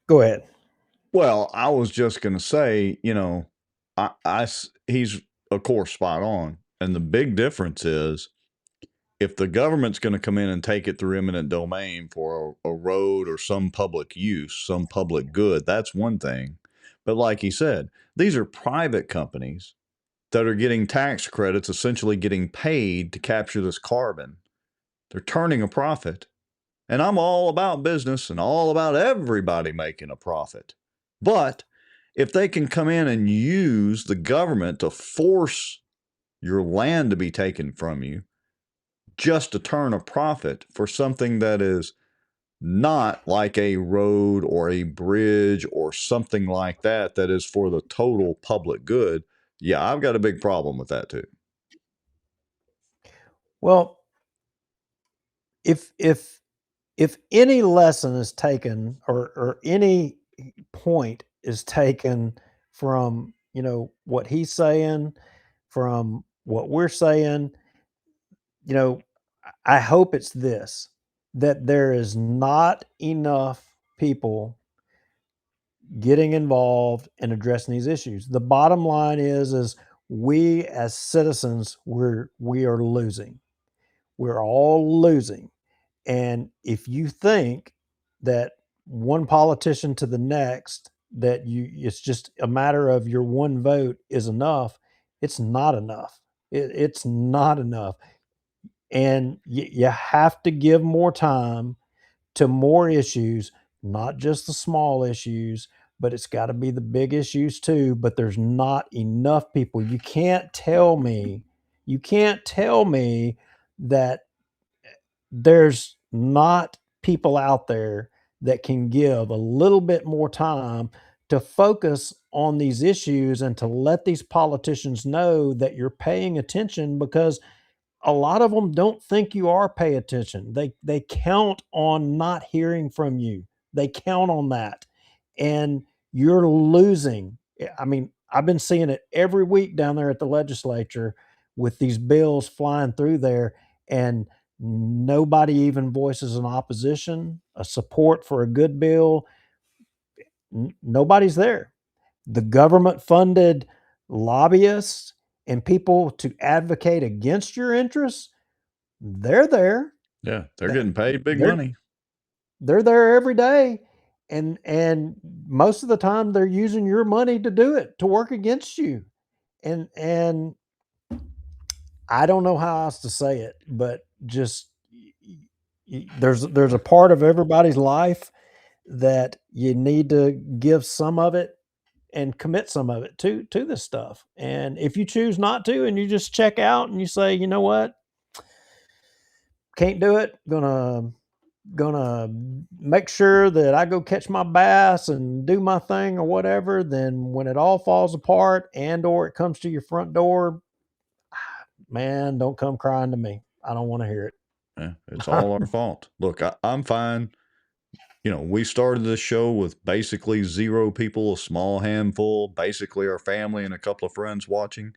Go ahead. Well, I was just going to say, you know, he's of course spot on. And the big difference is if the government's going to come in and take it through eminent domain for a road or some public use, some public good, that's one thing. But like he said, these are private companies that are getting tax credits, essentially getting paid to capture this carbon. They're turning a profit. And I'm all about business and all about everybody making a profit. But if they can come in and use the government to force your land to be taken from you just to turn a profit for something that is not like a road or a bridge or something like that, that is for the total public good, yeah, I've got a big problem with that too. Well, if any lesson is taken or any point is taken from, you know, what he's saying, from what we're saying, you know, I hope it's this, that there is not enough people getting involved in addressing these issues. The bottom line is we as citizens, we are losing. We're all losing. And if you think that one politician to the next, that it's just a matter of your one vote is enough, it's not enough. It's not enough. And you have to give more time to more issues, not just the small issues, but it's got to be the big issues too. But there's not enough people. You can't tell me that there's not people out there that can give a little bit more time to focus on these issues and to let these politicians know that you're paying attention, because a lot of them don't think you are paying attention. They count on not hearing from you. They count on that. And you're losing. I mean, I've been seeing it every week down there at the legislature with these bills flying through there. and nobody even voices an opposition, a support for a good bill. Nobody's there. The government funded lobbyists and people to advocate against your interests, they're there. Yeah, they're getting paid big They're- money. They're there every day. And most of the time they're using your money to do it, to work against you. And I don't know how else to say it, but just there's a part of everybody's life that you need to give some of it and commit some of it to this stuff. And if you choose not to, and you just check out and you say, you know what, can't do it, gonna make sure that I go catch my bass and do my thing or whatever, then when it all falls apart and or it comes to your front door, man, don't come crying to me. I don't want to hear it. Yeah, it's all our fault. Look, I'm fine. You know, we started this show with basically 0 people, a small handful, basically our family and a couple of friends watching.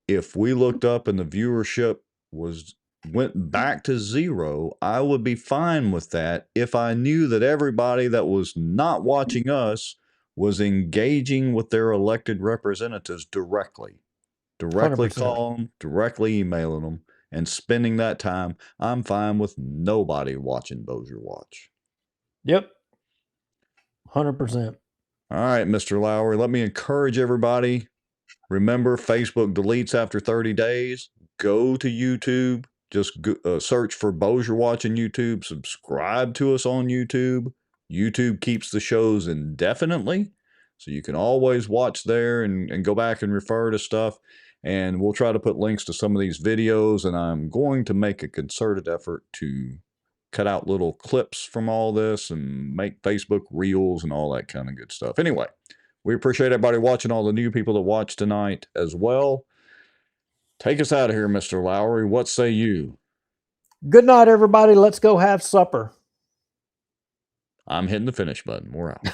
If we looked up and the viewership went back to 0, I would be fine with that if I knew that everybody that was not watching us was engaging with their elected representatives directly. Directly 100%. calling them, directly emailing them, and spending that time. I'm fine with nobody watching Bossier Watch. Yep. 100%. All right, Mr. Lowry, let me encourage everybody. Remember, Facebook deletes after 30 days. Go to YouTube. Just search for Bossier Watch on YouTube. Subscribe to us on YouTube. YouTube keeps the shows indefinitely, so you can always watch there and go back and refer to stuff. And we'll try to put links to some of these videos, and I'm going to make a concerted effort to cut out little clips from all this and make Facebook reels and all that kind of good stuff. Anyway, we appreciate everybody watching, all the new people that watch tonight as well. Take us out of here, Mr. Lowry. What say you? Good night, everybody. Let's go have supper. I'm hitting the finish button. We're out.